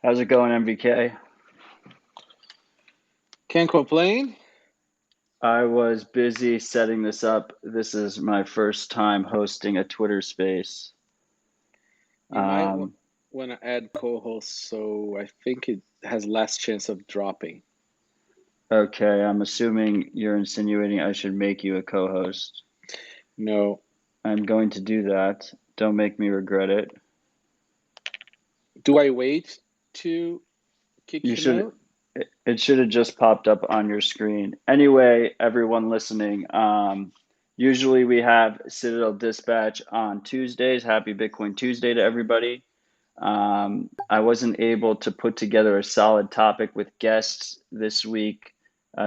How's it going, MVK? Can't complain. I was busy setting this up. This is my first time hosting a Twitter space. You might Um, want to add co-host, so I think it has less chance of dropping. okay, I'm assuming you're insinuating I should make you a co-host. No. I'm going to do that. Don't make me regret it. Do I wait to kick You him should, out? it should have just popped up on your screen. Anyway, everyone listening, usually we have Citadel Dispatch on Tuesdays. Happy Bitcoin Tuesday to everybody. I wasn't able to put together a solid topic with guests this week.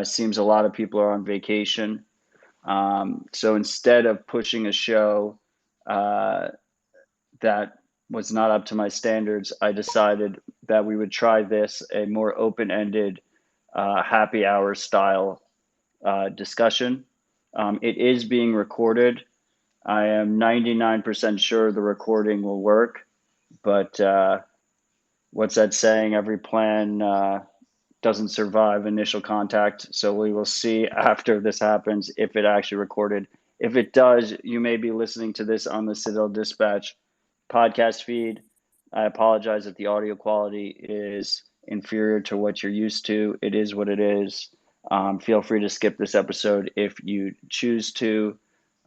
Seems a lot of people are on vacation. So instead of pushing a show uh, that was not up to my standards, I decided that we would try this a more open ended happy hour style discussion. It is being recorded. I am 99% sure the recording will work, but what's that saying? Every plan doesn't survive initial contact. So we will see after this happens if it actually recorded. If it does, you may be listening to this on the Citadel Dispatch podcast feed. I apologize if the audio quality is inferior to what you're used to. It is what it is. Feel free to skip this episode if you choose to.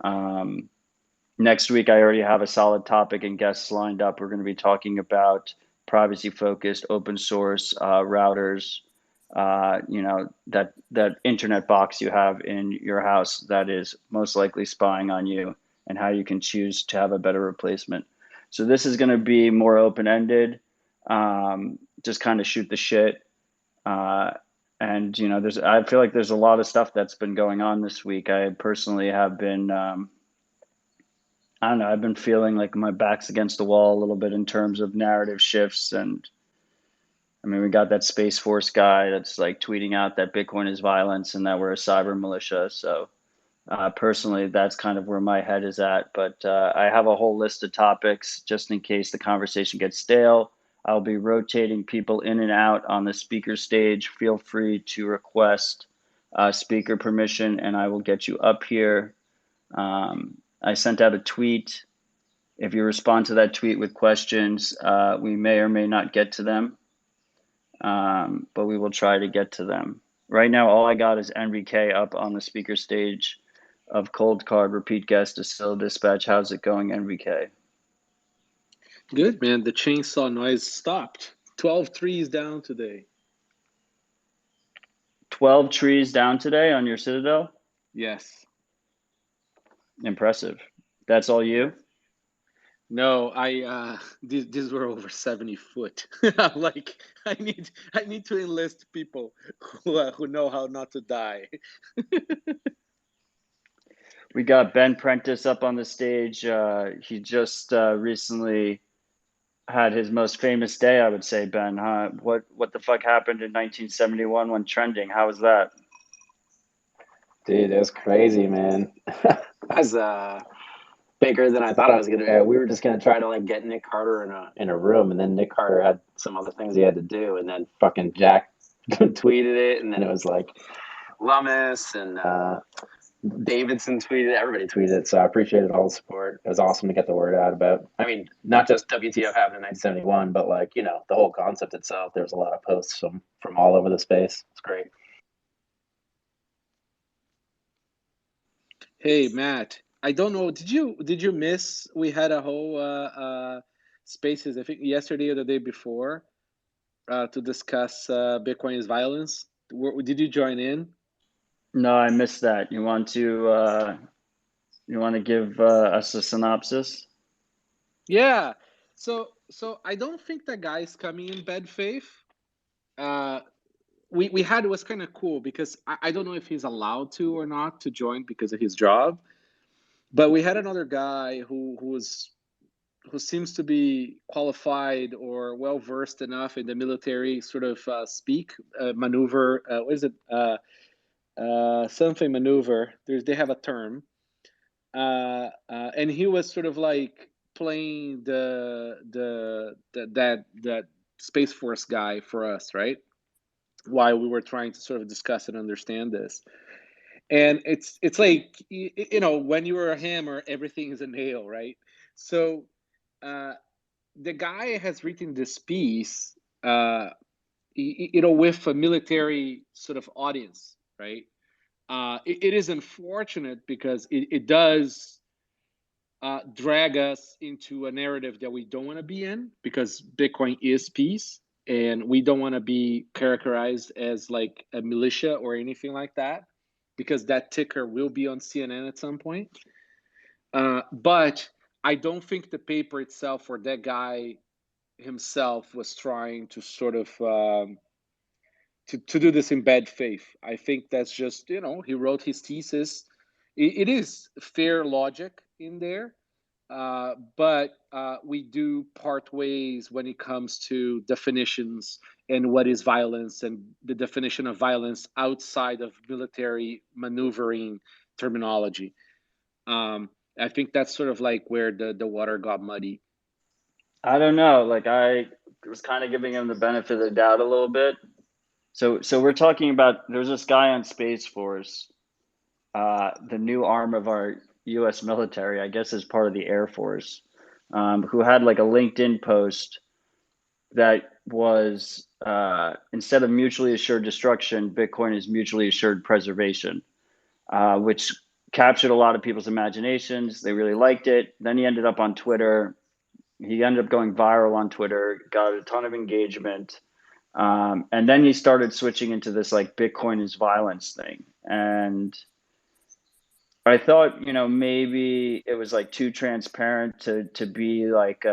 Um, Next week, I already have a solid topic and guests lined up. We're going to be talking about privacy focused open source routers. That internet box you have in your house that is most likely spying on you, and how you can choose to have a better replacement. So this is going to be more open ended, just kind of shoot the shit. Uh, and there's I feel like there's a lot of stuff that's been going on this week. I personally have been I don't know. I've been feeling like my back's against the wall a little bit in terms of narrative shifts. And I mean, we got that Space Force guy that's like tweeting out that Bitcoin is violence and that we're a cyber militia. So personally, that's kind of where my head is at. But I have a whole list of topics just in case the conversation gets stale. I'll be rotating people in and out on the speaker stage. Feel free to request speaker permission and I will get you up here. I sent out a tweet. If you respond to that tweet with questions, we may or may not get to them, but we will try to get to them. Right now, all I got is NVK up on the speaker stage of Cold Card, repeat guest, Citadel Dispatch. How's it going, NVK? Good, man. The chainsaw noise stopped. 12 trees down today. 12 trees down today on your Citadel? Yes. Impressive. That's all you? No, these were over 70 foot. I'm like, I need to enlist people who know how not to die. We got Ben Prentice up on the stage. He just recently had his most famous day, I would say, Ben. Huh? What the fuck happened in 1971 when trending? How was that? Dude, it was crazy, man. I was bigger than I thought I was gonna. We were just gonna try to like get Nick Carter in a room, and then Nick Carter had some other things he had to do, and then fucking Jack tweeted it, and then it was like Lummis and Davidson tweeted it. Everybody tweeted it, so I appreciated all the support. It was awesome to get the word out about. I mean, not just WTF happened in 1971, but like the whole concept itself. There was a lot of posts from all over the space. It's great. Hey, Matt, I don't know. Did you miss? We had a whole spaces. I think yesterday or the day before to discuss Bitcoin's violence. Did you join in? No, I missed that. You want to give us a synopsis? Yeah. So I don't think that guy is coming in bad faith. Uh, we had it was kind of cool because I don't know if he's allowed to or not to join because of his job. But we had another guy who seems to be qualified or well versed enough in the military sort of speak maneuver. What is it? Something maneuver. They have a term, and he was sort of like playing the that Space Force guy for us, right? While we were trying to sort of discuss and understand this. And it's like, when you are a hammer, everything is a nail, right? So the guy has written this piece, with a military sort of audience, right? It is unfortunate because it does drag us into a narrative that we don't want to be in, because Bitcoin is peace, and we don't want to be characterized as like a militia or anything like that, because that ticker will be on CNN at some point. But I don't think the paper itself or that guy himself was trying to sort of to do this in bad faith. I think that's just, he wrote his thesis. It is fair logic in there, but we do part ways when it comes to definitions and what is violence and the definition of violence outside of military maneuvering terminology. I think that's sort of like where the water got muddy. I don't know. Like, I was kind of giving him the benefit of the doubt a little bit. So we're talking about, there's this guy on Space Force, the new arm of our U.S. military, I guess, as part of the Air Force, who had like a LinkedIn post that was, instead of mutually assured destruction, Bitcoin is mutually assured preservation, which captured a lot of people's imaginations. They really liked it. Then he ended up on Twitter. He ended up going viral on Twitter, got a ton of engagement. And then he started switching into this like Bitcoin is violence thing. And I thought, maybe it was like too transparent to be like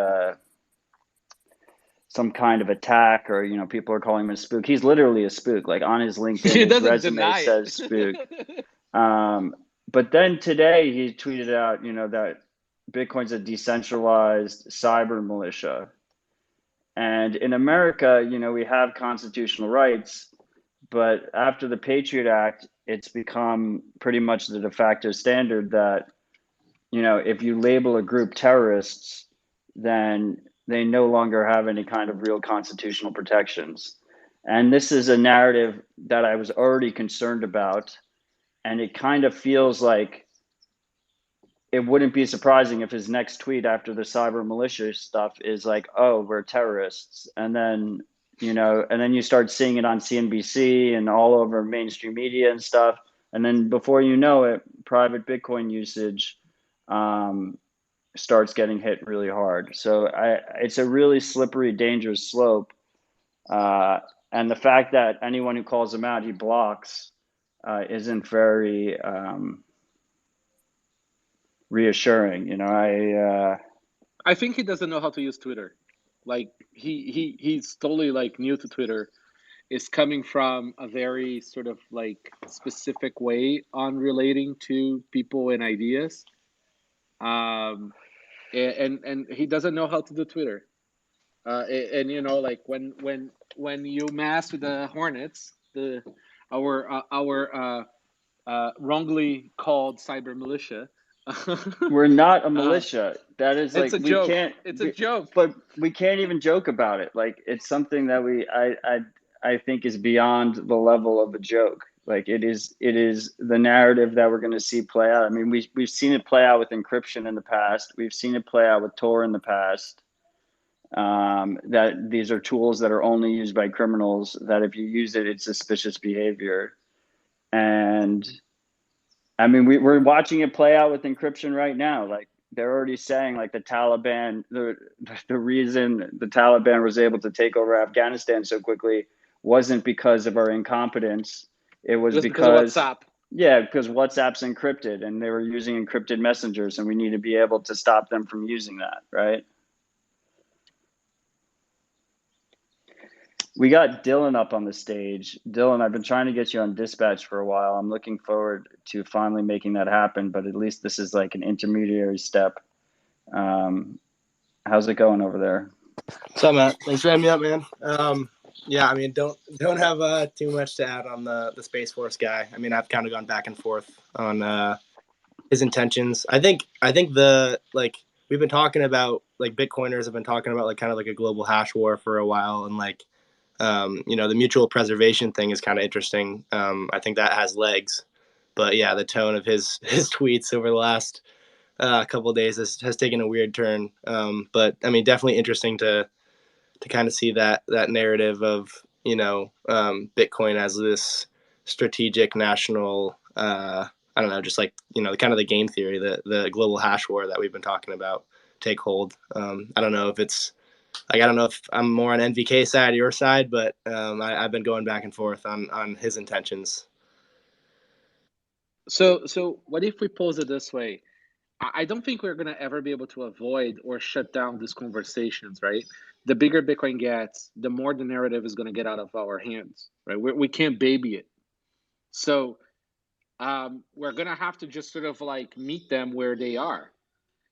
some kind of attack, or, people are calling him a spook. He's literally a spook. Like, on his LinkedIn, He his doesn't resume deny says it. spook. But then today he tweeted out, that Bitcoin's a decentralized cyber militia. And in America, we have constitutional rights, but after the Patriot Act, it's become pretty much the de facto standard that, if you label a group terrorists, then they no longer have any kind of real constitutional protections. And this is a narrative that I was already concerned about. And it kind of feels like it wouldn't be surprising if his next tweet after the cyber militia stuff is like, oh, we're terrorists. And then, and then you start seeing it on CNBC and all over mainstream media and stuff. And then before you know it, private Bitcoin usage starts getting hit really hard. So it's a really slippery, dangerous slope. And the fact that anyone who calls him out, he blocks, isn't very reassuring. I think he doesn't know how to use Twitter. Like, he's totally like new to Twitter. Is coming from a very sort of like specific way on relating to people and ideas. And he doesn't know how to do Twitter. And like when you mass with the Hornets, our wrongly called cyber militia. We're not a militia. That is like, It's a we joke. can't. It's a joke. But we can't even joke about it. Like, it's something that I think is beyond the level of a joke. Like, it is the narrative that we're going to see play out. I mean, we've seen it play out with encryption in the past. We've seen it play out with Tor in the past. That these are tools that are only used by criminals, that if you use it, it's suspicious behavior. And I mean, we're watching it play out with encryption right now. Like, they're already saying, like, the Taliban, the reason the Taliban was able to take over Afghanistan so quickly wasn't because of our incompetence. It was because of WhatsApp. Yeah, because WhatsApp's encrypted, and they were using encrypted messengers, and we need to be able to stop them from using that, right? We got Dylan up on the stage. Dylan, I've been trying to get you on Dispatch for a while. I'm looking forward to finally making that happen, but at least this is like an intermediary step. How's it going over there? What's up, Matt? Thanks for having me up, man. Yeah, I mean, don't have too much to add on the Space Force guy. I mean, I've kind of gone back and forth on his intentions. I think we've been talking about like Bitcoiners have been talking about like kind of like a global hash war for a while, and like the mutual preservation thing is kind of interesting. I think that has legs, but yeah, the tone of his tweets over the last couple of days has taken a weird turn. But I mean, definitely interesting to kind of see that narrative of Bitcoin as this strategic national. I don't know, just like kind of the game theory, the global hash war that we've been talking about take hold. I don't know if it's like, I don't know if I'm more on NVK side or your side, but I've been going back and forth on his intentions. So what if we pose it this way? I don't think we're gonna ever be able to avoid or shut down these conversations, right? The bigger Bitcoin gets, the more the narrative is gonna get out of our hands, right? We can't baby it. So we're gonna have to just sort of like meet them where they are.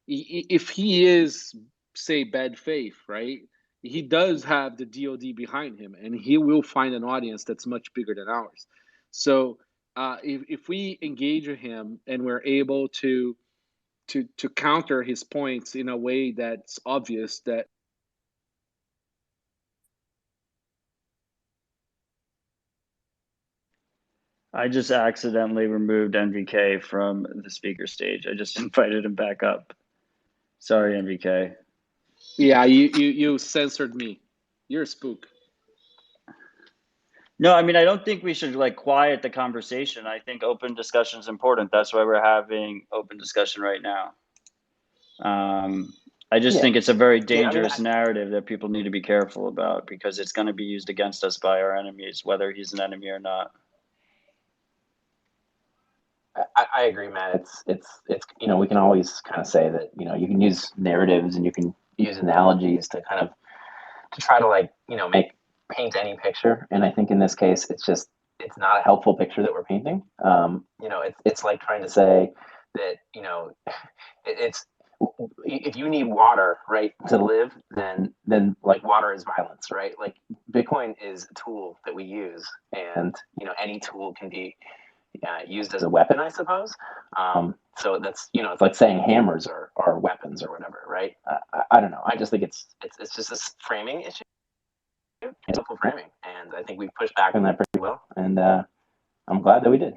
If he is, say, bad faith, right? He does have the DoD behind him, and he will find an audience that's much bigger than ours. So if we engage with him and we're able to counter his points in a way that's obvious that I just accidentally removed NVK from the speaker stage. I just invited him back up. Sorry, NVK. yeah, you censored me. You're a spook. No, I mean, I don't think we should like quiet the conversation. I think open discussion is important. That's why we're having open discussion right now. I just think it's a very dangerous narrative that people need to be careful about, because it's going to be used against us by our enemies, whether he's an enemy or not. I agree, Matt. It's we can always kind of say that you can use narratives and you can use analogies to kind of to try to like paint any picture. And I think in this case, it's not a helpful picture that we're painting. It's like trying to say that it's if you need water, right, to live, then like water is violence, right? Like Bitcoin is a tool that we use, and any tool can be used as a weapon, I suppose. So that's it's like saying hammers are weapons or whatever, right? I don't know. I just think it's just this framing issue. It's helpful framing, and I think we pushed back on that pretty well, and I'm glad that we did.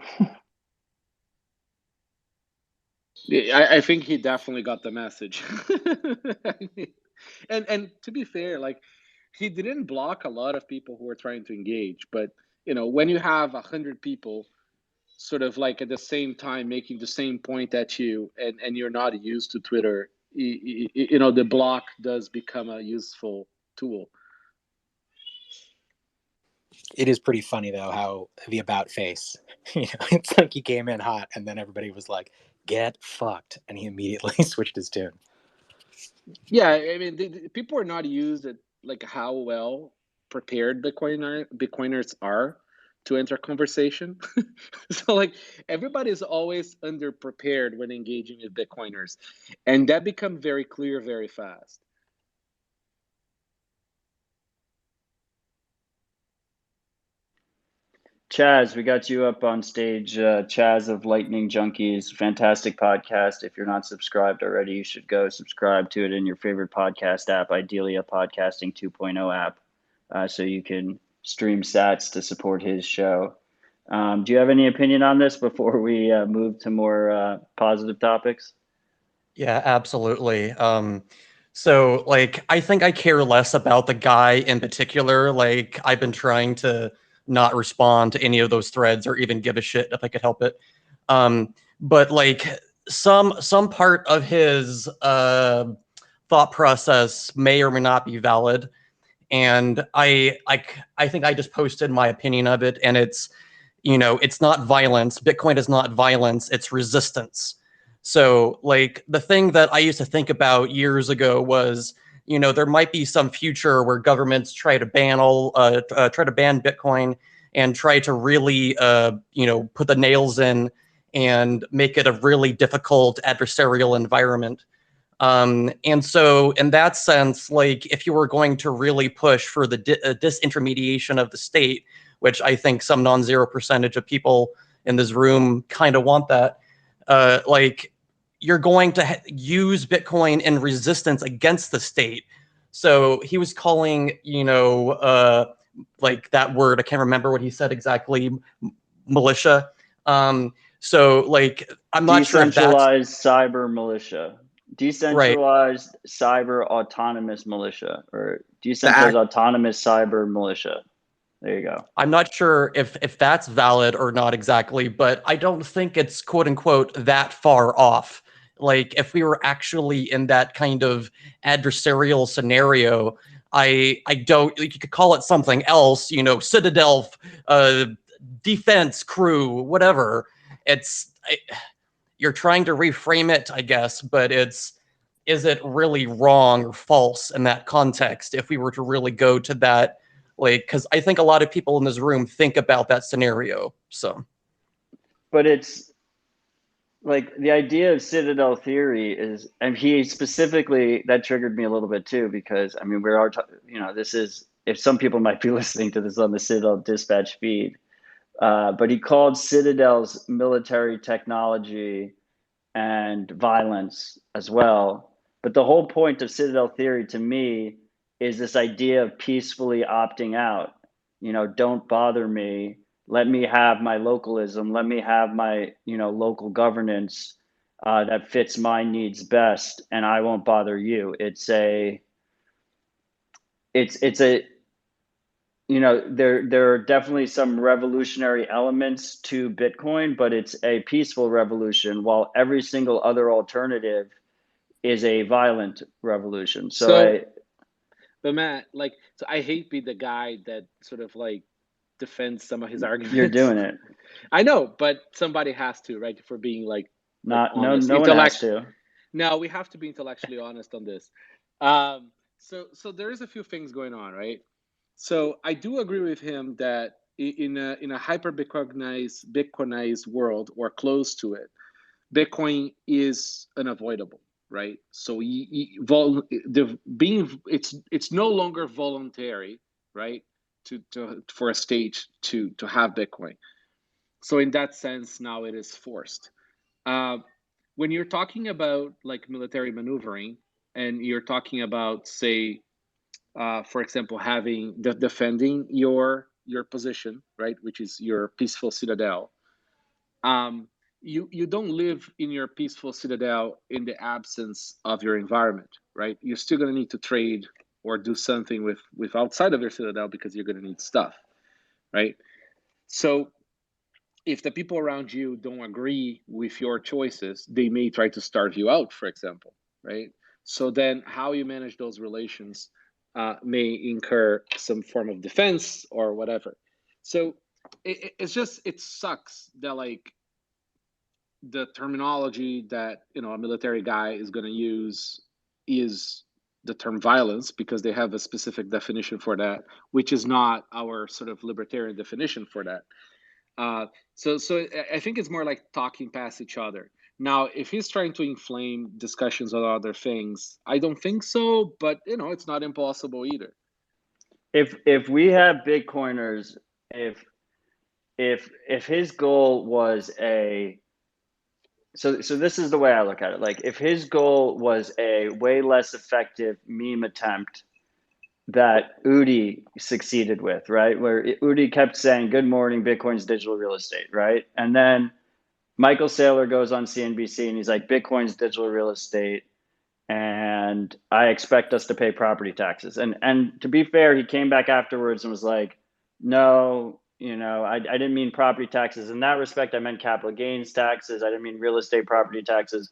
I think he definitely got the message. and to be fair, like, he didn't block a lot of people who were trying to engage, but when you have 100 people sort of like at the same time making the same point at you, and you're not used to Twitter, the block does become a useful tool. It is pretty funny though how the about face, it's like he came in hot and then everybody was like, "Get fucked," and he immediately switched his tune. Yeah, I mean, the people are not used at like how well prepared Bitcoiners are to enter conversation. So like everybody is always underprepared when engaging with Bitcoiners, and that becomes very clear very fast. Chaz, we got you up on stage. Chaz of Lightning Junkies, fantastic podcast. If you're not subscribed already, you should go subscribe to it in your favorite podcast app, ideally a podcasting 2.0 app, so you can stream sats to support his show. Do you have any opinion on this before we move to more positive topics? Yeah, absolutely. So like, I think I care less about the guy in particular. Like, I've been trying to not respond to any of those threads or even give a shit if I could help it. But like some part of his thought process may or may not be valid. And I think I just posted my opinion of it, and it's, it's not violence. Bitcoin is not violence, it's resistance. So like the thing that I used to think about years ago was, there might be some future where governments try to ban Bitcoin and try to really, put the nails in and make it a really difficult adversarial environment. And so in that sense, like if you were going to really push for the disintermediation of the state, which I think some non-zero percentage of people in this room kind of want that, like, you're going to use Bitcoin in resistance against the state. So he was calling, like that word, I can't remember what he said exactly, militia. So like, I'm not sure if that's Decentralized cyber militia, right. decentralized cyber autonomous militia, or The decentralized act, autonomous cyber militia. There you go. I'm not sure if that's valid or not exactly, but I don't think it's quote unquote that far off. Like if we were actually in that kind of adversarial scenario, I don't, you could call it something else, Citadel defense crew, whatever. You're trying to reframe it, I guess, but is it really wrong or false in that context if we were to really go to that? Like, because I think a lot of people in this room think about that scenario. So, But it's like the idea of Citadel theory is, and he specifically, that triggered me a little bit too, because I mean, we are, this is, if some people might be listening to this on the Citadel Dispatch feed, but he called Citadel's military technology and violence as well. But the whole point of Citadel theory to me is this idea of peacefully opting out. Don't bother me. Let me have my localism. Let me have my, local governance that fits my needs best, and I won't bother you. It's a, there are definitely some revolutionary elements to Bitcoin, but it's a peaceful revolution, while every single other alternative is a violent revolution. But Matt, like, so I hate be the guy that sort of like defends some of his arguments. You're doing it. I know, but somebody has to, right? For being like No honest, one has to. No, we have to be intellectually honest on this. So there is a few things going on, right? So I do agree with him that in a hyper Bitcoinized world or close to it, Bitcoin is unavoidable, right? So it's no longer voluntary, right? For a state to have Bitcoin. So in that sense, now it is forced. When you're talking about like military maneuvering, and you're talking about, say, for example, defending your position, right, which is your peaceful citadel. You don't live in your peaceful citadel in the absence of your environment, right? You're still going to need to trade or do something with outside of your citadel, because you're going to need stuff, right? So if the people around you don't agree with your choices, they may try to starve you out, for example, right? So then how you manage those relations may incur some form of defense or whatever. So it sucks that like the terminology that a military guy is going to use is the term violence, because they have a specific definition for that, which is not our sort of libertarian definition for that. So I think it's more like talking past each other. Now, if he's trying to inflame discussions on other things, I don't think so, but it's not impossible either. If we have Bitcoiners, if his goal was so this is the way I look at it. Like if his goal was a way less effective meme attempt that Udi succeeded with, right? Where Udi kept saying, "Good morning, Bitcoin's digital real estate," right? And then Michael Saylor goes on CNBC and he's like, "Bitcoin's digital real estate, and I expect us to pay property taxes." And to be fair, he came back afterwards and was like, "No, I didn't mean property taxes in that respect. I meant capital gains taxes. I didn't mean real estate property taxes."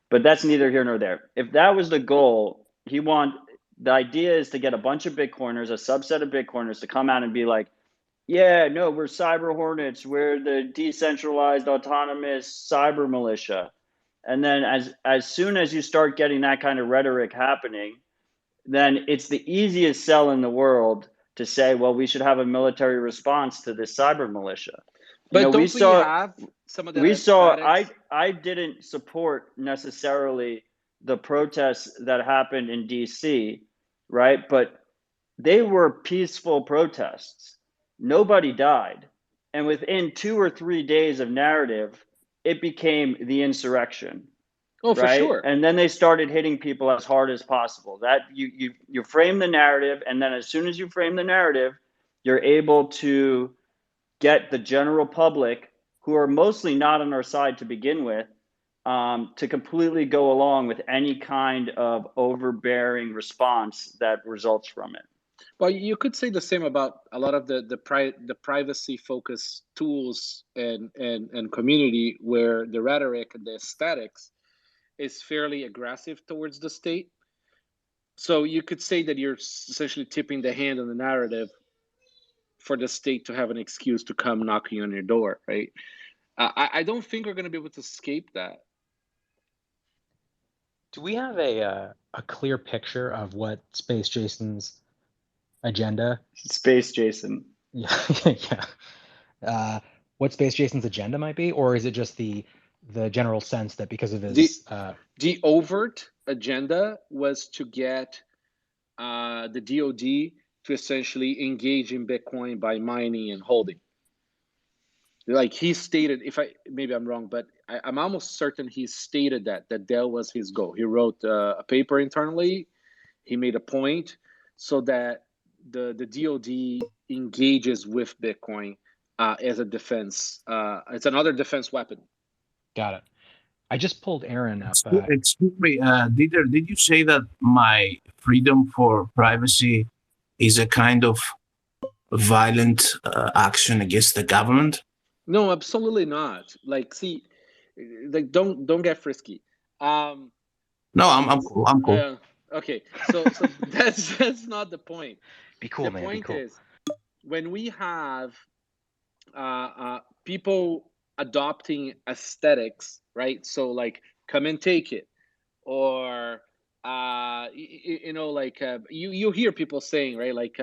But that's neither here nor there. If that was the goal, the idea is to get a bunch of Bitcoiners, a subset of Bitcoiners, to come out and be like, "Yeah, no, we're cyber hornets. We're the decentralized autonomous cyber militia." And then as soon as you start getting that kind of rhetoric happening, then it's the easiest sell in the world to say, well, we should have a military response to this cyber militia. But don't we have some of that? I didn't support necessarily the protests that happened in DC, right? But they were peaceful protests. Nobody died. And within 2 or 3 days of narrative, it became the insurrection. Oh, for right? sure. And then they started hitting people as hard as possible. That you frame the narrative, and then as soon as you frame the narrative, you're able to get the general public, who are mostly not on our side to begin with, to completely go along with any kind of overbearing response that results from it. Well, you could say the same about a lot of the privacy focused tools and community, where the rhetoric and the aesthetics is fairly aggressive towards the state. So you could say that you're essentially tipping the hand on the narrative for the state to have an excuse to come knocking on your door, right? I don't think we're going to be able to escape that. Do we have a clear picture of what Space Jason's agenda? Space Jason. Yeah, yeah. What Space Jason's agenda might be, or is it just the general sense that because of his the overt agenda was to get the DoD to essentially engage in Bitcoin by mining and holding. Like he stated, maybe I'm wrong, but I'm almost certain he stated that was his goal. He wrote a paper internally. He made a point so that the DoD engages with Bitcoin as a defense. It's another defense weapon. Got it. I just pulled Aaron up. Excuse me, Dieter, did you say that my freedom for privacy is a kind of violent action against the government? No, absolutely not. Like, see, like don't get frisky. No, I'm cool. I'm cool. Okay, so that's not the point. Be cool, the man. point Be cool. is, when we have people adopting aesthetics, right? So like, come and take it, or you hear people saying, right, like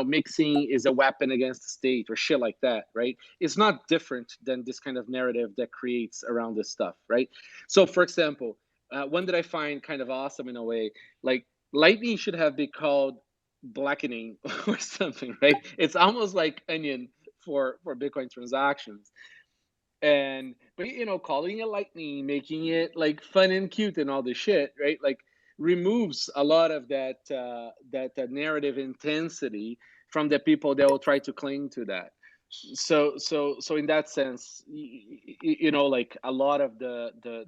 mixing is a weapon against the state or shit like that, right? It's not different than this kind of narrative that creates around this stuff, right? So for example, one that I find kind of awesome in a way, like lightning should have been called blackening or something, right? It's almost like onion for Bitcoin transactions. But calling it lightning, making it like fun and cute and all this shit, right? Like removes a lot of that narrative intensity from the people that will try to cling to that. So in that sense, like a lot of the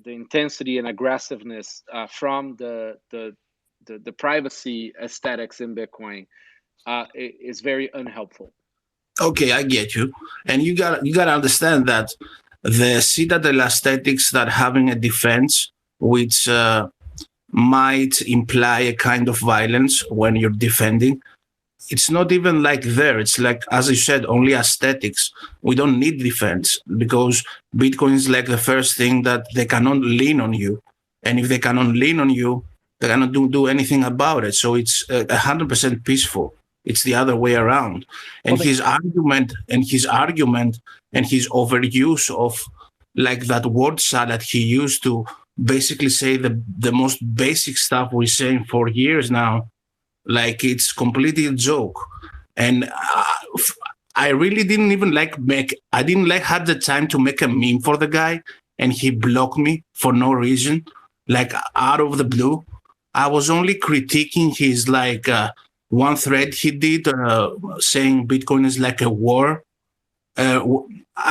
intensity and aggressiveness from the privacy aesthetics in Bitcoin is very unhelpful. Okay, I get you, and you got to understand that the Citadel aesthetics that having a defense, which might imply a kind of violence when you're defending, it's not even like there. It's like, as I said, only aesthetics. We don't need defense because Bitcoin is like the first thing that they cannot lean on you, and if they cannot lean on you, they cannot do anything about it. So it's 100% peaceful. It's the other way around. And his argument and his overuse of like that word salad he used to basically say the most basic stuff we're saying for years now, like it's completely a joke. And I really didn't even had the time to make a meme for the guy, and he blocked me for no reason, like out of the blue. I was only critiquing his like one thread he did saying Bitcoin is like a war. I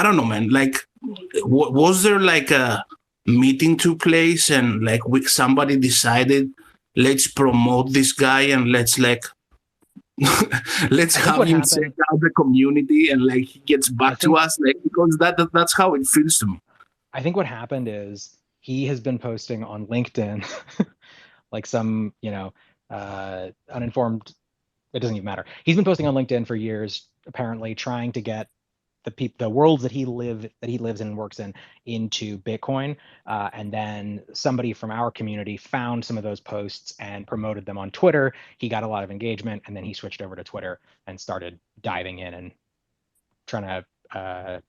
don't know, man. Like, was there like a meeting took place and like somebody decided, let's promote this guy and let's like let's have him check out the community and like he gets back to us, like, because that's how it feels to me. I think what happened is he has been posting on LinkedIn like some uninformed. It doesn't even matter. He's been posting on LinkedIn for years, apparently trying to get the worlds that he lives in and works in into Bitcoin. And then somebody from our community found some of those posts and promoted them on Twitter. He got a lot of engagement, and then he switched over to Twitter and started diving in and trying to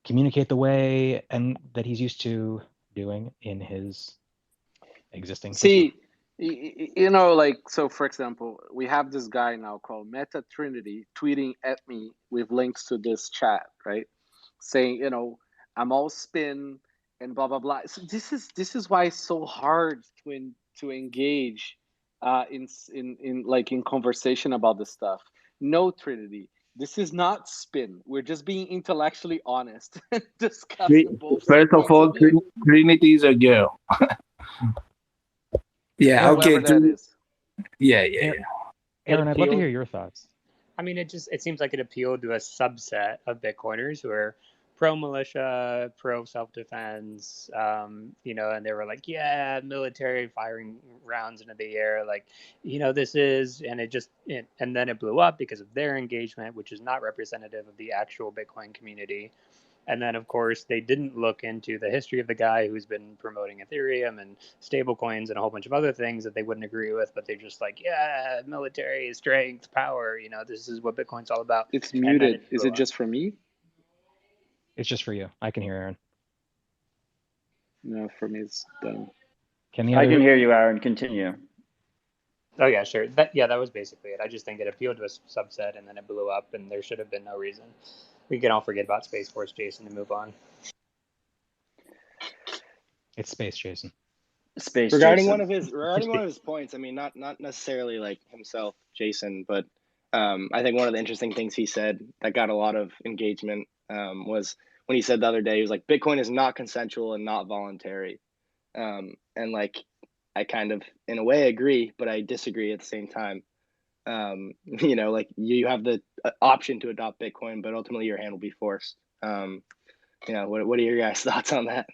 communicate the way and that he's used to doing in his existing system. So for example, we have this guy now called Meta Trinity tweeting at me with links to this chat, right? Saying, I'm all spin and blah blah blah. So this is why it's so hard to engage in like in conversation about this stuff. No, Trinity, this is not spin. We're just being intellectually honest and discussing both First of points all, of view. Trinity is a girl. Yeah. Okay. Whoever that is. Yeah. Aaron, I'd love to appealed- hear your thoughts. I mean, it seems like it appealed to a subset of Bitcoiners who are pro militia, pro self defense, you know, and they were like, yeah, military firing rounds into the air, like, you know, this is, and and then it blew up because of their engagement, which is not representative of the actual Bitcoin community. And then, of course, they didn't look into the history of the guy who's been promoting Ethereum and stablecoins and a whole bunch of other things that they wouldn't agree with, but they're just like, yeah, military, strength, power, you know, this is what Bitcoin's all about. It's And then muted. it Is blew it up. just for me? It's just for you. I can hear Aaron. No, for me it's done. Can the I other? can hear you, Aaron. Continue. Oh, yeah, sure. That was basically it. I just think it appealed to a subset and then it blew up, and there should have been no reason. We can all forget about Space Force Jason and move on. It's space, Jason. Space regarding Jason. one of his points, I mean, not necessarily like himself, Jason, but I think one of the interesting things he said that got a lot of engagement was when he said the other day, he was like, Bitcoin is not consensual and not voluntary. And like, I kind of, in a way, agree, but I disagree at the same time. You know, like you have the option to adopt Bitcoin, but ultimately your hand will be forced. You know, what are your guys' thoughts on that?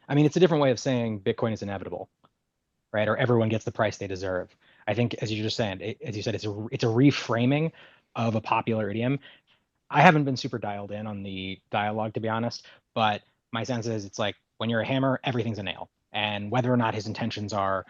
I mean, it's a different way of saying Bitcoin is inevitable, right? Or everyone gets the price they deserve. I think, as you're just saying, as you said, it's a reframing of a popular idiom. I haven't been super dialed in on the dialogue, to be honest, but my sense is it's like when you're a hammer, everything's a nail. And whether or not his intentions are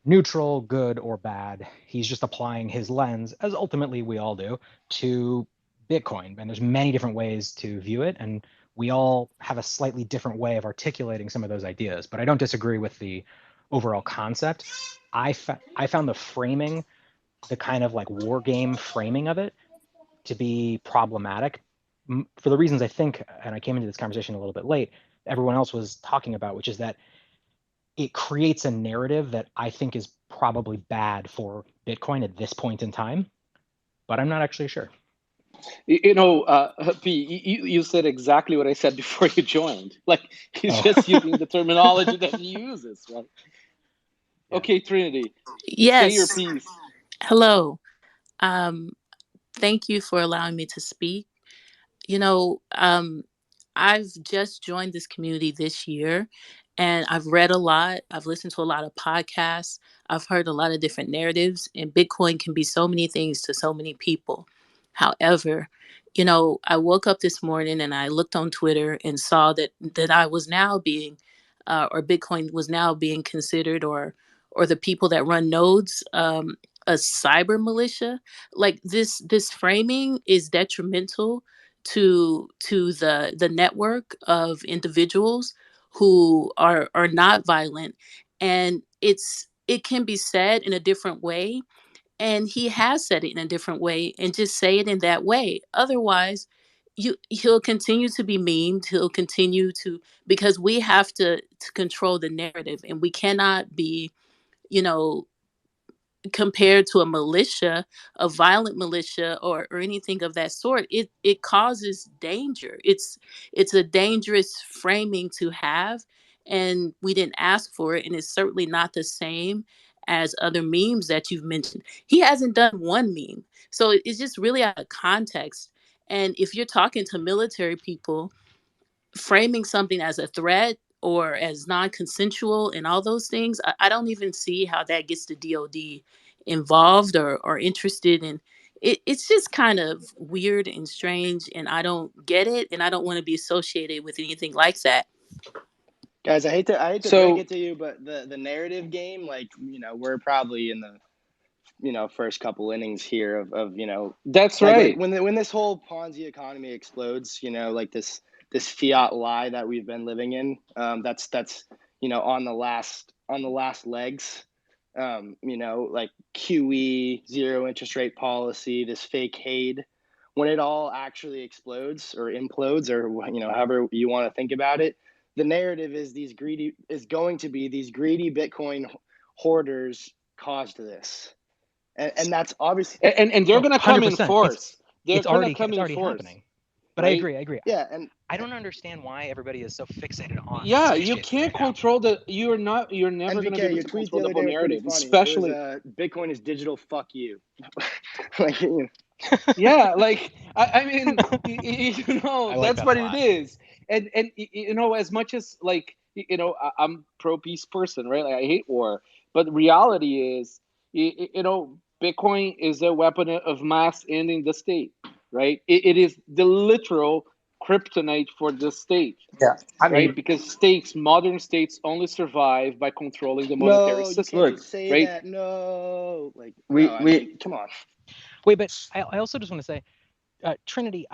neutral, good, or bad, he's just applying his lens, as ultimately we all do, to Bitcoin. And there's many different ways to view it, and we all have a slightly different way of articulating some of those ideas. But I don't disagree with the overall concept. I found the framing, the kind of like war game framing of it, to be problematic for the reasons I think, and I came into this conversation a little bit late, everyone else was talking about, which is that it creates a narrative that I think is probably bad for Bitcoin at this point in time, but I'm not actually sure. You know, P, you said exactly what I said before you joined. Like, he's just using the terminology that he uses, right? Yeah. Okay, Trinity, Yes. say your piece. Hello. Thank you for allowing me to speak. You know, I've just joined this community this year, and I've read a lot. I've listened to a lot of podcasts. I've heard a lot of different narratives, and Bitcoin can be so many things to so many people. However, you know, I woke up this morning and I looked on Twitter and saw that I was now being, or Bitcoin was now being considered, or the people that run nodes, a cyber militia. Like this framing is detrimental to the network of individuals who are not violent, and it can be said in a different way, and he has said it in a different way, and just say it in that way. Otherwise, he'll continue to be memed, he'll continue to, because we have to control the narrative, and we cannot be, you know, compared to a militia, a violent militia, or anything of that sort. It causes danger. It's a dangerous framing to have, and we didn't ask for it, and it's certainly not the same as other memes that you've mentioned. He hasn't done one meme, so it's just really out of context. And if you're talking to military people, framing something as a threat or as non-consensual and all those things, I don't even see how that gets the DoD involved or interested in it. It's just kind of weird and strange, and I don't get it, and I don't want to be associated with anything like that. Guys, I hate to So- break it to you, but the narrative game, like, you know, we're probably in the, you know, first couple innings here of you know, That's like, right. when this whole Ponzi economy explodes, you know, like this fiat lie that we've been living in, that's you know, on the last legs, you know, like QE, zero interest rate policy, this fake HADE, when it all actually explodes or implodes, or, you know, however you want to think about it, the narrative is going to be these greedy Bitcoin hoarders caused this. And that's obviously and they're going to come in 100%. force. It's already happening. But right? I agree. Yeah, and I don't understand why everybody is so fixated on. Yeah, this you shit can't right now. control you're never going to be NVK, able your to tweet control the the other whole day was pretty narrative, funny. especially. It was Bitcoin is digital. Fuck you. Like, Yeah, like I mean, I like that's that what a it lot. is. And as much as like I'm pro peace person, right? Like I hate war, but the reality is, Bitcoin is a weapon of mass ending the state, right? It is the literal kryptonite for the state. Yeah, I Right, mean, because modern states only survive by controlling the monetary no, you system. can't Look, just say right? that. No, like we no, I we mean, come on. Wait, but I also just want to say, Trinity,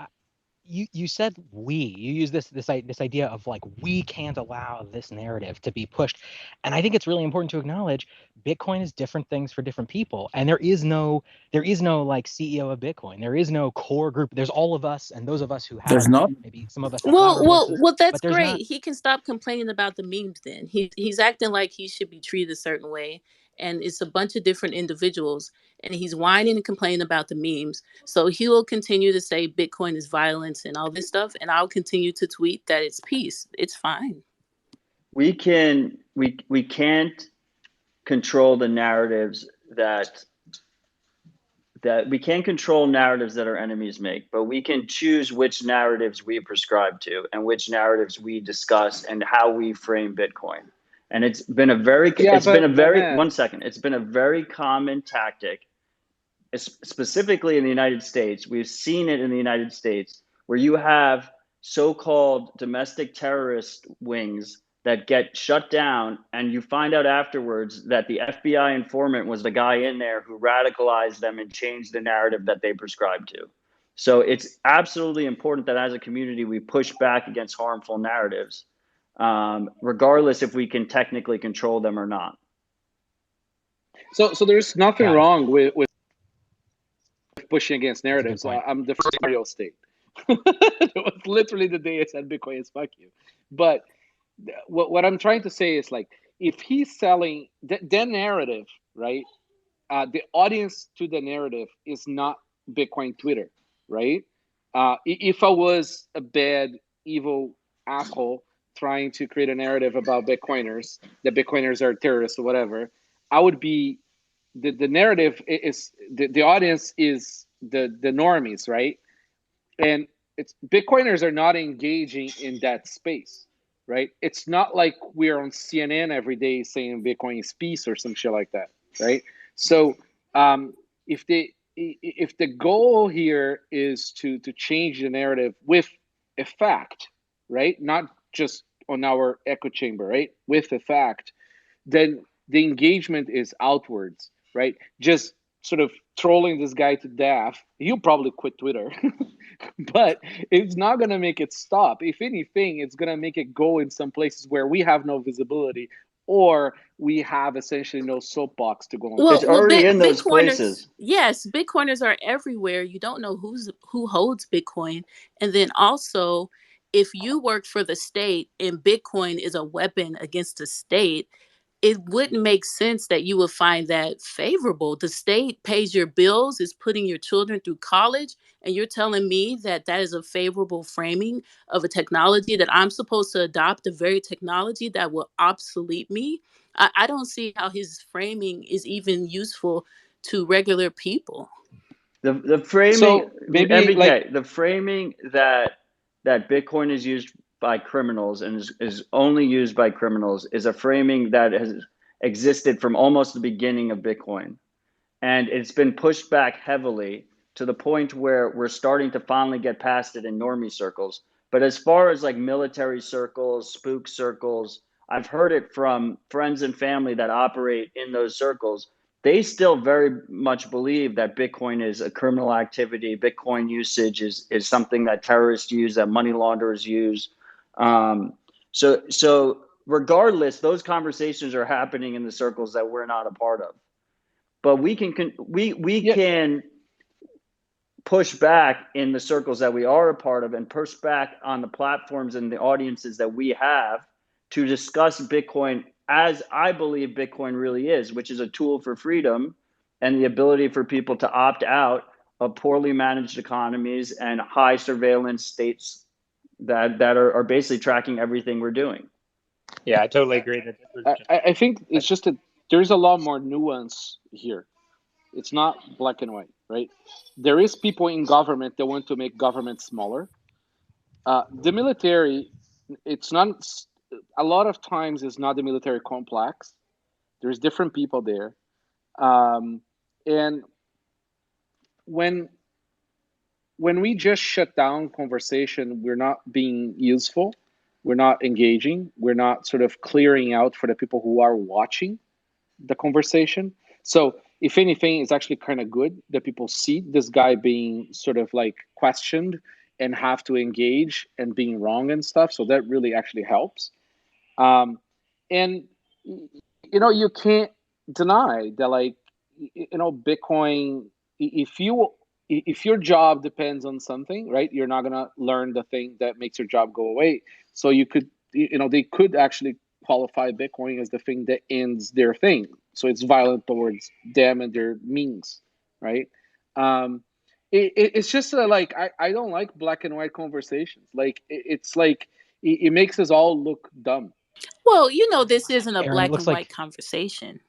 you said you use this idea of like we can't allow this narrative to be pushed, and I think it's really important to acknowledge Bitcoin is different things for different people, and there is no like CEO of Bitcoin. There is no core group. There's all of us, and those of us who There's have not. maybe some of us have louder voices, That's but there's great. not. He can stop complaining about the memes. Then he's acting like he should be treated a certain way, and it's a bunch of different individuals, and he's whining and complaining about the memes. So he will continue to say Bitcoin is violence and all this stuff, and I'll continue to tweet that it's peace. It's fine. we can't control the narratives that we can't control narratives that our enemies make, but we can choose which narratives we prescribe to and which narratives we discuss and how we frame Bitcoin. And it's been a very Matt, 1 second. It's been a very common tactic, specifically in the United States. We've seen it in the United States where you have so-called domestic terrorist wings that get shut down, and you find out afterwards that the FBI informant was the guy in there who radicalized them and changed the narrative that they prescribed to. So it's absolutely important that as a community we push back against harmful narratives, regardless if we can technically control them or not. so there's nothing wrong with pushing against narratives. I'm the first real state. It was literally the day I said Bitcoin is fuck you. But what I'm trying to say is, like, if he's selling the narrative, right? The audience to the narrative is not Bitcoin Twitter, right? If I was a bad, evil asshole trying to create a narrative about Bitcoiners, that Bitcoiners are terrorists or whatever, I would be the narrative is the audience is the normies, right? And it's Bitcoiners are not engaging in that space, right? It's not like we're on CNN every day saying Bitcoin is peace or some shit like that, right? So if the goal here is to change the narrative with a fact, right, not just on our echo chamber, right, with a fact, then the engagement is outwards, right? Just sort of trolling this guy to death. He'll probably quit Twitter, but it's not going to make it stop. If anything, it's going to make it go in some places where we have no visibility, or we have essentially no soapbox to go on. It's already in those Bitcoiners, places. yes, Bitcoiners are everywhere. You don't know who holds Bitcoin, and then also, if you work for the state and Bitcoin is a weapon against the state, it wouldn't make sense that you would find that favorable. The state pays your bills, is putting your children through college, and you're telling me that that is a favorable framing of a technology that I'm supposed to adopt, the very technology that will obsolete me. I don't see how his framing is even useful to regular people. The framing, So maybe MBK, like the framing that Bitcoin is used by criminals and is only used by criminals is a framing that has existed from almost the beginning of Bitcoin. And it's been pushed back heavily to the point where we're starting to finally get past it in normie circles. But as far as like military circles, spook circles, I've heard it from friends and family that operate in those circles. They still very much believe that Bitcoin is a criminal activity. Bitcoin usage is something that terrorists use, that money launderers use. So regardless, those conversations are happening in the circles that we're not a part of. But we can push back in the circles that we are a part of and push back on the platforms and the audiences that we have to discuss Bitcoin as I believe Bitcoin really is, which is a tool for freedom and the ability for people to opt out of poorly managed economies and high surveillance states that are basically tracking everything we're doing. Yeah, I totally agree that this was just. I think it's just that there's a lot more nuance here. It's not black and white, right? There is people in government that want to make government smaller. The military, it's not. A lot of times, it's not the military complex. There's different people there, and when we just shut down conversation, we're not being useful. We're not engaging. We're not sort of clearing out for the people who are watching the conversation. So if anything, it's actually kind of good that people see this guy being sort of like questioned and have to engage and being wrong and stuff. So that really actually helps. And you can't deny that, like, Bitcoin. If your job depends on something, right, you're not gonna learn the thing that makes your job go away. So they could actually qualify Bitcoin as the thing that ends their thing. So it's violent towards them and their means, right? It's just like I don't like black and white conversations. Like it's like it makes us all look dumb. Well, this isn't a Aaron, it black looks and like white conversation.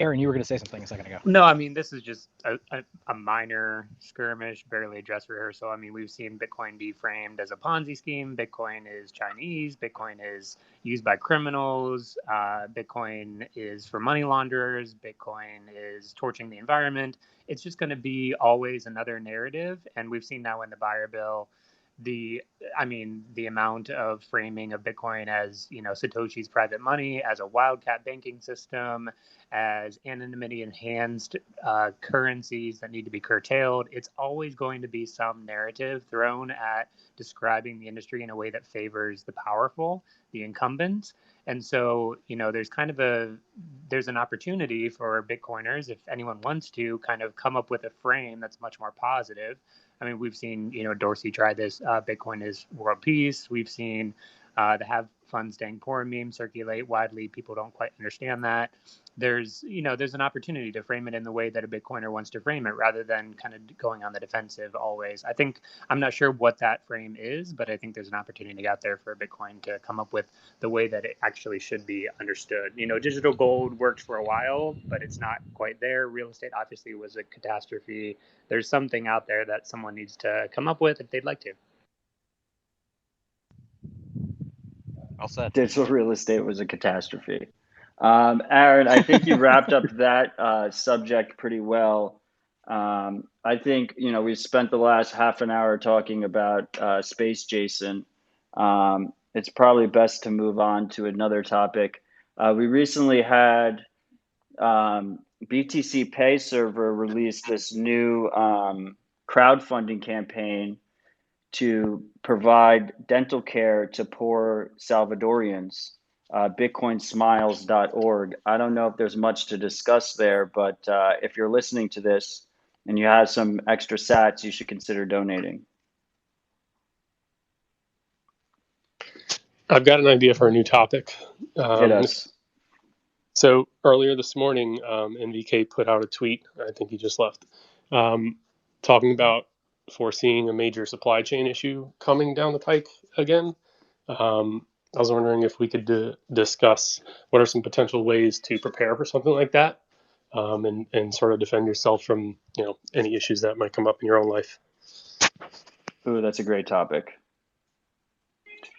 Aaron, you were going to say something a second ago. No, I mean, this is just a minor skirmish, barely a dress rehearsal. I mean, we've seen Bitcoin be framed as a Ponzi scheme. Bitcoin is Chinese. Bitcoin is used by criminals. Bitcoin is for money launderers. Bitcoin is torching the environment. It's just going to be always another narrative. And we've seen now in the buyer bill, the amount of framing of Bitcoin as, Satoshi's private money, as a wildcat banking system, as anonymity enhanced currencies that need to be curtailed. It's always going to be some narrative thrown at describing the industry in a way that favors the powerful, the incumbents. And so, there's an opportunity for Bitcoiners, if anyone wants to, kind of come up with a frame that's much more positive. I mean, we've seen, Dorsey try this. Bitcoin is world peace. We've seen the have fun staying poor meme circulate widely. People don't quite understand that. There's an opportunity to frame it in the way that a Bitcoiner wants to frame it, rather than kind of going on the defensive always. I'm not sure what that frame is, but I think there's an opportunity out there for Bitcoin to come up with the way that it actually should be understood. Digital gold worked for a while, but it's not quite there. Real estate obviously was a catastrophe. There's something out there that someone needs to come up with if they'd like to. Well said. Digital real estate was a catastrophe. Aaron, I think you wrapped up that subject pretty well. I think, we've spent the last half an hour talking about Space Jason. It's probably best to move on to another topic. We recently had BTC Pay Server release this new crowdfunding campaign to provide dental care to poor Salvadorians. BitcoinSmiles.org. I don't know if there's much to discuss there, but if you're listening to this and you have some extra sats, you should consider donating. I've got an idea for a new topic. Hit us. So earlier this morning, NVK put out a tweet, I think he just left, talking about foreseeing a major supply chain issue coming down the pike again. I was wondering if we could discuss what are some potential ways to prepare for something like that, and sort of defend yourself from any issues that might come up in your own life. Ooh, that's a great topic.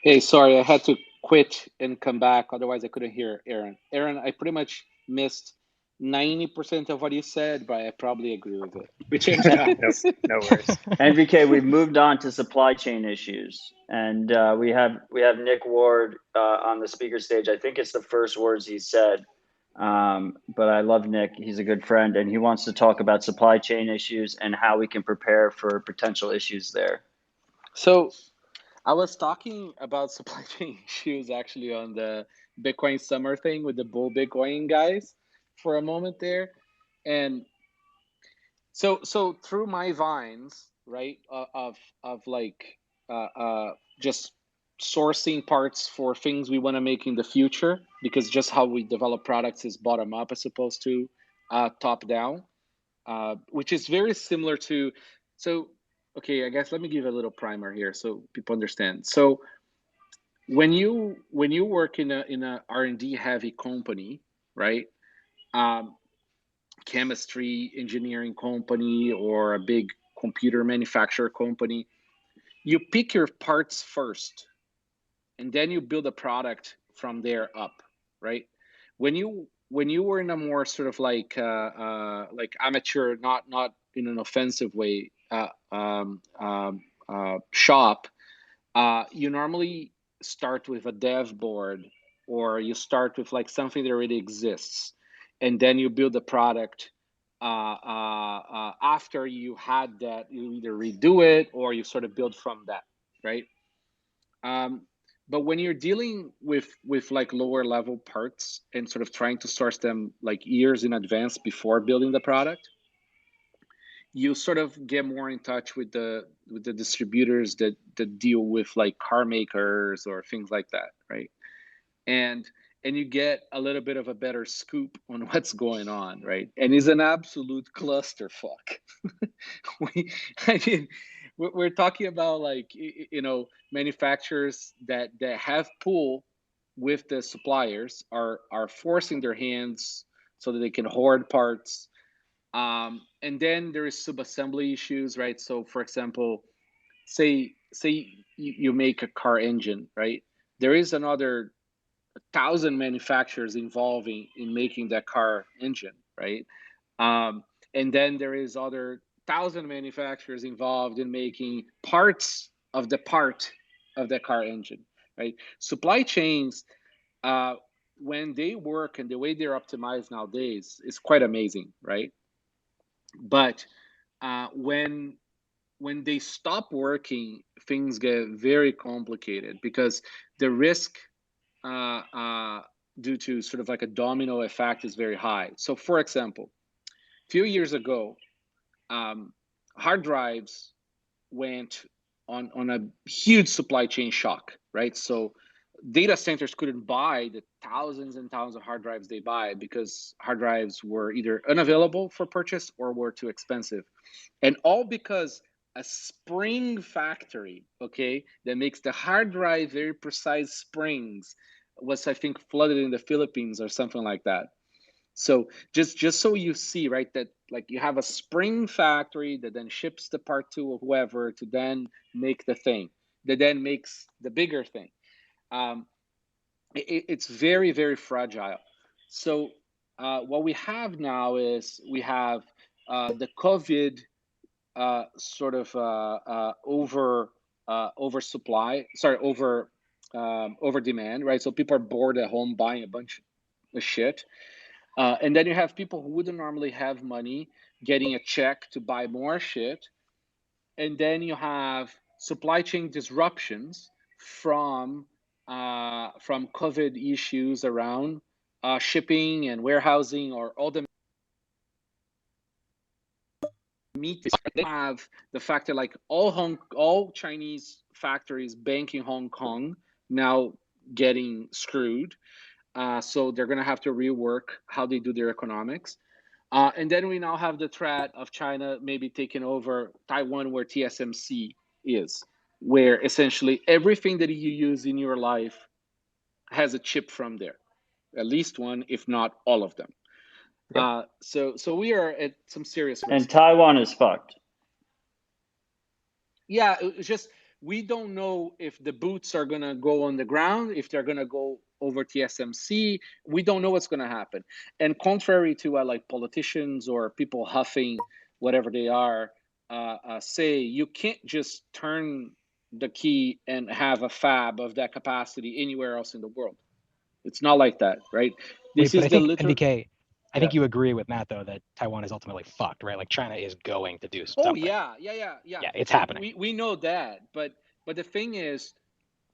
Hey, sorry, I had to quit and come back. Otherwise, I couldn't hear Aaron. Aaron, I pretty much missed 90% of what you said, but I probably agree with it. We changed it. No worries. NVK, we've moved on to supply chain issues, and we have Nick Ward on the speaker stage. I think it's the first words he said, but I love Nick. He's a good friend, and he wants to talk about supply chain issues and how we can prepare for potential issues there. So I was talking about supply chain issues actually on the Bitcoin summer thing with the Bull Bitcoin guys for a moment there. And so through my vines, right, of like just sourcing parts for things we want to make in the future, because just how we develop products is bottom up as opposed to top down, which is very similar to. So, okay, I guess let me give a little primer here so people understand. So when you work in a R&D heavy company, right? Chemistry engineering company or a big computer manufacturer company, you pick your parts first and then you build a product from there up, right? When you were in a more sort of like amateur, not in an offensive way, shop, you normally start with a dev board, or you start with like something that already exists, and then you build a product. After you had that, you either redo it or you sort of build from that, right? But when you're dealing with like lower level parts and sort of trying to source them like years in advance before building the product, you sort of get more in touch with the distributors that deal with like car makers or things like that, right? And you get a little bit of a better scoop on what's going on, right? And it's an absolute clusterfuck. I mean, we're talking about like, you know, manufacturers that have pull with the suppliers are forcing their hands so that they can hoard parts. And then there is subassembly issues, right? So for example, say you make a car engine, right? There is another 1,000 manufacturers involving in making that car engine, right? And then there is other 1,000 manufacturers involved in making parts of the part of the car engine, right? Supply chains, when they work and the way they're optimized nowadays is quite amazing, right? But when they stop working, things get very complicated because the risk due to sort of like a domino effect is very high. So for example, a few years ago, hard drives went on a huge supply chain shock, right? So data centers couldn't buy the thousands and thousands of hard drives they buy because hard drives were either unavailable for purchase or were too expensive. And all because a spring factory, okay, that makes the hard drive very precise springs was, I think, flooded in the Philippines or something like that. So just so you see, right, that like you have a spring factory that then ships the part to whoever to then make the thing, that then makes the bigger thing. It's very, very fragile. So what we have now is we have the COVID sort of over demand, right? So people are bored at home buying a bunch of shit. And then you have people who wouldn't normally have money getting a check to buy more shit. And then you have supply chain disruptions from COVID issues around shipping and warehousing, or all the meat. They have the fact that like all Chinese factories banking Hong Kong now getting screwed. So they're going to have to rework how they do their economics. And then we now have the threat of China maybe taking over Taiwan, where TSMC is, where essentially everything that you use in your life has a chip from there, at least one, if not all of them. Yep. So we are at some serious risk. And Taiwan is fucked. Yeah, it's just we don't know if the boots are going to go on the ground, if they're going to go over TSMC. We don't know what's going to happen. And contrary to like politicians or people huffing whatever they are say, you can't just turn the key and have a fab of that capacity anywhere else in the world. It's not like that, right? This is NVK, I think you agree with Matt, though, that Taiwan is ultimately fucked, right? Like China is going to do something. Oh, yeah. Yeah, it's happening. We know that. But the thing is,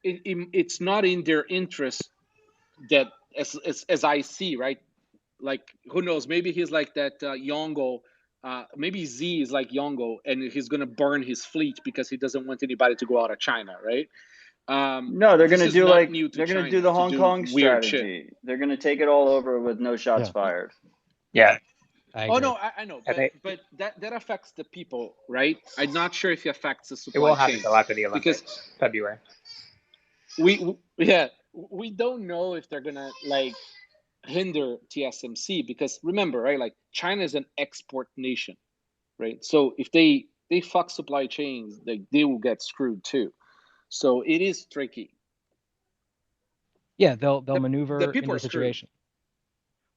it's not in their interest that, as I see, right? Like, who knows? Maybe he's like that Yongo. Maybe Z is like Yongo, and he's going to burn his fleet because he doesn't want anybody to go out of China, right? No, they're this gonna is do not like new to they're gonna China do the to Hong do Kong weird shit. strategy. They're gonna take it all over with no shots Yeah. fired. Yeah. I Oh agree. no, I know, And they, but that affects the people, right? I'm not sure if it affects the it supply won't happen chain until after the because Olympics, February. we don't know if they're gonna like hinder TSMC because remember, right? Like China is an export nation, right? So if they fuck supply chains, they will get screwed too. So it is tricky. Yeah, they'll The maneuver people into are the screwed. situation.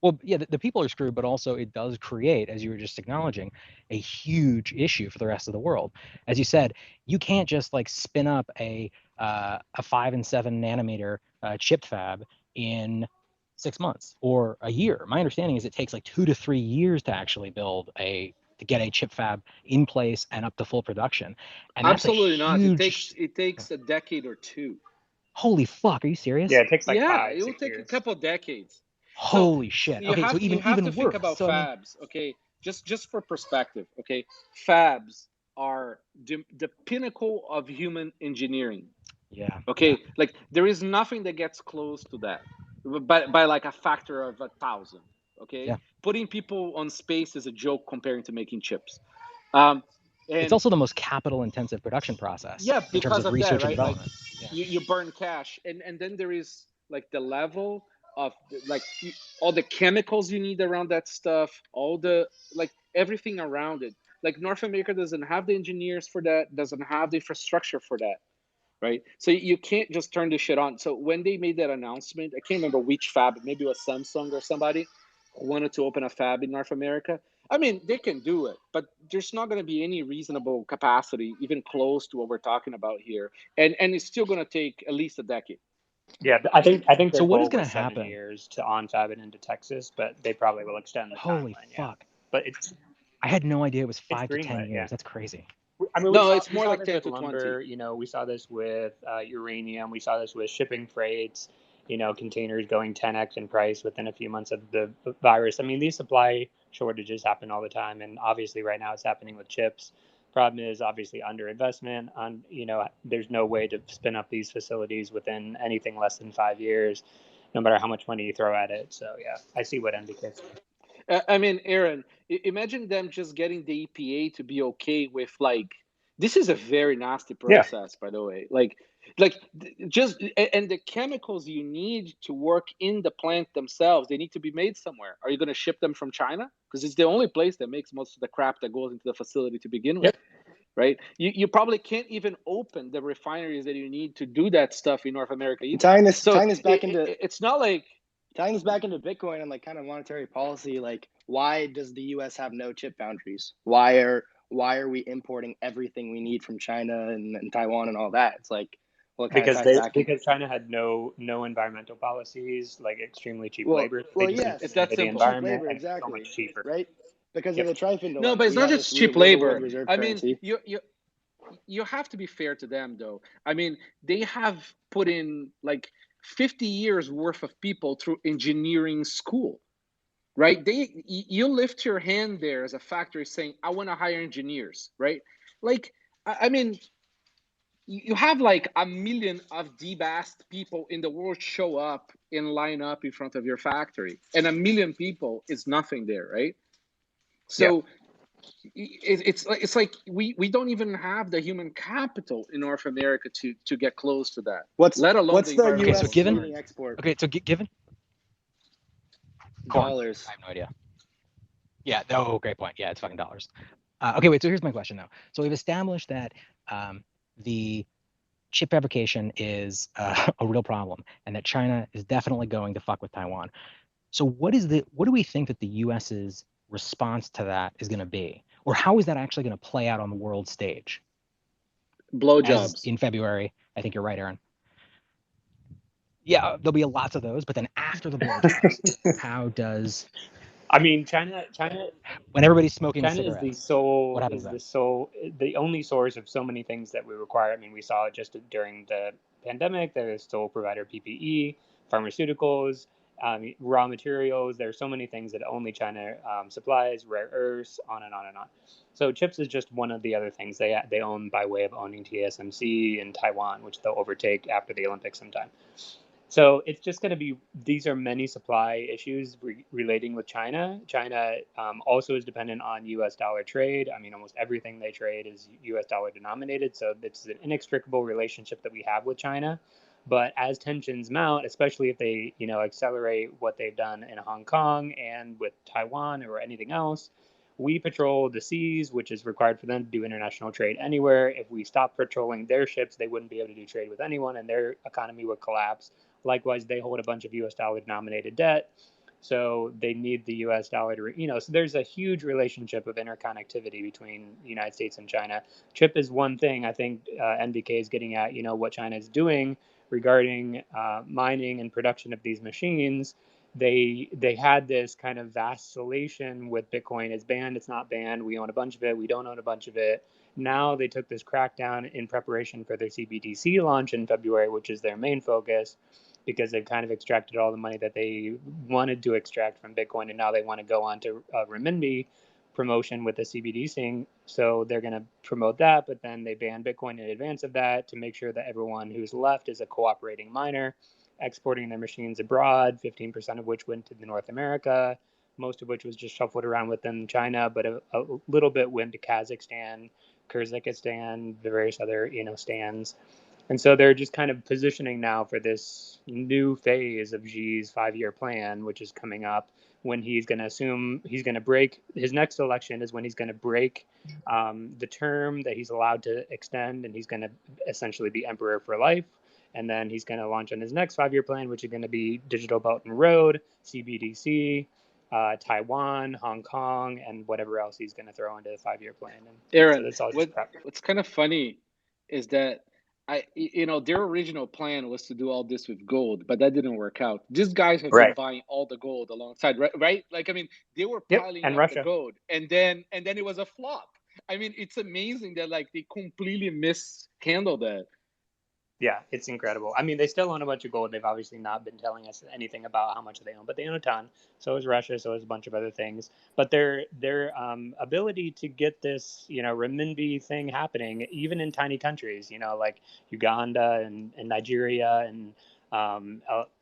Well, yeah, the people are screwed, but also it does create, as you were just acknowledging, a huge issue for the rest of the world. As you said, you can't just like spin up a 5 and 7 nanometer chip fab in 6 months or a year. My understanding is it takes like 2 to 3 years to actually to get a chip fab in place and up to full production. And that's Absolutely a not. huge. It takes a decade or two. Holy fuck! Are you serious? Yeah, it takes like Yeah, 5, it will 6 take a years. couple decades. Holy shit! You Okay, so have even to think worse. about So I mean, fabs, okay? Just for perspective, okay? Fabs are the pinnacle of human engineering. yeah. Okay, like there is nothing that gets close to that, by like a factor of 1,000. Okay, Yeah. putting people on space is a joke comparing to making chips. It's And also the most capital intensive production process yeah, in terms because of of that, research and right? Like development. Yeah. you burn cash, and then there is like the level of like all the chemicals you need around that stuff, all the like everything around it. Like North America doesn't have the engineers for that, doesn't have the infrastructure for that, right? So you can't just turn this shit on. So when they made that announcement, I can't remember which fab, maybe it was Samsung or somebody who wanted to open a fab in North America. I mean, they can do it, but there's not going to be any reasonable capacity even close to what we're talking about here, and it's still going to take at least a decade. Yeah, I think their So what is goal going was to 7 happen? years to on-fab it into Texas, but they probably will extend the Holy timeline. Yeah, fuck! but it's I had no idea it was 5 to 10 greenlit. years. Yeah, That's crazy. I mean, No, it's we more saw like this 10 with to 20. lumber. You know, we saw this with uranium. We saw this with shipping freights. You know, containers going 10x in price within a few months of the virus. I mean, these supply shortages happen all the time, and obviously, right now it's happening with chips. Problem is obviously underinvestment. On there's no way to spin up these facilities within anything less than 5 years, no matter how much money you throw at it. So yeah, I see what indicates. I mean, Aaron, imagine them just getting the EPA to be okay with like this is a very nasty Yeah. process, by the way. Just and the chemicals you need to work in the plant themselves, they need to be made somewhere. Are you going to ship them from China? Because it's the only place that makes most of the crap that goes into the facility to begin with. Yep. Right? You probably can't even open the refineries that you need to do that stuff in North America either. Tying this back it's not like tying this back into Bitcoin and like kind of monetary policy. Like, why does the U.S. have no chip boundaries? Why are we importing everything we need from China and Taiwan and all that? It's like, well, it kind of ties back because China had no environmental policies, like extremely cheap well, labor. well, They just yes, it's that into the simple. cheap environment, labor, and it's so exactly, much cheaper. right? Because Yep. of the trifling No, dilemma. but it's We not have just this, cheap we're the labor. world reserve I mean, currency. you have to be fair to them, though. I mean, they have put in like 50 years worth of people through engineering school, right? You lift your hand there as a factory saying, I want to hire engineers, right? Like, I mean, you have like a million of DBAST people in the world show up and line up in front of your factory, and a million people is nothing there, right? So it's like we don't even have the human capital in North America to get close to that. Let alone what's the environmental U.S. given- leading export? Okay, so given Dollars. I have no idea. Yeah. Oh, great point. Yeah, it's fucking dollars. Okay, wait. So here's my question, though. So we've established that the chip fabrication is a real problem, and that China is definitely going to fuck with Taiwan. So what do we think that the U.S.'s response to that is going to be, or how is that actually going to play out on the world stage? blowjobs In February, I think you're right, Aaron. Yeah, there'll be lots of those, but then after the blowjobs, how does? I mean, China when everybody's smoking China cigarettes, is what happens the only source of so many things that we require. I mean, we saw it just during the pandemic. They're the sole provider of PPE, pharmaceuticals, raw materials. There's so many things that only China supplies, rare earths, on and on and on. So chips is just one of the other things they own by way of owning TSMC in Taiwan, which they'll overtake after the Olympics sometime. So it's just going to be, these are many supply issues relating with China. China also is dependent on US dollar trade. I mean, almost everything they trade is US dollar denominated. So it's an inextricable relationship that we have with China. But as tensions mount, especially if they, accelerate what they've done in Hong Kong and with Taiwan or anything else, we patrol the seas, which is required for them to do international trade anywhere. If we stop patrolling their ships, they wouldn't be able to do trade with anyone and their economy would collapse. Likewise, they hold a bunch of US dollar denominated debt. So they need the US dollar to, so there's a huge relationship of interconnectivity between the United States and China. Chip is one thing. I think NVK is getting at, what China is doing regarding mining and production of these machines. They had this kind of vacillation with Bitcoin. It's banned, it's not banned. We own a bunch of it, we don't own a bunch of it. Now they took this crackdown in preparation for their CBDC launch in February, which is their main focus, because they've kind of extracted all the money that they wanted to extract from Bitcoin, and now they want to go on to renminbi promotion with the CBDC. So they're going to promote that, but then they ban Bitcoin in advance of that to make sure that everyone who's left is a cooperating miner, exporting their machines abroad, 15% of which went to North America, most of which was just shuffled around within China, but a little bit went to Kazakhstan, Kyrgyzstan, the various other, stands. And so they're just kind of positioning now for this new phase of Xi's 5-year plan, which is coming up, when he's going to break, his next election is when he's going to break the term that he's allowed to extend, and he's going to essentially be emperor for life. And then he's going to launch on his next 5-year plan, which is going to be Digital Belt and Road, CBDC, Taiwan, Hong Kong, and whatever else he's going to throw into the 5-year plan. And Aaron, so that's all just crap. what's kind of funny is that their original plan was to do all this with gold, but that didn't work out. These guys have been buying all the gold alongside, right? Like, I mean, they were piling up Russia. the gold, and then it was a flop. I mean, it's amazing that like they completely mishandled that. Yeah, it's incredible. I mean, they still own a bunch of gold. They've obviously not been telling us anything about how much they own, but they own a ton. So is Russia. So is a bunch of other things. But their ability to get this, renminbi thing happening, even in tiny countries, like Uganda and Nigeria and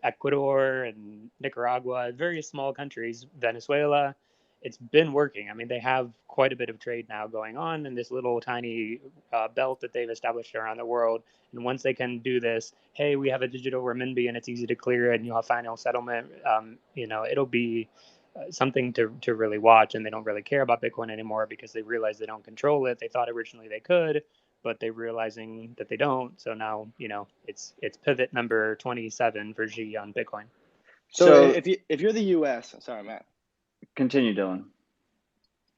Ecuador and Nicaragua, various small countries, Venezuela. It's been working. I mean, they have quite a bit of trade now going on in this little tiny belt that they've established around the world. And once they can do this, hey, we have a digital renminbi and it's easy to clear and you'll have final settlement, it'll be something to really watch. And they don't really care about Bitcoin anymore because they realize they don't control it. They thought originally they could, but they're realizing that they don't. So now, it's pivot number 27 for Xi on Bitcoin. So if you're the US, sorry, Matt. Continue, Dylan.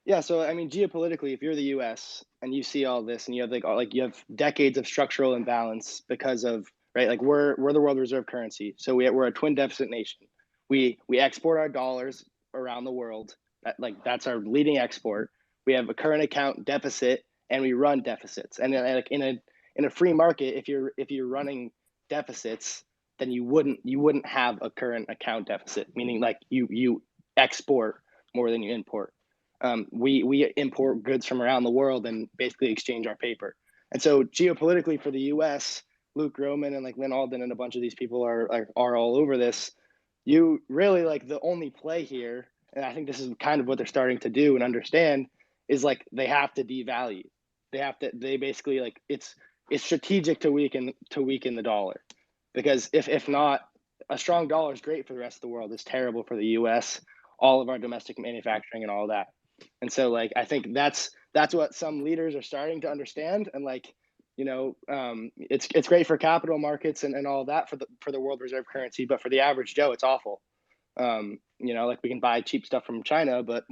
Yeah, so I mean, geopolitically, if you're the U.S. and you see all this, and you have you have decades of structural imbalance because of, right, like we're the world reserve currency, so we're a twin deficit nation. We export our dollars around the world. That's our leading export. We have a current account deficit, and we run deficits. And like in a free market, if you're running deficits, then you wouldn't have a current account deficit, meaning like you export more than you import. We import goods from around the world and basically exchange our paper. And so geopolitically for the U.S., Luke Gromen and like Lynn Alden and a bunch of these people are all over this. You really like the only play here, and I think this is kind of what they're starting to do and understand, is like they have to devalue. They basically like it's strategic to weaken the dollar, because if not, a strong dollar is great for the rest of the world. It's terrible for the U.S., all of our domestic manufacturing and all that. And so like I think that's what some leaders are starting to understand, and like it's great for capital markets and all that for the world reserve currency, but for the average Joe it's awful. Like we can buy cheap stuff from China, but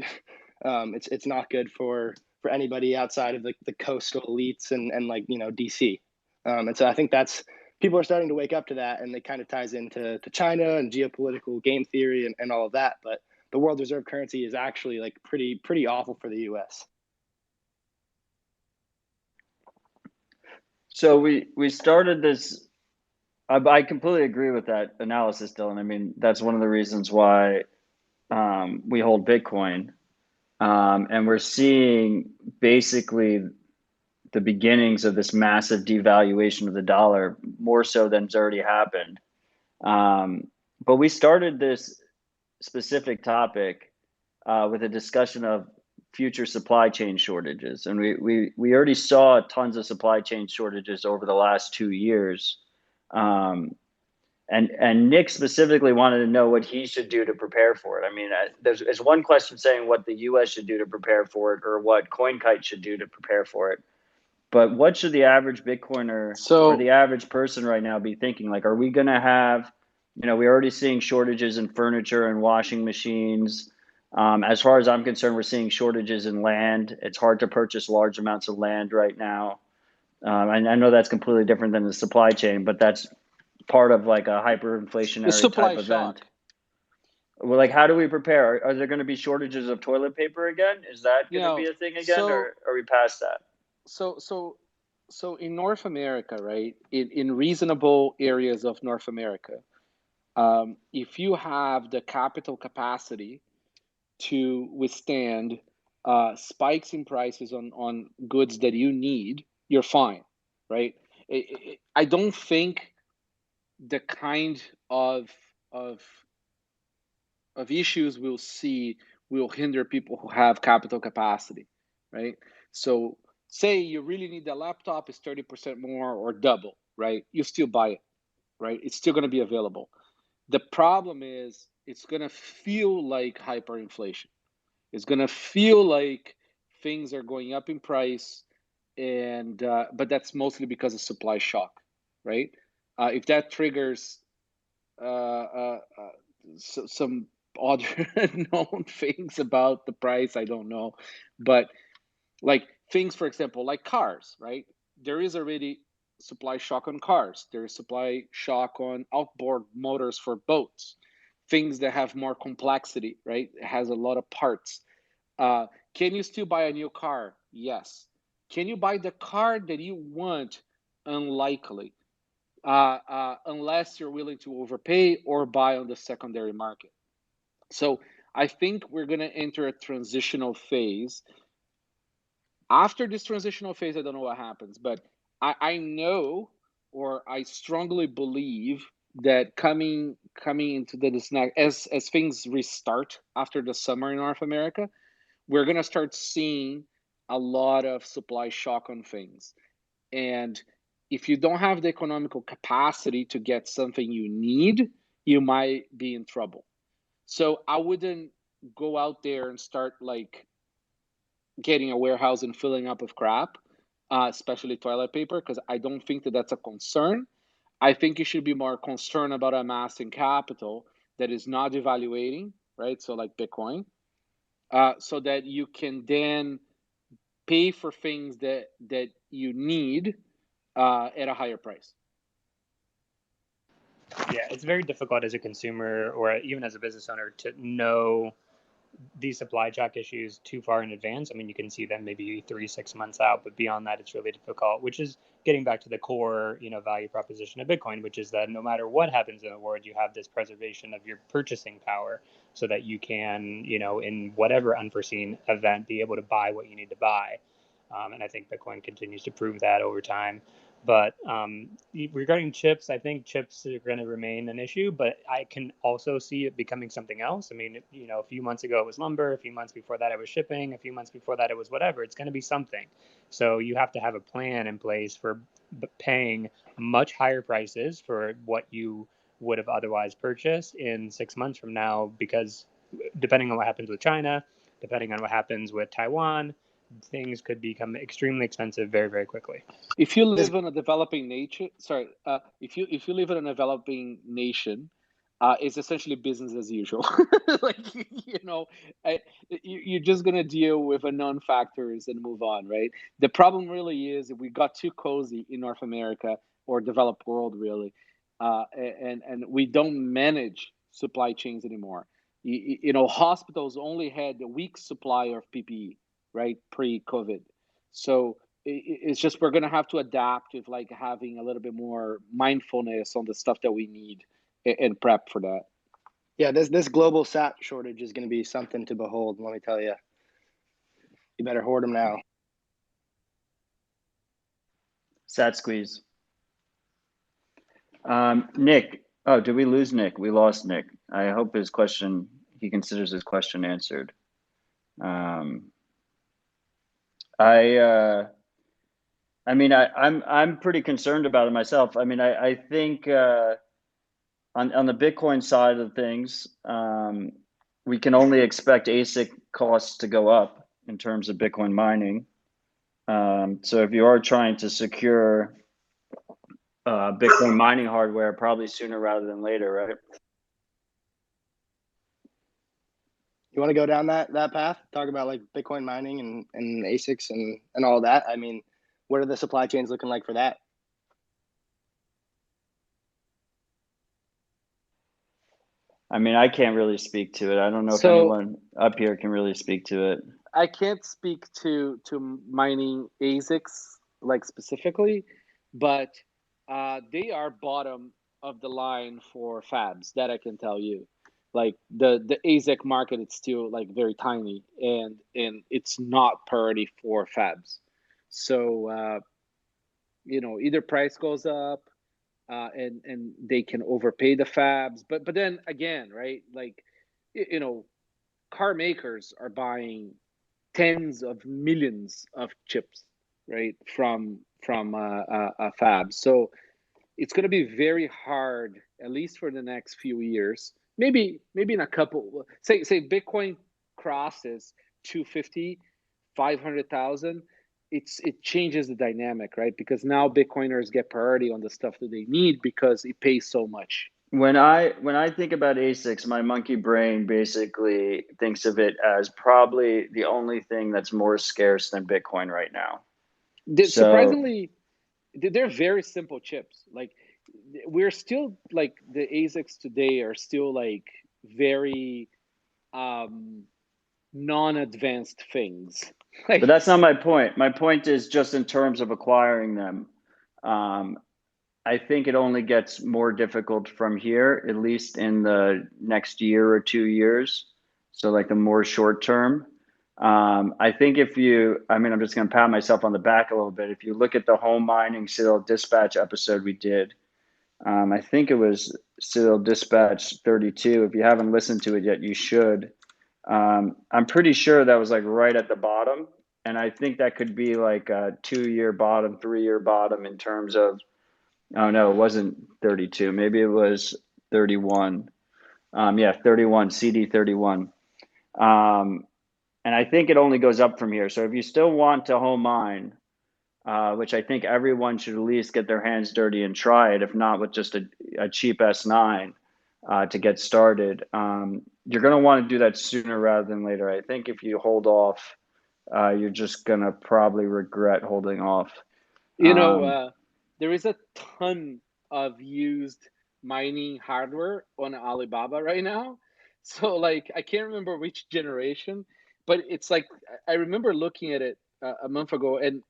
it's not good for anybody outside of the coastal elites and like DC. And so I think that's, people are starting to wake up to that, and it kind of ties into China and geopolitical game theory and all of that. But the world reserve currency is actually like pretty awful for the U.S. So we started this I completely agree with that analysis, Dylan. I mean, that's one of the reasons why we hold Bitcoin. And we're seeing basically the beginnings of this massive devaluation of the dollar, more so than's already happened. But we started this specific topic with a discussion of future supply chain shortages. And we already saw tons of supply chain shortages over the last 2 years. And Nick specifically wanted to know what he should do to prepare for it. I mean, there's one question saying what the U.S. should do to prepare for it, or what CoinKite should do to prepare for it. But what should the average Bitcoiner or the average person right now be thinking? Like, are we going to have, we're already seeing shortages in furniture and washing machines. As far as I'm concerned, we're seeing shortages in land. It's hard to purchase large amounts of land right now. I know that's completely different than the supply chain, but that's part of like a hyperinflationary type event. Well, like, how do we prepare? Are there going to be shortages of toilet paper again? Is that going to be a thing again, or are we past that? So in North America, right, in reasonable areas of North America, if you have the capital capacity to withstand spikes in prices on goods that you need, you're fine, right? I don't think the kind of issues we'll see will hinder people who have capital capacity, right? So say you really need a laptop, is 30% more or double, right? You still buy it, right? It's still going to be available. The problem is it's going to feel like hyperinflation. It's going to feel like things are going up in price, and but that's mostly because of supply shock, right? If that triggers some other known things about the price, I don't know, but like things, for example, like cars, right? There is already supply shock on cars. There is supply shock on outboard motors for boats. Things that have more complexity, right? It has a lot of parts. Can you still buy a new car? Yes. Can you buy the car that you want? Unlikely, unless you're willing to overpay or buy on the secondary market. So I think we're going to enter a transitional phase. After this transitional phase, I don't know what happens, but I know, or I strongly believe that coming into this next, as things restart after the summer in North America, we're going to start seeing a lot of supply shock on things. And if you don't have the economical capacity to get something you need, you might be in trouble. So I wouldn't go out there and start like getting a warehouse and filling up with crap, especially toilet paper, because I don't think that that's a concern. I think you should be more concerned about amassing capital that is not devaluating, right? So like Bitcoin, so that you can then pay for things that you need at a higher price. Yeah, it's very difficult as a consumer or even as a business owner to know these supply shock issues too far in advance. I mean, you can see them maybe 3-6 months out, but beyond that, it's really difficult, which is getting back to the core, value proposition of Bitcoin, which is that no matter what happens in the world, you have this preservation of your purchasing power so that you can, in whatever unforeseen event, be able to buy what you need to buy. And I think Bitcoin continues to prove that over time. But regarding chips, I think chips are going to remain an issue, but I can also see it becoming something else. I mean, a few months ago it was lumber, a few months before that it was shipping, a few months before that it was whatever. It's going to be something. So you have to have a plan in place for paying much higher prices for what you would have otherwise purchased in 6 months from now, because depending on what happens with China, depending on what happens with Taiwan, things could become extremely expensive very, very quickly. If you live in a developing nation, if you live in a developing nation, it's essentially business as usual. Like you're just gonna deal with unknown factors and move on, right? The problem really is that we got too cozy in North America or developed world, really, and we don't manage supply chains anymore. Hospitals only had a week's supply of PPE, right, pre-COVID. So it's just we're gonna have to adapt with like having a little bit more mindfulness on the stuff that we need and prep for that. Yeah, this global sat shortage is going to be something to behold. Let me tell you. You better hoard them now. Sat squeeze. Nick. Oh, did we lose Nick? We lost Nick. I hope he considers his question answered. I mean, I'm pretty concerned about it myself. I mean, I think on the Bitcoin side of things, we can only expect ASIC costs to go up in terms of Bitcoin mining. So if you are trying to secure Bitcoin mining hardware, probably sooner rather than later, right? You want to go down that path? Talk about like Bitcoin mining and ASICs and all that. I mean, what are the supply chains looking like for that? I mean, I can't really speak to it. I don't know if anyone up here can really speak to it. I can't speak to mining ASICs like specifically, but they are bottom of the line for fabs. That I can tell you. Like the ASIC market, it's still like very tiny, and it's not priority for fabs. So either price goes up, and they can overpay the fabs, but then again, right? Like car makers are buying tens of millions of chips, right, from a fab. So it's going to be very hard, at least for the next few years. Maybe in a couple. Say Bitcoin crosses 250, 500,000. It changes the dynamic, right? Because now Bitcoiners get priority on the stuff that they need because it pays so much. When I think about ASICs, my monkey brain basically thinks of it as probably the only thing that's more scarce than Bitcoin right now. Surprisingly, they're very simple chips. Like we're still like the ASICs today are still like very non-advanced things. But that's not my point. My point is just in terms of acquiring them. I think it only gets more difficult from here, at least in the next year or 2 years. So like the more short term. I think I'm just going to pat myself on the back a little bit. If you look at the home mining Citadel Dispatch episode we did, I think it was Citadel Dispatch 32. If you haven't listened to it yet, you should. I'm pretty sure that was like right at the bottom. And I think that could be like a 2-year bottom, 3-year bottom in terms of, oh no, it wasn't 32. Maybe it was 31. 31, CD 31. And I think it only goes up from here. So if you still want to home mine, which I think everyone should at least get their hands dirty and try it, if not with just a cheap S9 to get started, you're going to want to do that sooner rather than later. I think if you hold off, you're just going to probably regret holding off. There is a ton of used mining hardware on Alibaba right now. So like, I can't remember which generation, but it's like, I remember looking at it a month ago and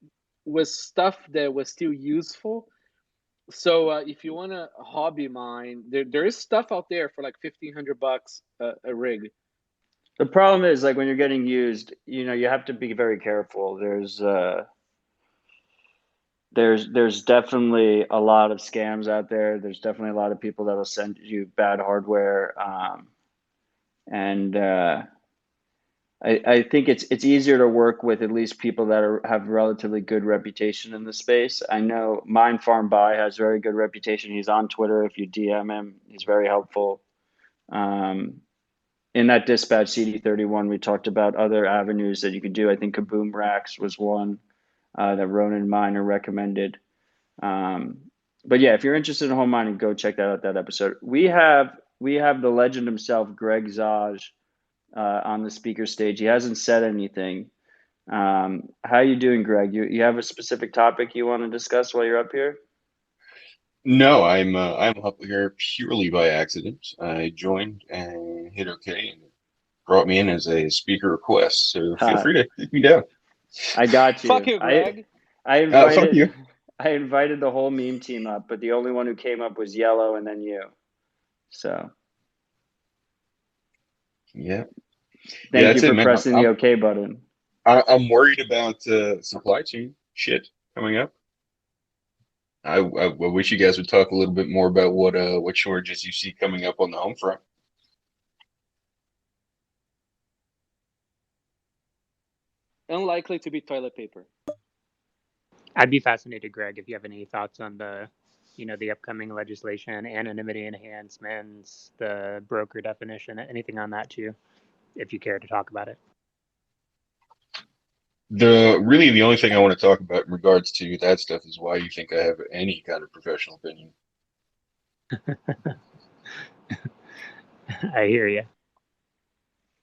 was stuff that was still useful. So if you want to hobby mine, there is stuff out there for like $1,500 a rig. The problem is like when you're getting used, you have to be very careful. There's definitely a lot of scams out there. There's definitely a lot of people that'll send you bad hardware. I think it's easier to work with at least people that have relatively good reputation in the space. I know Mine Farm Buy has very good reputation. He's on Twitter. If you DM him, he's very helpful. In that Dispatch CD31, we talked about other avenues that you could do. I think Kaboom Racks was one that Ronan Miner recommended. But yeah, if you're interested in home mining, go check that episode. We have the legend himself, Greg Zaj, on the speaker stage. He hasn't said anything. How are you doing, Greg? You have a specific topic you want to discuss while you're up here? No, I'm up here purely by accident. I joined and hit OK and it brought me in as a speaker request. So feel free to kick me down. I got you. Fuck you, Greg. I Fuck you. invited the whole meme team up, but the only one who came up was Yellow and then you. So Yeah. thank you That's it, for man. pressing the OK button. I'm worried about supply chain shit coming up. I wish you guys would talk a little bit more about what shortages you see coming up on the home front. Unlikely to be toilet paper. I'd be fascinated, Greg, if you have any thoughts on the, the upcoming legislation, anonymity enhancements, the broker definition, anything on that too, if you care to talk about it. The only thing I want to talk about in regards to that stuff is why you think I have any kind of professional opinion. I hear you.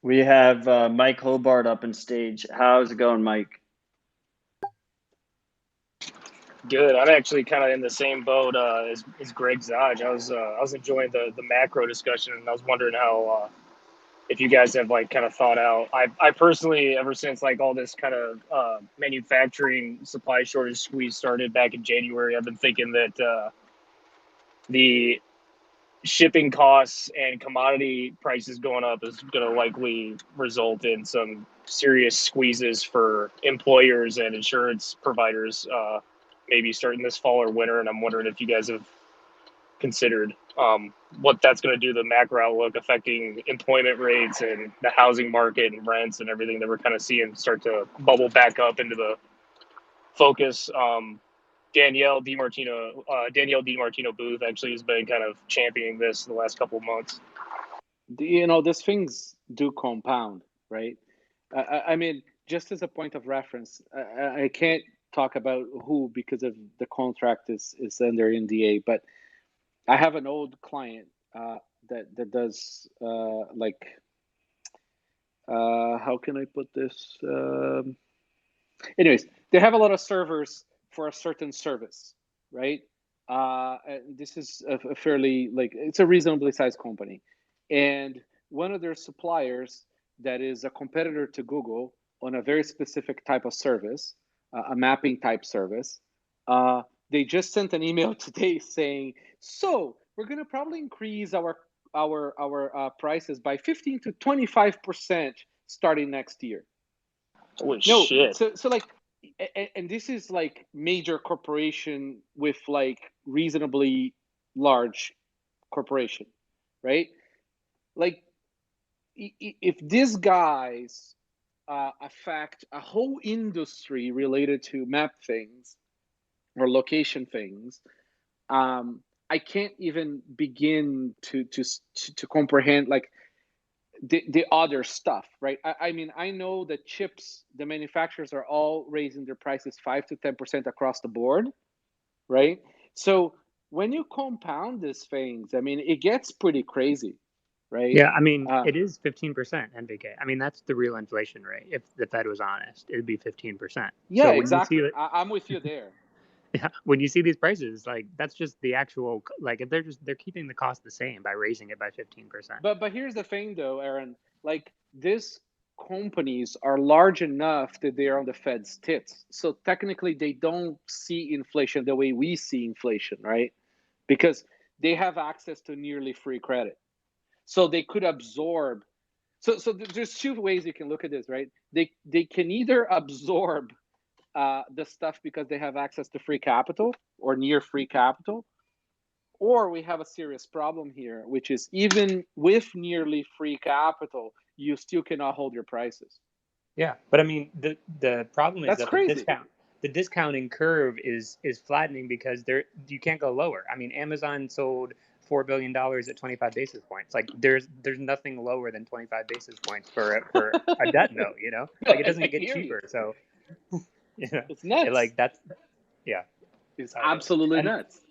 We have Mike Hobart up on stage. How's it going, Mike? Good. I'm actually kind of in the same boat as Greg Zodge. I was enjoying the macro discussion, and I was wondering how if you guys have like kind of thought out. I personally, ever since like all this kind of manufacturing supply shortage squeeze started back in January, I've been thinking that the shipping costs and commodity prices going up is going to likely result in some serious squeezes for employers and insurance providers, maybe starting this fall or winter. And I'm wondering if you guys have considered what that's going to do to the macro outlook affecting employment rates and the housing market and rents and everything that we're kind of seeing start to bubble back up into the focus. Danielle DiMartino Booth actually has been kind of championing this the last couple of months. These things do compound, right? I mean, just as a point of reference, I can't talk about who because of the contract is under NDA, but I have an old client that does how can I put this? Anyways, they have a lot of servers for a certain service, right? And this is a fairly it's a reasonably sized company, and one of their suppliers that is a competitor to Google on a very specific type of service, a mapping type service. They just sent an email today saying, "So we're going to probably increase our prices by 15 to 25% starting next year." Holy shit! So like, and this is like major corporation with like reasonably large corporation, right? Like, if these guys affect a whole industry related to map things or location things, I can't even begin to comprehend like the other stuff, right? I mean, I know that chips, the manufacturers are all raising their prices 5 to 10% across the board, right? So when you compound these things, I mean, it gets pretty crazy, right? Yeah, I mean, it is 15% NVK. I mean, that's the real inflation rate. If the Fed was honest, it'd be 15%. Yeah, so exactly. I'm with you there. Yeah, when you see these prices, like that's just the actual, like they're keeping the cost the same by raising it by 15%. But here's the thing though, Aaron, like these companies are large enough that they're on the Fed's tits. So technically they don't see inflation the way we see inflation, right? Because they have access to nearly free credit. So they could absorb. So there's two ways you can look at this, right? They can either absorb the stuff because they have access to free capital or near free capital, or we have a serious problem here, which is even with nearly free capital, you still cannot hold your prices. Yeah, but I mean, the problem is That's that crazy. the discounting curve is flattening because you can't go lower. I mean, Amazon sold $4 billion at 25 basis points. Like there's nothing lower than 25 basis points for a debt note. Like it doesn't get cheaper. So it's nuts. Like that's yeah, it's absolutely nuts.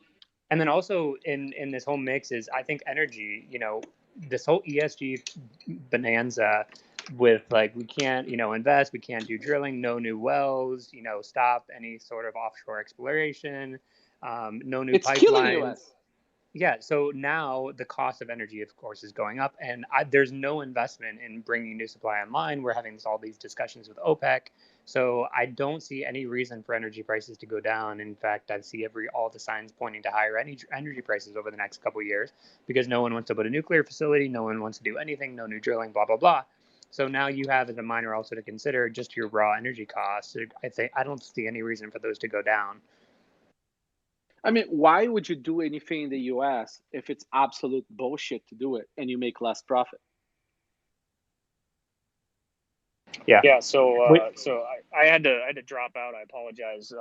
And then also in this whole mix is, I think, energy. This whole ESG bonanza with like, we can't invest, we can't do drilling, no new wells, stop any sort of offshore exploration, no new it's pipelines. Killing us. Yeah, so now the cost of energy, of course, is going up, and there's no investment in bringing new supply online. We're having all these discussions with OPEC So I don't see any reason for energy prices to go down. In fact, I see all the signs pointing to higher energy prices over the next couple of years because no one wants to put a nuclear facility, no one wants to do anything, no new drilling, blah blah blah. So now you have as a miner also to consider just your raw energy costs. I don't see any reason for those to go down. I mean, why would you do anything in the US if it's absolute bullshit to do it and you make less profit? Yeah. So I had to drop out. I apologize.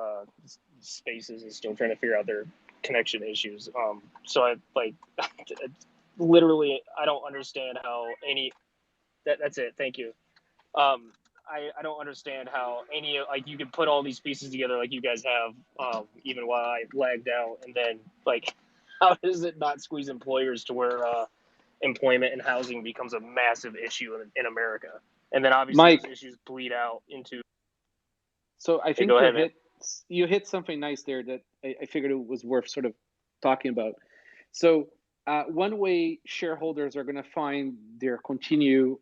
Spaces is still trying to figure out their connection issues. So I literally I don't understand how that's it. Thank you. I don't understand how any like you could put all these pieces together like you guys have, even while I lagged out, and then like how does it not squeeze employers to where employment and housing becomes a massive issue in America, and then obviously Mike, those issues bleed out into. So I think you hit something nice there that I figured it was worth sort of talking about. So one way shareholders are going to find their continued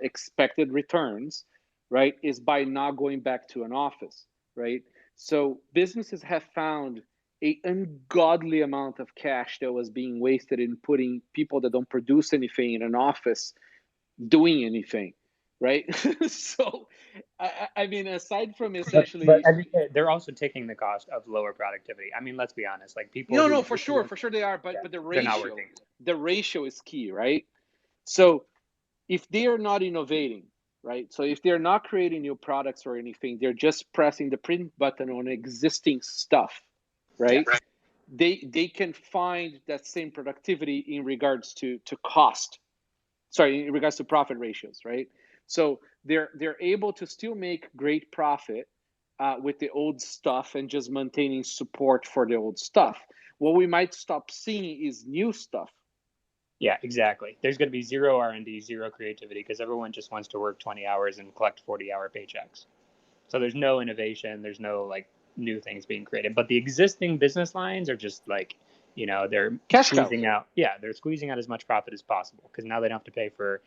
expected returns, right, is by not going back to an office, right? So businesses have found an ungodly amount of cash that was being wasted in putting people that don't produce anything in an office doing anything, right? So I mean, aside from essentially, but they're also taking the cost of lower productivity. I mean, let's be honest. Like people. No, for sure they are. But the ratio is key, right? So if they are not innovating, right? So if they're not creating new products or anything, they're just pressing the print button on existing stuff, right? They can find that same productivity in regards to cost. Sorry, in regards to profit ratios, right? So they're able to still make great profit with the old stuff and just maintaining support for the old stuff. What we might stop seeing is new stuff. Yeah, exactly. There's going to be zero R&D, zero creativity because everyone just wants to work 20 hours and collect 40-hour paychecks. So there's no innovation. There's no like new things being created. But the existing business lines are just like, they're cash squeezing cows. out. Yeah, they're squeezing out as much profit as possible because now they don't have to pay for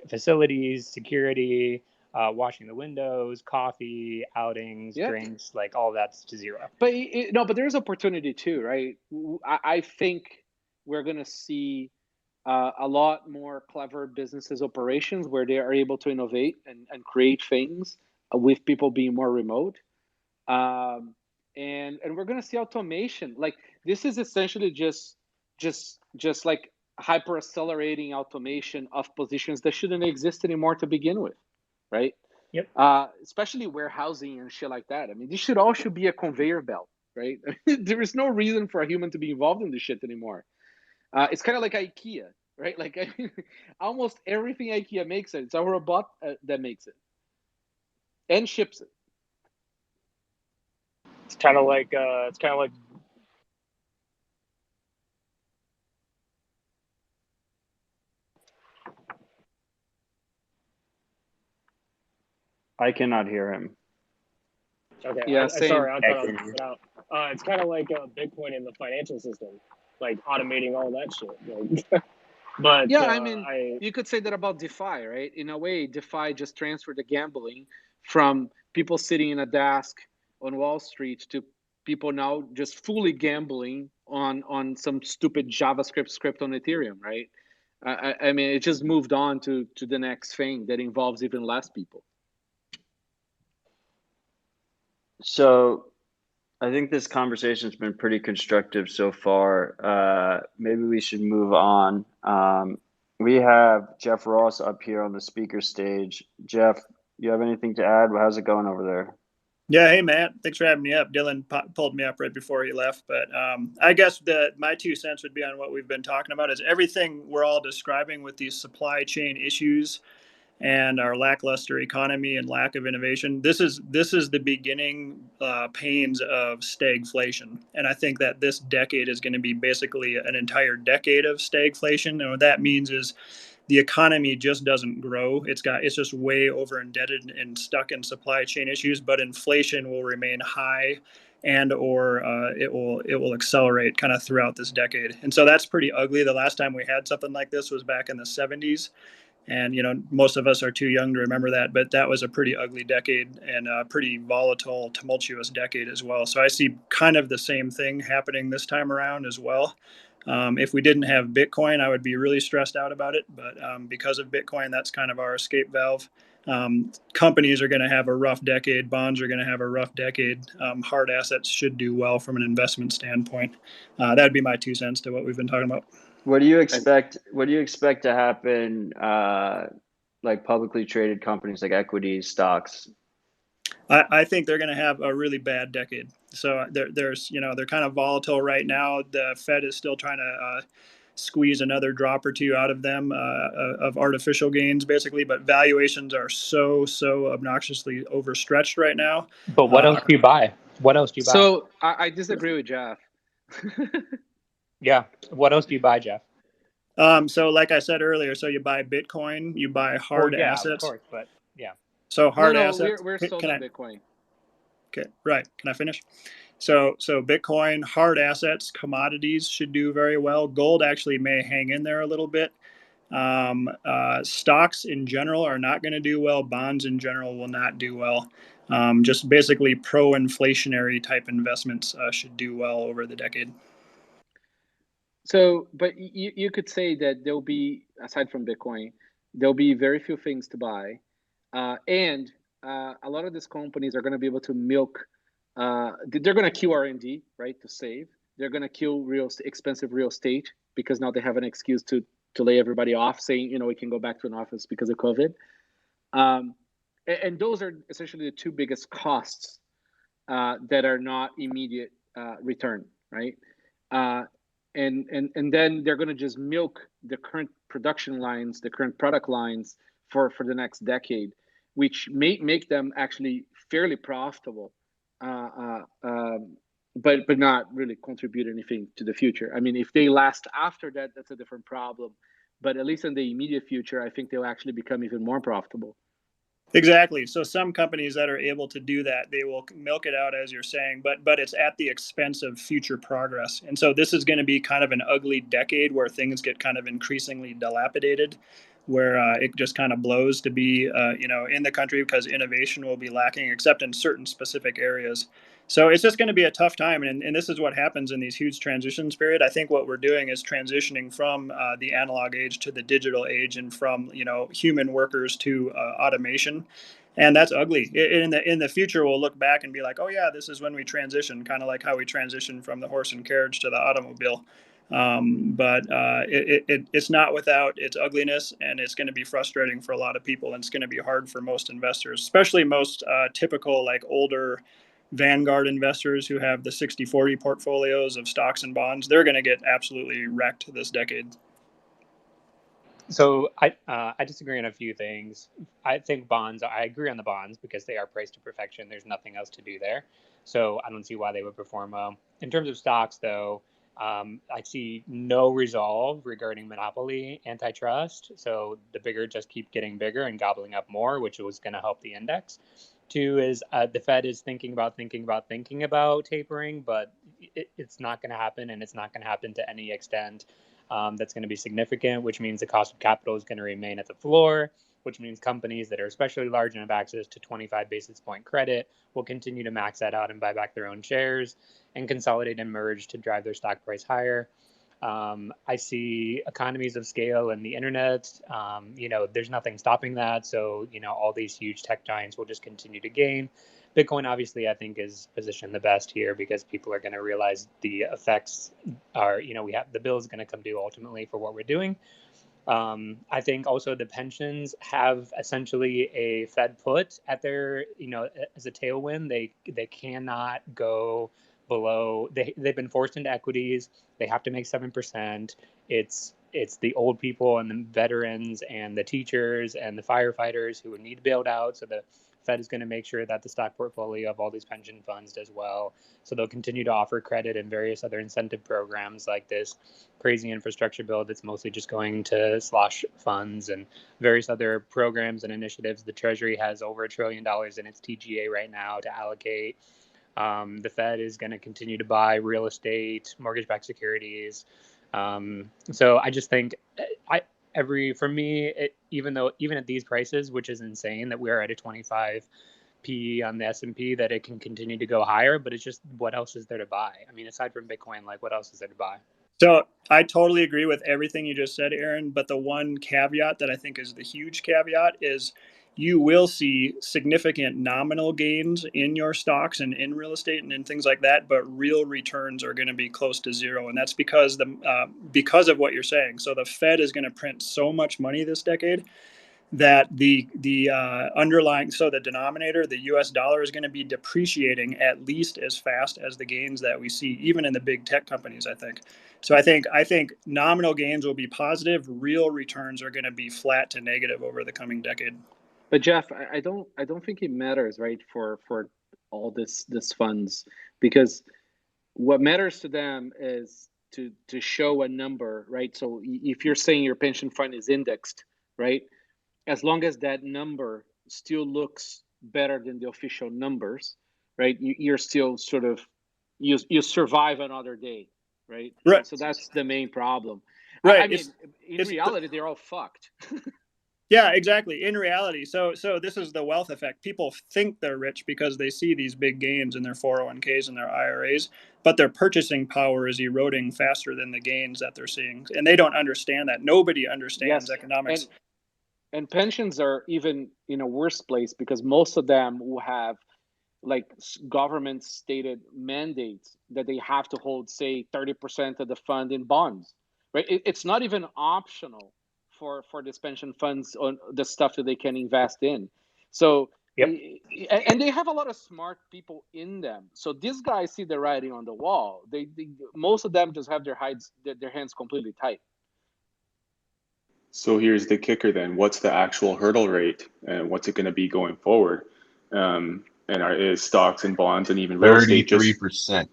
facilities, security, washing the windows, coffee, outings, drinks, like all that's to zero. But but there's opportunity too, right? I think we're going to see a lot more clever businesses operations where they are able to innovate and create things with people being more remote. And we're going to see automation. Like this is essentially just like hyper accelerating automation of positions that shouldn't exist anymore to begin with, right? Yep. Especially warehousing and shit like that. I mean, this should be a conveyor belt, right? There is no reason for a human to be involved in this shit anymore. It's kind of like IKEA, right? Like almost everything IKEA makes it's a robot that makes it and ships it. It's kind of like I cannot hear him. Okay. Yeah, sorry, I thought I was it out. It's kind of like Bitcoin in the financial system, like automating all that shit. Like, but yeah, I mean, you could say that about DeFi, right? In a way, DeFi just transferred the gambling from people sitting in a desk on Wall Street to people now just fully gambling on some stupid JavaScript script on Ethereum, right? I mean, it just moved on to the next thing that involves even less people. So I think this conversation's been pretty constructive so far. Maybe we should move on. We have Jeff Ross up here on the speaker stage. Jeff, you have anything to add? How's it going over there? Yeah, hey Matt, thanks for having me up. Dylan pulled me up right before he left, but I guess my 2 cents would be on what we've been talking about is everything we're all describing with these supply chain issues and our lackluster economy and lack of innovation. This is the beginning pains of stagflation, and I think that this decade is going to be basically an entire decade of stagflation. And what that means is the economy just doesn't grow. It's just way over indebted and stuck in supply chain issues, but inflation will remain high and or it will accelerate kind of throughout this decade. And so that's pretty ugly. The last time we had something like this was back in the 70s. And, most of us are too young to remember that, but that was a pretty ugly decade and a pretty volatile, tumultuous decade as well. So I see kind of the same thing happening this time around as well. If we didn't have Bitcoin, I would be really stressed out about it. But because of Bitcoin, that's kind of our escape valve. Companies are going to have a rough decade. Bonds are going to have a rough decade. Hard assets should do well from an investment standpoint. That'd be my 2 cents to what we've been talking about. What do you expect? What do you expect to happen? Like publicly traded companies, like equities, stocks. I think they're going to have a really bad decade. So they're kind of volatile right now. The Fed is still trying to squeeze another drop or two out of them of artificial gains, basically. But valuations are so obnoxiously overstretched right now. But what else do you buy? What else do you buy? So I disagree with Jeff. Yeah. What else do you buy, Jeff? So like I said earlier, so you buy Bitcoin, you buy hard assets. Of course, but yeah. So hard assets. We're still on Bitcoin. Okay, right. Can I finish? So Bitcoin, hard assets, commodities should do very well. Gold actually may hang in there a little bit. Stocks in general are not going to do well. Bonds in general will not do well. Just basically pro-inflationary type investments should do well over the decade. So, but you could say that there'll be, aside from Bitcoin, there'll be very few things to buy. And a lot of these companies are going to be able to milk. They're going to kill R&D, right, to save. They're going to kill expensive real estate because now they have an excuse to lay everybody off, saying we can go back to an office because of COVID. And those are essentially the two biggest costs that are not immediate return, right? And then they're going to just milk the current production lines, the current product lines for the next decade, which may make them actually fairly profitable, but not really contribute anything to the future. I mean, if they last after that, that's a different problem. But at least in the immediate future, I think they'll actually become even more profitable. Exactly. So some companies that are able to do that, they will milk it out, as you're saying, but it's at the expense of future progress. And so this is going to be kind of an ugly decade where things get kind of increasingly dilapidated, where it just kind of blows to be, in the country because innovation will be lacking, except in certain specific areas. So it's just going to be a tough time. And this is what happens in these huge transitions period. I think what we're doing is transitioning from the analog age to the digital age, and from, human workers to automation. And that's ugly. In the future, we'll look back and be like, oh yeah, this is when we transitioned, kind of like how we transitioned from the horse and carriage to the automobile. But it's not without its ugliness, and it's going to be frustrating for a lot of people, and it's going to be hard for most investors, especially most typical, like, older Vanguard investors who have the 60-40 portfolios of stocks and bonds. They're going to get absolutely wrecked this decade. So I disagree on a few things. I think bonds, I agree on the bonds because they are priced to perfection. There's nothing else to do there. So I don't see why they would perform well. In terms of stocks, though, I see no resolve regarding monopoly antitrust. So the bigger just keep getting bigger and gobbling up more, which was going to help the index. Two is the Fed is thinking about tapering, but it's not going to happen, and it's not going to happen to any extent that's going to be significant, which means the cost of capital is going to remain at the floor, which means companies that are especially large and have access to 25 basis point credit will continue to max that out and buy back their own shares and consolidate and merge to drive their stock price higher. I see economies of scale in the internet. There's nothing stopping that. So, all these huge tech giants will just continue to gain. Bitcoin, obviously, I think is positioned the best here because people are going to realize the effects are, we have the bill is going to come due ultimately for what we're doing. I think also the pensions have essentially a Fed put at their, as a tailwind. They cannot go below. They've been forced into equities. They have to make 7%. It's the old people and the veterans and the teachers and the firefighters who would need bailed out. So the Fed is going to make sure that the stock portfolio of all these pension funds does well. So they'll continue to offer credit and various other incentive programs like this crazy infrastructure bill that's mostly just going to slosh funds and various other programs and initiatives. The Treasury has over $1 trillion in its TGA right now to allocate. The Fed is going to continue to buy real estate, mortgage-backed securities. So I just think for me, even at these prices, which is insane that we're at a 25 PE on the S&P, that it can continue to go higher, but it's just, what else is there to buy? I mean, aside from Bitcoin, like, what else is there to buy? So I totally agree with everything you just said, Aaron, but the one caveat that I think is the huge caveat is you will see significant nominal gains in your stocks and in real estate and in things like that, but real returns are going to be close to zero, and that's because of what you're saying. So the Fed is going to print so much money this decade that the underlying, so the denominator, the US dollar, is going to be depreciating at least as fast as the gains that we see, even in the big tech companies, I think. So I think nominal gains will be positive. Real returns are going to be flat to negative over the coming decade. But Jeff, I don't think it matters, right, for all this funds, because what matters to them is to show a number, right? So if you're saying your pension fund is indexed, right, as long as that number still looks better than the official numbers, right, you're still sort of, you survive another day, right? Right. So that's the main problem. Right. I mean, in reality, they're all fucked. Yeah, exactly. In reality, so this is the wealth effect. People think they're rich because they see these big gains in their 401ks and their IRAs, but their purchasing power is eroding faster than the gains that they're seeing, and they don't understand that. Nobody understands economics. And pensions are even in a worse place because most of them will have like government stated mandates that they have to hold, say, 30% of the fund in bonds, right? It's not even optional for these pension funds on the stuff that they can invest in. So, yep. And they have a lot of smart people in them. So these guys see the writing on the wall. They most of them just have their hands completely tight. So here's the kicker then. What's the actual hurdle rate and what's it going to be going forward? And is stocks and bonds and even real estate 33%.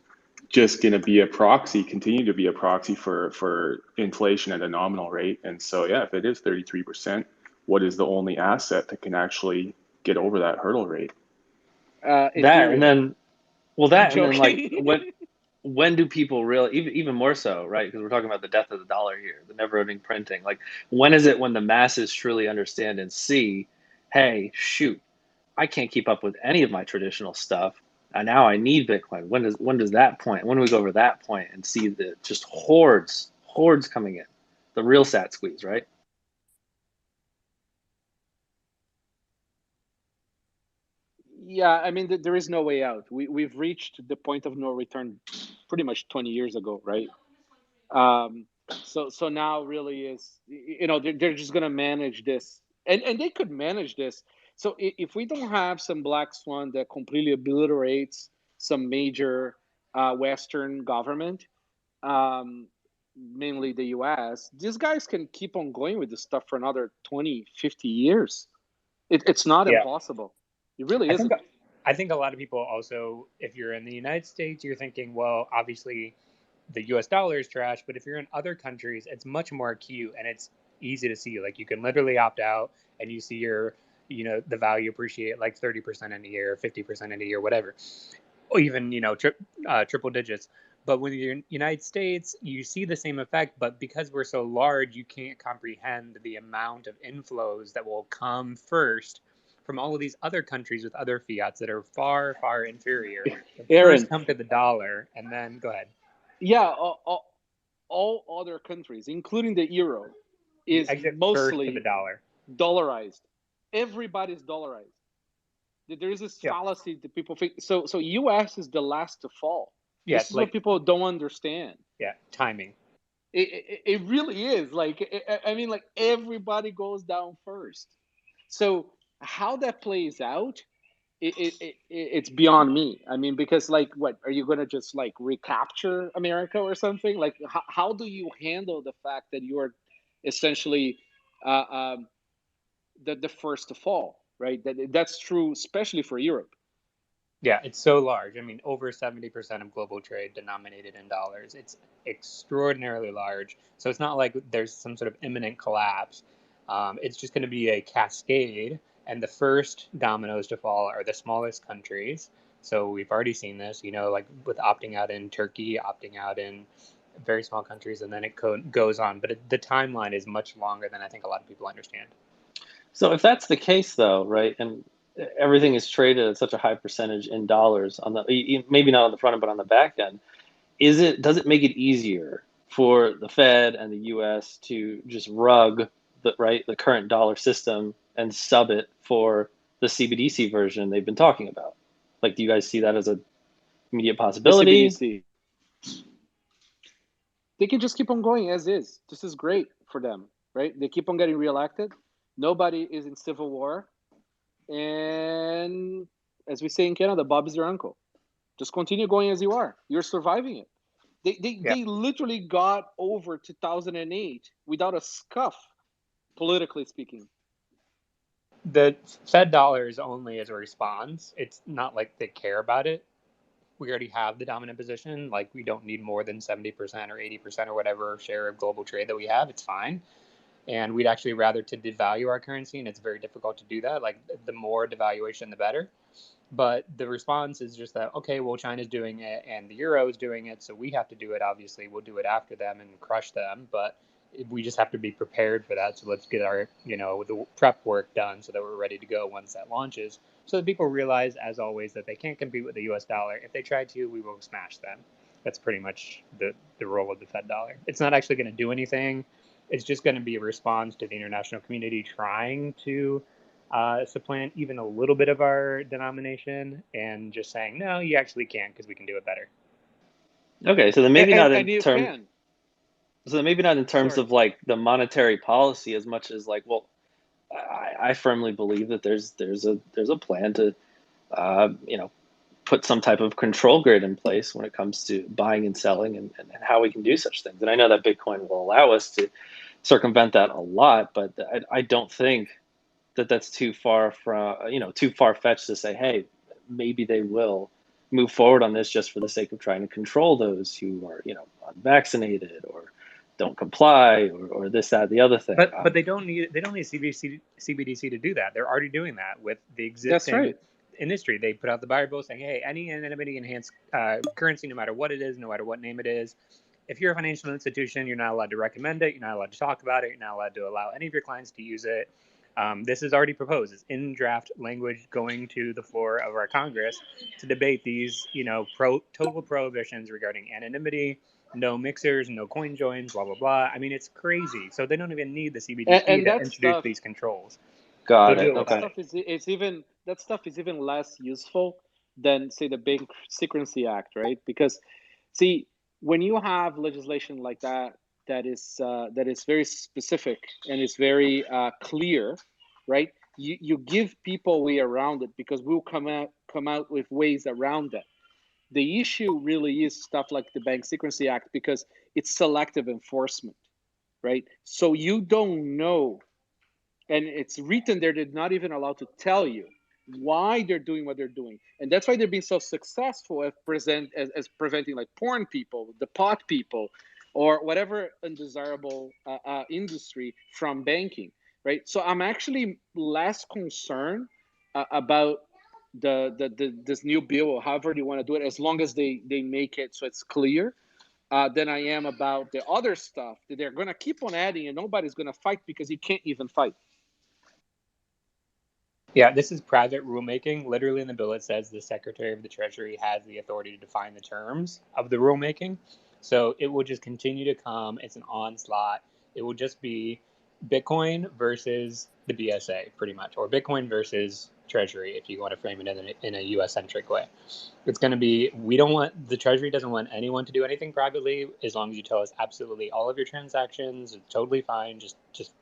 Just going to be a proxy, continue to be a proxy for inflation at a nominal rate? And so, yeah, if it is 33%, what is the only asset that can actually get over that hurdle rate? And then like when do people really, even more so, right? Because we're talking about the death of the dollar here, the never-ending printing. Like, when is it when the masses truly understand and see, hey, shoot, I can't keep up with any of my traditional stuff, and now I need Bitcoin? When does that point? When do we go over that point and see the just hordes coming in, the real sat squeeze, right? Yeah, I mean, there is no way out. We've reached the point of no return pretty much 20 years ago, right? So now really is, they're just gonna manage this, and they could manage this. So if we don't have some black swan that completely obliterates some major Western government, mainly the US, these guys can keep on going with this stuff for another 20, 50 years. It's not impossible. It really isn't. I think a lot of people also, if you're in the United States, you're thinking, well, obviously the US dollar is trash, but if you're in other countries, it's much more acute and it's easy to see. Like, you can literally opt out and you see your, the value appreciate like 30% in a year, 50% in a year, whatever, or even, triple digits. But when you're in the United States, you see the same effect, but because we're so large, you can't comprehend the amount of inflows that will come first from all of these other countries with other fiats that are far, far inferior. Aaron, first come to the dollar, and then go ahead. Yeah, all other countries, including the euro, is mostly the dollar. Dollarized. Everybody's dollarized. There is this fallacy that people think. So U.S. is the last to fall. Yeah, this is what people don't understand. Yeah, timing. It really is. Like, I mean, like, everybody goes down first. So how that plays out, it's beyond me. I mean, because, like, what are you going to just like recapture America or something? Like, how do you handle the fact that you are essentially the first to fall, right? That's true, especially for Europe. Yeah, it's so large. I mean, over 70% of global trade denominated in dollars. It's extraordinarily large. So it's not like there's some sort of imminent collapse. It's just going to be a cascade. And the first dominoes to fall are the smallest countries. So we've already seen this, like with opting out in Turkey, opting out in very small countries, and then it goes on. But the timeline is much longer than I think a lot of people understand. So if that's the case, though, right, and everything is traded at such a high percentage in dollars on the maybe not on the front end, but on the back end, does it make it easier for the Fed and the U.S. to just rug the current dollar system and sub it for the CBDC version they've been talking about? Like, do you guys see that as a immediate possibility? The CBDC. They can just keep on going as is. This is great for them, right? They keep on getting reelected. Nobody is in civil war. And as we say in Canada, Bob is your uncle. Just continue going as you are. You're surviving it. They literally got over 2008 without a scuff, politically speaking. The Fed dollar is only as a response. It's not like they care about it. We already have the dominant position. Like, we don't need more than 70% or 80% or whatever share of global trade that we have. It's fine. And we'd actually rather to devalue our currency, and it's very difficult to do that. Like, the more devaluation, the better. But the response is just that, okay, well, China's doing it and the euro is doing it, so we have to do it. Obviously, we'll do it after them and crush them. But we just have to be prepared for that. So let's get our, the prep work done so that we're ready to go once that launches. So that people realize, as always, that they can't compete with the U.S. dollar. If they try to, we will smash them. That's pretty much the role of the Fed dollar. It's not actually going to do anything. It's just going to be a response to the international community trying to supplant even a little bit of our denomination and just saying, no, you actually can't because we can do it better. Okay, so then maybe not in terms. Can. So maybe not in terms of like the monetary policy as much as like, well, I firmly believe that there's a plan to, put some type of control grid in place when it comes to buying and selling and how we can do such things. And I know that Bitcoin will allow us to circumvent that a lot, but I don't think that that's too far fetched to say, hey, maybe they will move forward on this just for the sake of trying to control those who are, unvaccinated or don't comply or this, that, the other thing. But they don't need CBDC to do that. They're already doing that with the existing industry. They put out the buyer bill saying, hey, any anonymity enhanced currency, no matter what it is, no matter what name it is, if you're a financial institution, you're not allowed to recommend it. You're not allowed to talk about it. You're not allowed to allow any of your clients to use it. This is already proposed. It's in draft language going to the floor of our Congress to debate these, total prohibitions regarding anonymity, no mixers, no coin joins, blah, blah, blah. I mean, it's crazy. So they don't even need the CBDC to introduce these controls. Got it. Okay. That stuff is even less useful than, say, the Bank Secrecy Act, right? Because, see, when you have legislation like that, that is very specific and is very clear, right? You give people a way around it because we'll come out with ways around it. The issue really is stuff like the Bank Secrecy Act because it's selective enforcement, right? So you don't know, and it's written there, they're not even allowed to tell you why they're doing what they're doing. And that's why they're being so successful as preventing like porn people, the pot people, or whatever undesirable industry from banking, right? So I'm actually less concerned about this new bill or however you want to do it, as long as they make it so it's clear, than I am about the other stuff that they're going to keep on adding and nobody's going to fight because you can't even fight. Yeah, this is private rulemaking. Literally in the bill, it says the Secretary of the Treasury has the authority to define the terms of the rulemaking. So it will just continue to come. It's an onslaught. It will just be Bitcoin versus the BSA, pretty much, or Bitcoin versus Treasury, if you want to frame it in a US-centric way. It's going to be, the Treasury doesn't want anyone to do anything privately as long as you tell us absolutely all of your transactions. It's totally fine. Just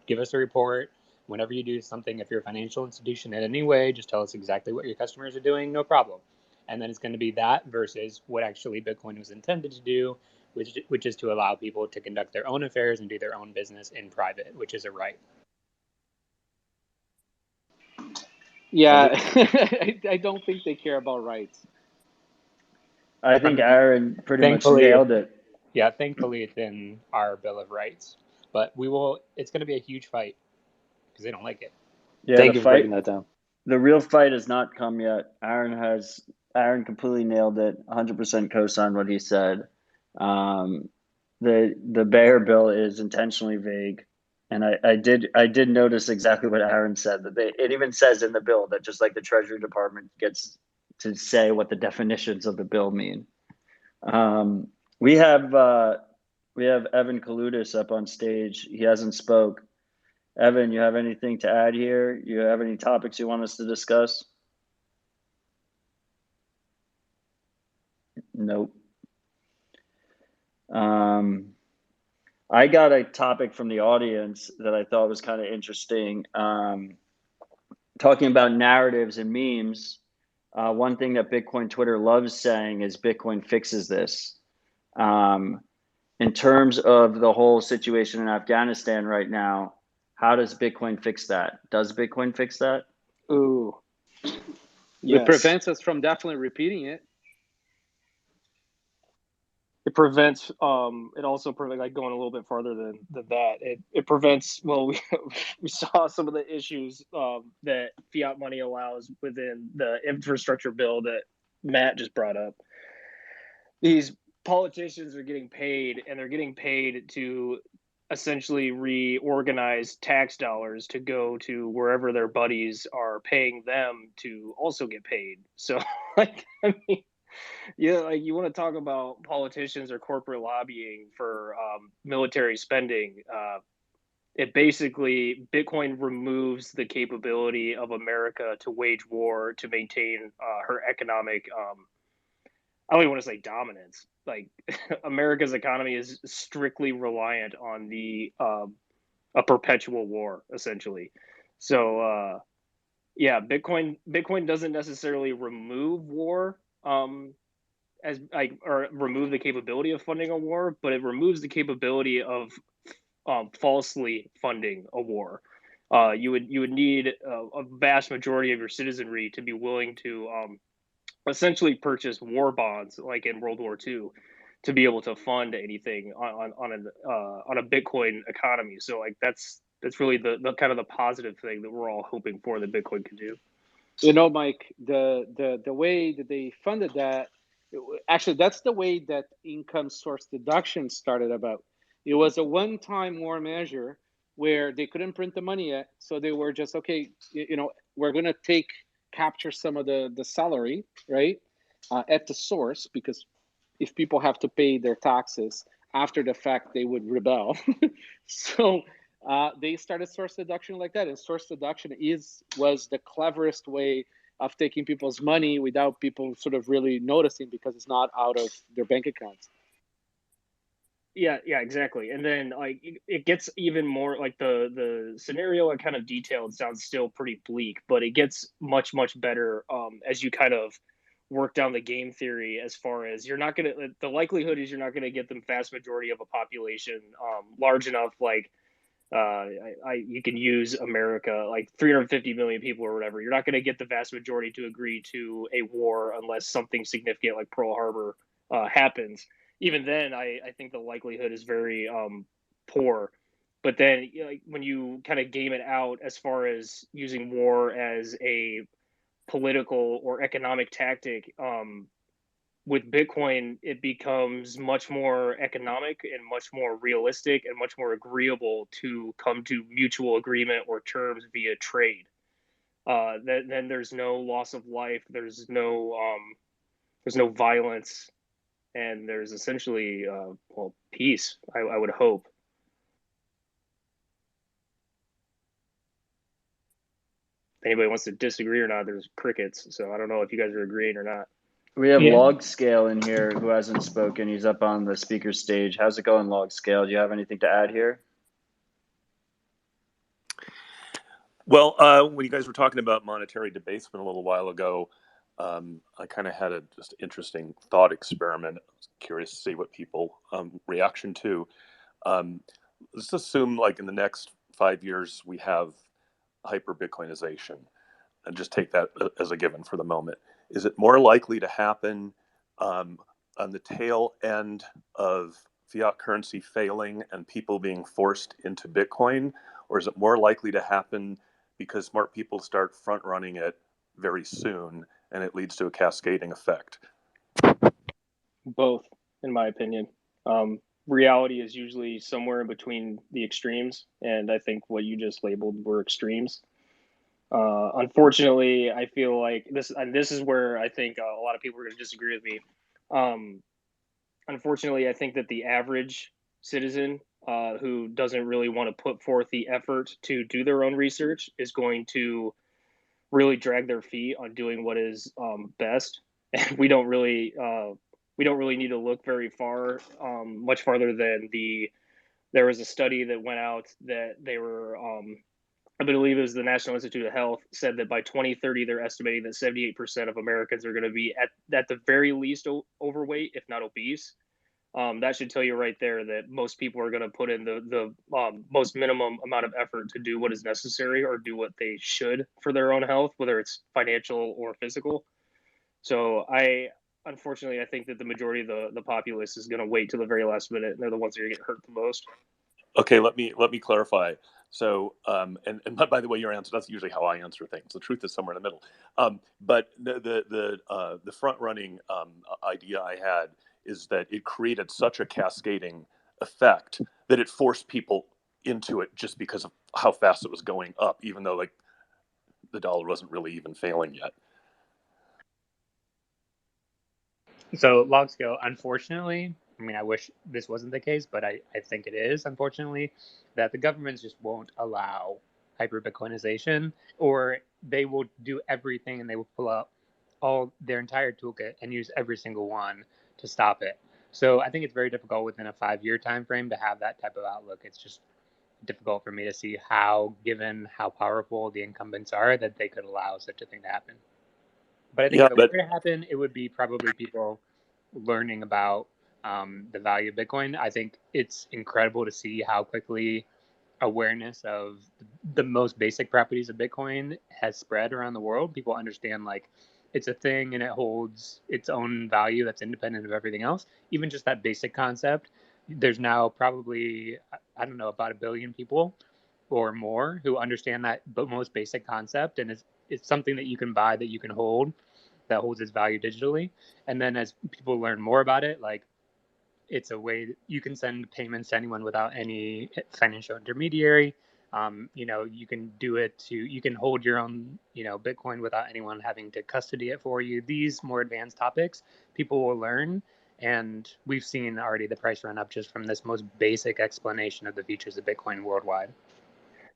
give us a report. Whenever you do something, if you're a financial institution in any way, just tell us exactly what your customers are doing, no problem. And then it's going to be that versus what actually Bitcoin was intended to do, which is to allow people to conduct their own affairs and do their own business in private, which is a right. Yeah, I don't think they care about rights. I think Aaron pretty much nailed it. Yeah, thankfully it's in our Bill of Rights. But it's going to be a huge fight because they don't like it. Yeah, Thank you for breaking that down. The real fight has not come yet. Aaron completely nailed it. 100% co-signed what he said. the Bayer bill is intentionally vague, and I did notice exactly what Aaron said, that it even says in the bill that just like the Treasury Department gets to say what the definitions of the bill mean. We have Evan Kaludis up on stage. He hasn't spoke. Evan, you have anything to add here? You have any topics you want us to discuss? Nope. I got a topic from the audience that I thought was kind of interesting. Talking about narratives and memes, one thing that Bitcoin Twitter loves saying is Bitcoin fixes this. In terms of the whole situation in Afghanistan right now, how does Bitcoin fix that? Does Bitcoin fix that? Ooh. It prevents us from definitely repeating it. It prevents it also prevents, like, going a little bit farther than that, it prevents, well, we saw some of the issues that fiat money allows within the infrastructure bill that Matt just brought up. These politicians are getting paid, and they're getting paid to essentially reorganize tax dollars to go to wherever their buddies are paying them to also get paid. So, like, I mean, yeah, like, you want to talk about politicians or corporate lobbying for military spending. It basically, Bitcoin removes the capability of America to wage war to maintain her economic, I don't even want to say dominance. Like, America's economy is strictly reliant on a perpetual war, essentially. So, yeah, Bitcoin doesn't necessarily remove war, as like, or remove the capability of funding a war, but it removes the capability of falsely funding a war. You would need a vast majority of your citizenry to be willing to essentially purchase war bonds, like in World War II, to be able to fund anything on a Bitcoin economy. So, like, that's really the kind of the positive thing that we're all hoping for that Bitcoin can do. You know, Mike, the way that they funded that, actually, that's the way that income source deduction started about. It was a one-time war measure where they couldn't print the money yet, so they were just, okay, we're going to capture some of the salary, right, at the source, because if people have to pay their taxes after the fact, they would rebel. So they started source deduction like that, and source deduction was the cleverest way of taking people's money without people sort of really noticing, because it's not out of their bank accounts. Yeah, exactly. And then, like, it gets even more, like, the scenario I kind of detailed sounds still pretty bleak, but it gets much better as you kind of work down the game theory, as far as the likelihood is you're not gonna get the vast majority of a population large enough, like, you can use America, like 350 million people or whatever. You're not going to get the vast majority to agree to a war unless something significant like Pearl Harbor happens. Even then, I think the likelihood is very poor. But then, like, when you kind of game it out as far as using war as a political or economic tactic, with Bitcoin, it becomes much more economic and much more realistic and much more agreeable to come to mutual agreement or terms via trade. Then there's no loss of life, there's no violence, and there's essentially peace. I would hope. If anybody wants to disagree or not, there's crickets. So I don't know if you guys are agreeing or not. We have Log Scale in here who hasn't spoken. He's up on the speaker stage. How's it going, Log Scale? Do you have anything to add here? Well, when you guys were talking about monetary debasement a little while ago, I kind of had a just interesting thought experiment. I was curious to see what people reaction to. Let's assume, like, in the next 5 years we have hyper Bitcoinization, and just take that as a given for the moment. Is it more likely to happen on the tail end of fiat currency failing and people being forced into Bitcoin, or is it more likely to happen because smart people start front running it very soon and it leads to a cascading effect? Both, in my opinion. reality is usually somewhere in between the extremes, and I think what you just labeled were extremes. Unfortunately, I feel like this is where I think a lot of people are going to disagree with me. Unfortunately, I think that the average citizen who doesn't really want to put forth the effort to do their own research is going to really drag their feet on doing what is best. And we don't really need to look very far, much farther than there was a study that went out that they were I believe it was the National Institute of Health said that by 2030 they're estimating that 78% of Americans are going to be at the very least overweight, if not obese. That should tell you right there that most people are going to put in the most minimum amount of effort to do what is necessary or do what they should for their own health, whether it's financial or physical. So unfortunately, I think that the majority of the populace is going to wait till the very last minute, and they're the ones that are going to get hurt the most. Okay, let me clarify. So, and by the way, your answer, that's usually how I answer things. The truth is somewhere in the middle. But the front running idea I had is that it created such a cascading effect that it forced people into it just because of how fast it was going up, even though like the dollar wasn't really even failing yet. So Logsko, unfortunately, I mean, I wish this wasn't the case, but I think it is, unfortunately, that the governments just won't allow hyper Bitcoinization, or they will do everything and they will pull out all their entire toolkit and use every single one to stop it. So I think it's very difficult within a 5-year time frame to have that type of outlook. It's just difficult for me to see how, given how powerful the incumbents are, that they could allow such a thing to happen. But I think if it were to happen, it would be probably people learning about the value of Bitcoin. I think it's incredible to see how quickly awareness of the most basic properties of Bitcoin has spread around the world. People understand like it's a thing and it holds its own value that's independent of everything else. Even just that basic concept, there's now probably, I don't know, about 1 billion people or more who understand that most basic concept, and it's something that you can buy, that you can hold, that holds its value digitally. And then as people learn more about it, like it's a way that you can send payments to anyone without any financial intermediary. You can do it you can hold your own, Bitcoin without anyone having to custody it for you. These more advanced topics, people will learn. And we've seen already the price run up just from this most basic explanation of the features of Bitcoin worldwide.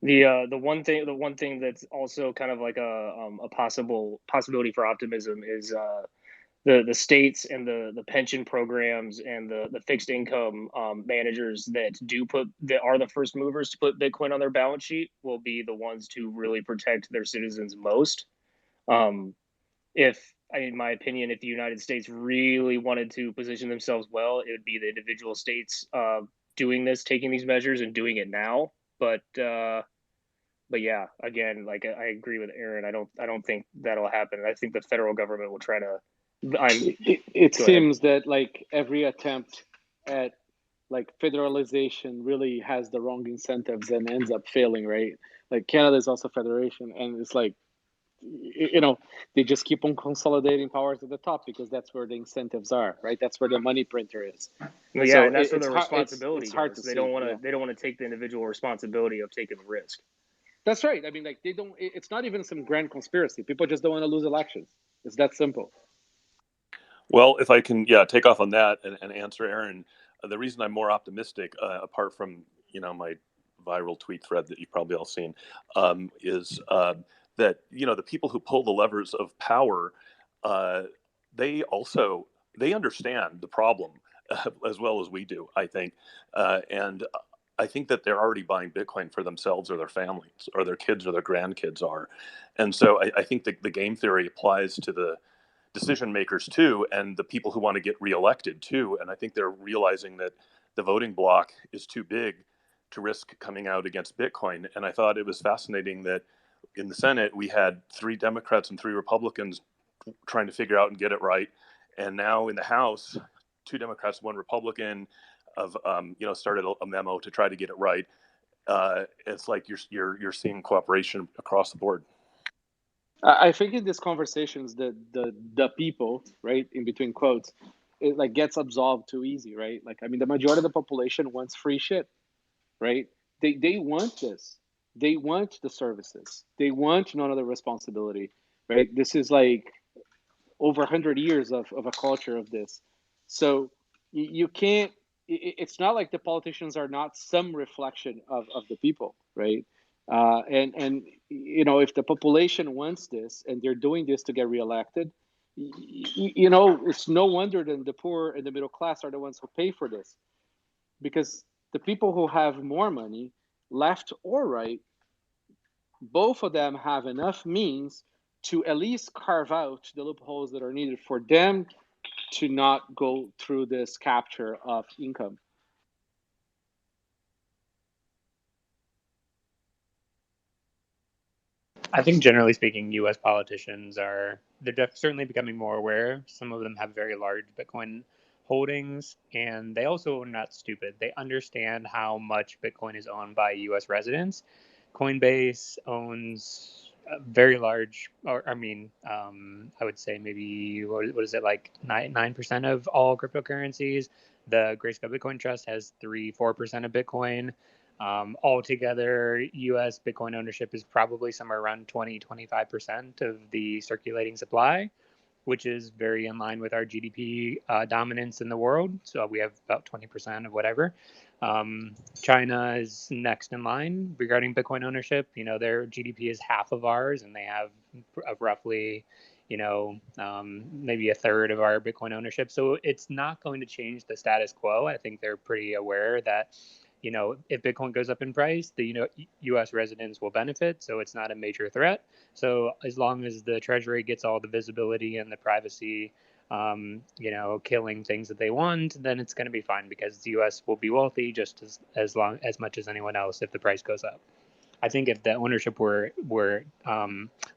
The one thing that's also kind of like a possibility for optimism is the states and the pension programs and the fixed income managers that are the first movers to put Bitcoin on their balance sheet will be the ones to really protect their citizens most. In my opinion, if the United States really wanted to position themselves well, it would be the individual states doing this, taking these measures, and doing it now. But yeah, again, like I agree with Aaron. I don't think that'll happen. I think the federal government will try to. It seems that like every attempt at like federalization really has the wrong incentives and ends up failing, right? Like Canada is also federation, and it's like, they just keep on consolidating powers at the top because that's where the incentives are, right? That's where the money printer is. Well, yeah, so and that's where the responsibility it's hard goes. to They don't want to. They don't want to take the individual responsibility of taking the risk. That's right. I mean, like they don't. It's not even some grand conspiracy. People just don't want to lose elections. It's that simple. Well, if I can, take off on that and answer Aaron, the reason I'm more optimistic, apart from my viral tweet thread that you've probably all seen, is that the people who pull the levers of power, they understand the problem as well as we do, I think, and I think that they're already buying Bitcoin for themselves or their families or their kids or their grandkids are, and so I think that the game theory applies to the decision makers too, and the people who want to get reelected too. And I think they're realizing that the voting bloc is too big to risk coming out against Bitcoin. And I thought it was fascinating that in the Senate we had 3 Democrats and 3 Republicans trying to figure out and get it right, and now in the House, 2 Democrats, 1 Republican have started a memo to try to get it right. It's like you're seeing cooperation across the board. I think in these conversations, the people, right, in between quotes, it like gets absolved too easy, right? Like, I mean, the majority of the population wants free shit, right? They want this. They want the services. They want none of the responsibility, right? This is like over 100 years of a culture of this. So you can't, it's not like the politicians are not some reflection of the people, right? And you know, if the population wants this and they're doing this to get reelected, you know, it's no wonder then the poor and the middle class are the ones who pay for this, because the people who have more money, left or right, both of them have enough means to at least carve out the loopholes that are needed for them to not go through this capture of income. I think generally speaking, U.S. politicians they're certainly becoming more aware. Some of them have very large Bitcoin holdings, and they also are not stupid. They understand how much Bitcoin is owned by U.S. residents. Coinbase owns a very large, or I mean, I would say maybe what is it, like 9% of all cryptocurrencies. The Grayscale Bitcoin Trust has 4% of Bitcoin. Altogether, US Bitcoin ownership is probably somewhere around 20-25% of the circulating supply, which is very in line with our GDP dominance in the world. So we have about 20% of whatever. China is next in line regarding Bitcoin ownership. You know, their GDP is half of ours, and they have roughly, you know, maybe a third of our Bitcoin ownership. So it's not going to change the status quo. I think they're pretty aware that, you know, if Bitcoin goes up in price, the U.S. residents will benefit. So it's not a major threat. So as long as the Treasury gets all the visibility and the privacy, you know, killing things that they want, then it's going to be fine, because the U.S. will be wealthy just as much as anyone else if the price goes up. I think if the ownership were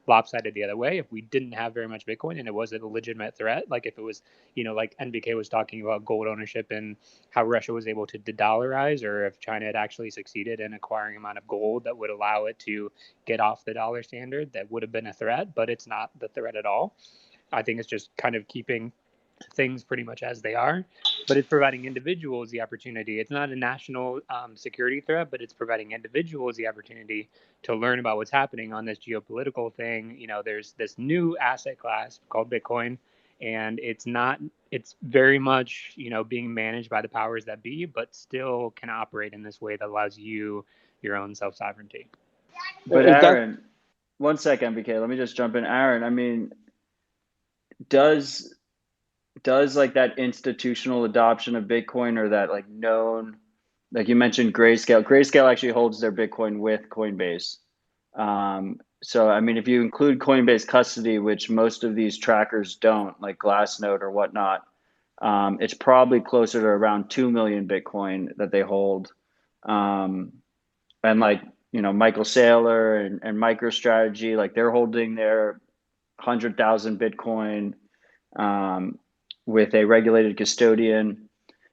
lopsided the other way, if we didn't have very much Bitcoin and it was a legitimate threat, like if it was, you know, like NBK was talking about gold ownership and how Russia was able to de-dollarize, or if China had actually succeeded in acquiring an amount of gold that would allow it to get off the dollar standard, that would have been a threat, but it's not the threat at all. I think it's just kind of keeping things pretty much as they are, but it's providing individuals the opportunity. It's not a national security threat, but it's providing individuals the opportunity to learn about what's happening on this geopolitical thing. You know, there's this new asset class called Bitcoin, and it's very much, you know, being managed by the powers that be, but still can operate in this way that allows you your own self-sovereignty. But Aaron, 1 second, BK, let me just jump in. Aaron, I mean, does like that institutional adoption of Bitcoin, or that like known, like you mentioned, Grayscale actually holds their Bitcoin with Coinbase. So, I mean, if you include Coinbase custody, which most of these trackers don't, like Glassnode or whatnot, it's probably closer to around 2 million Bitcoin that they hold. And like, you know, Michael Saylor and MicroStrategy, like they're holding their 100,000 Bitcoin with a regulated custodian,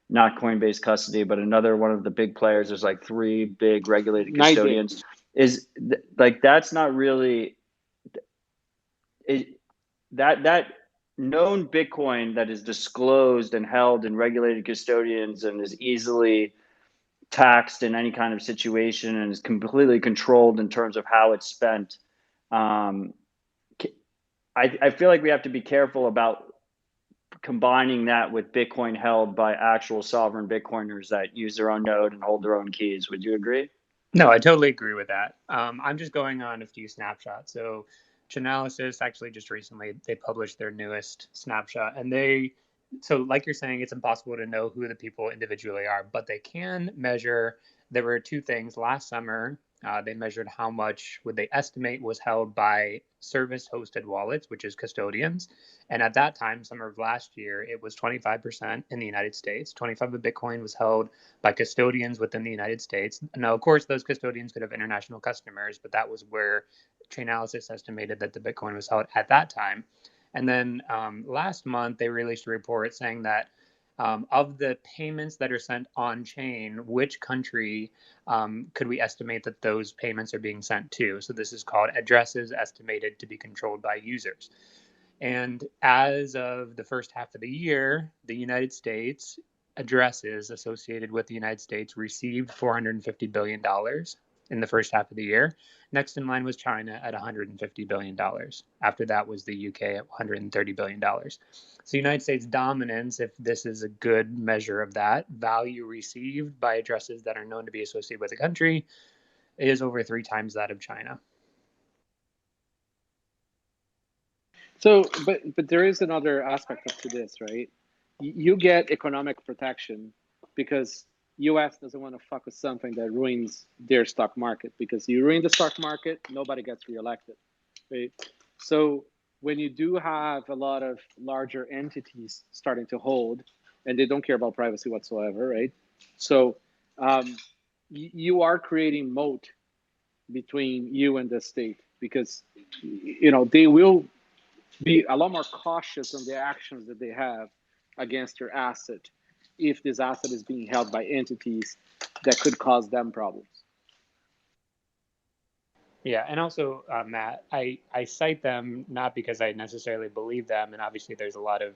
not Coinbase custody, but another one of the big players. There's like 3 big regulated custodians. Like that's not really that known Bitcoin that is disclosed and held in regulated custodians and is easily taxed in any kind of situation and is completely controlled in terms of how it's spent. I feel like we have to be careful about combining that with Bitcoin held by actual sovereign Bitcoiners that use their own node and hold their own keys. Would you agree? No, I totally agree with that. I'm just going on a few snapshots. So Chainalysis actually just recently, they published their newest snapshot, and so like you're saying, it's impossible to know who the people individually are, but they can measure. There were 2 things last summer. They measured how much would they estimate was held by service hosted wallets, which is custodians. And at that time, summer of last year, it was 25% in the United States. 25 of Bitcoin was held by custodians within the United States. Now, of course, those custodians could have international customers, but that was where Chainalysis estimated that the Bitcoin was held at that time. And then last month, they released a report saying that of the payments that are sent on chain, which country could we estimate that those payments are being sent to? So this is called addresses estimated to be controlled by users. And as of the first half of the year, the United States addresses associated with the United States received $450 billion in the first half of the year. Next in line was China at $150 billion. After that was the UK at $130 billion. So United States dominance, if this is a good measure of that, value received by addresses that are known to be associated with the country, is over 3 times that of China. So, but there is another aspect to this, right? You get economic protection because U.S. doesn't want to fuck with something that ruins their stock market. Because you ruin the stock market, nobody gets reelected, right? So when you do have a lot of larger entities starting to hold, and they don't care about privacy whatsoever, right? So you are creating moat between you and the state because they will be a lot more cautious on the actions that they have against your asset if this asset is being held by entities that could cause them problems. Yeah, and also, Matt, I cite them not because I necessarily believe them, and obviously there's a lot of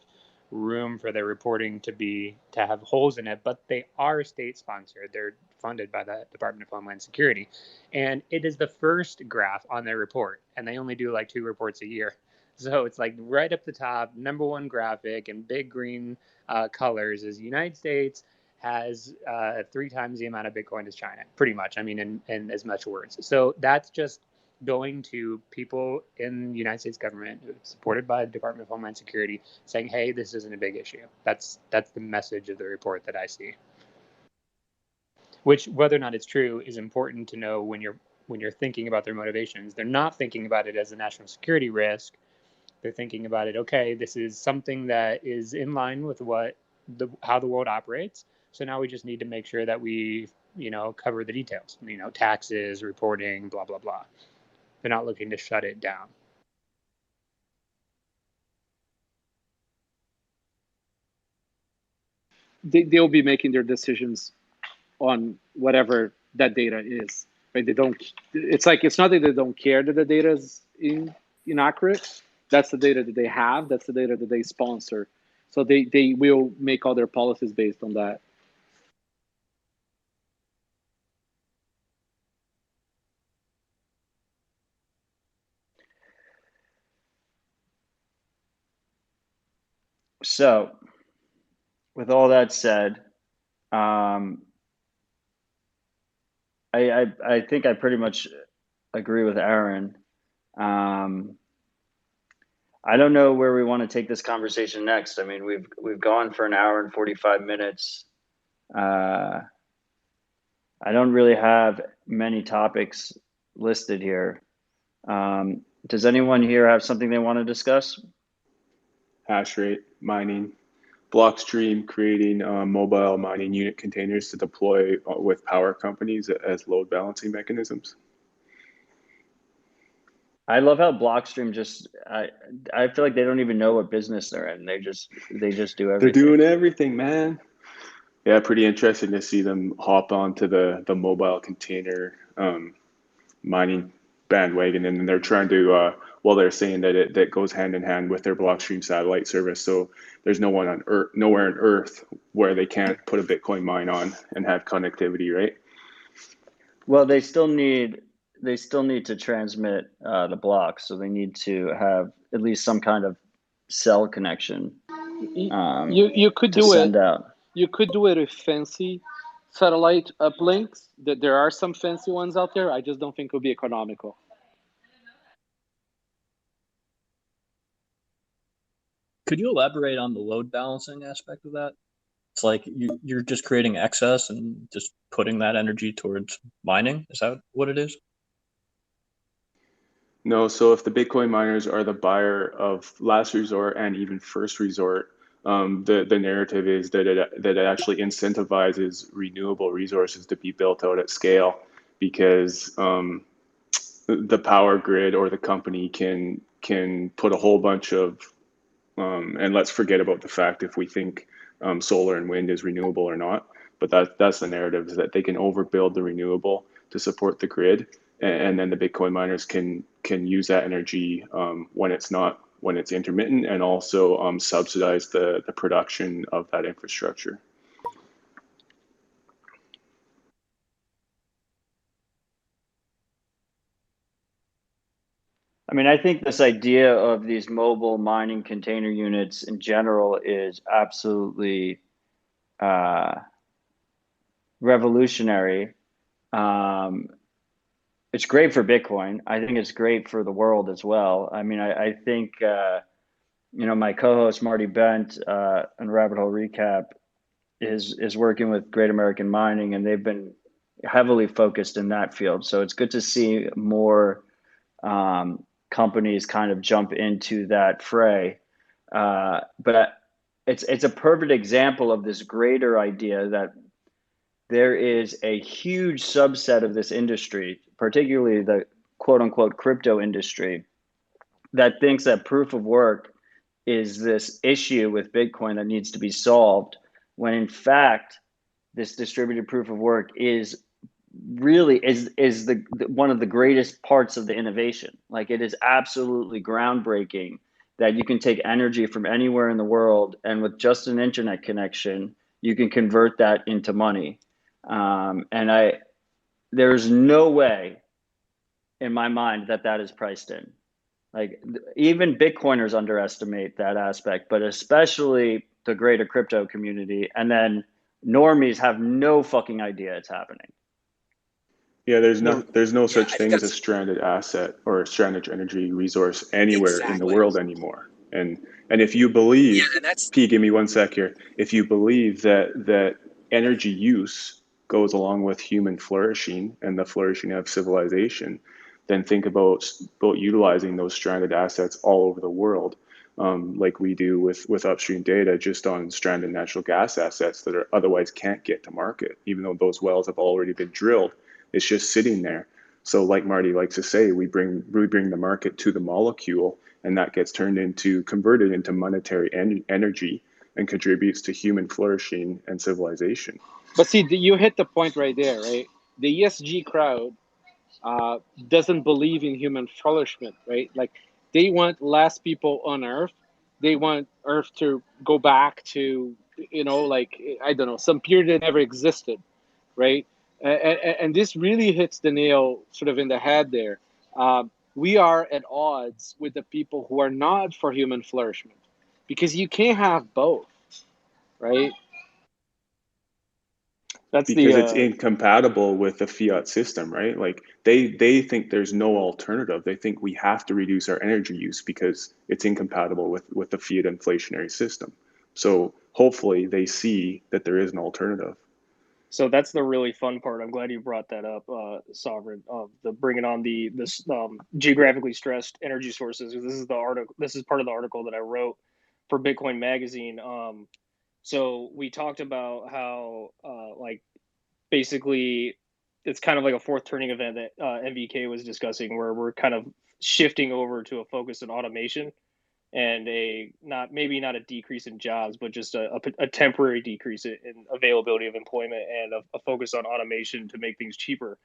room for their reporting to have holes in it, but they are state sponsored. They're funded by the Department of Homeland Security, and it is the first graph on their report, and they only do like 2 reports a year. So it's like right up the top, number 1 graphic in big green colors is United States has 3 times the amount of Bitcoin as China, pretty much. I mean, in as much words. So that's just going to people in the United States government, supported by the Department of Homeland Security, saying, "Hey, this isn't a big issue." That's the message of the report that I see. Which, whether or not it's true, is important to know when you're thinking about their motivations. They're not thinking about it as a national security risk. They're thinking about it, okay, this is something that is in line with how the world operates. So now we just need to make sure that we, cover the details, taxes, reporting, blah, blah, blah. They're not looking to shut it down. They'll be making their decisions on whatever that data is, right? It's not that they don't care that the data is inaccurate. That's the data that they have. That's the data that they sponsor. So they will make all their policies based on that. So, with all that said, I think I pretty much agree with Aaron. I don't know where we want to take this conversation next. I mean, we've gone for an hour and 45 minutes. I don't really have many topics listed here. Does anyone here have something they want to discuss? Hash rate, mining, Blockstream creating mobile mining unit containers to deploy with power companies as load balancing mechanisms. I love how Blockstream I feel like they don't even know what business they're in. They just do everything. They're doing everything, man. Yeah, pretty interesting to see them hop onto the mobile container mining bandwagon, and they're trying to they're saying that that goes hand in hand with their Blockstream satellite service. So there's nowhere on Earth where they can't put a Bitcoin mine on and have connectivity, right? Well, they still need to transmit the blocks, so they need to have at least some kind of cell connection. You could do it. You could do it with fancy satellite uplinks. There are some fancy ones out there. I just don't think it would be economical. Could you elaborate on the load balancing aspect of that? It's like you're just creating excess and just putting that energy towards mining. Is that what it is? No, so if the Bitcoin miners are the buyer of last resort and even first resort, the narrative is that it actually incentivizes renewable resources to be built out at scale, because the power grid or the company can put a whole bunch of and let's forget about the fact if we think solar and wind is renewable or not, but that's the narrative, is that they can overbuild the renewable to support the grid, and then the Bitcoin miners can use that energy when it's not when it's intermittent, and also subsidize the production of that infrastructure. I mean, I think this idea of these mobile mining container units in general is absolutely revolutionary. It's great for Bitcoin. I think it's great for the world as well. I mean, I think, my co-host Marty Bent and Rabbit Hole Recap is working with Great American Mining, and they've been heavily focused in that field. So it's good to see more companies kind of jump into that fray. But it's a perfect example of this greater idea that there is a huge subset of this industry, particularly the quote unquote crypto industry, that thinks that proof of work is this issue with Bitcoin that needs to be solved, when in fact, this distributed proof of work is really the one of the greatest parts of the innovation. Like, it is absolutely groundbreaking that you can take energy from anywhere in the world, and with just an internet connection, you can convert that into money. There's no way in my mind that is priced in. Like, even Bitcoiners underestimate that aspect, but especially the greater crypto community. And then normies have no fucking idea it's happening. Yeah, there's no such thing as a stranded asset or a stranded energy resource anywhere in the world anymore. And if you believe, P, give me 1 sec here. If you believe that energy use goes along with human flourishing and the flourishing of civilization, then think about utilizing those stranded assets all over the world, like we do with upstream data, just on stranded natural gas assets that otherwise can't get to market, even though those wells have already been drilled. It's just sitting there. So like Marty likes to say, we bring the market to the molecule, and that gets converted into monetary energy and contributes to human flourishing and civilization. But see, you hit the point right there, right? The ESG crowd doesn't believe in human flourishment, right? Like, they want less people on Earth. They want Earth to go back to, like, I don't know, some period that never existed, right? And this really hits the nail sort of in the head there. We are at odds with the people who are not for human flourishment, because you can't have both, right? Because it's incompatible with the fiat system, right? Like, they think there's no alternative. They think we have to reduce our energy use because it's incompatible with the fiat inflationary system. So hopefully they see that there is an alternative. So that's the really fun part. I'm glad you brought that up, Sovereign. The bringing on this geographically stressed energy sources. This is the article. This is part of the article that I wrote for Bitcoin Magazine. So we talked about how basically it's kind of like a fourth turning event that MVK was discussing, where we're kind of shifting over to a focus on automation and maybe not a decrease in jobs, but just a temporary decrease in availability of employment, and a focus on automation to make things cheaper.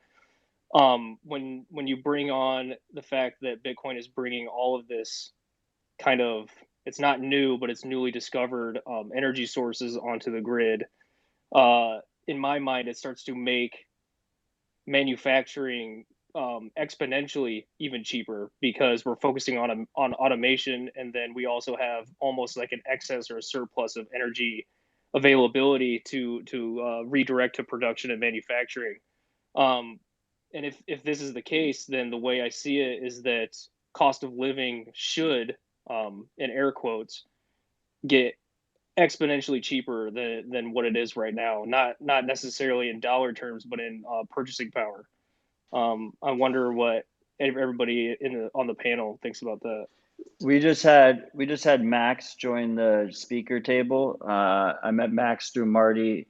When you bring on the fact that Bitcoin is bringing all of this kind of, it's not new, but it's newly discovered energy sources onto the grid, in my mind, it starts to make manufacturing exponentially even cheaper, because we're focusing on automation, and then we also have almost like an excess or a surplus of energy availability to redirect to production and manufacturing. And if this is the case, then the way I see it is that cost of living should, in air quotes, get exponentially cheaper than what it is right now. Not necessarily in dollar terms, but in purchasing power. I wonder what everybody on the panel thinks about that. We just had Max join the speaker table. I met Max through Marty.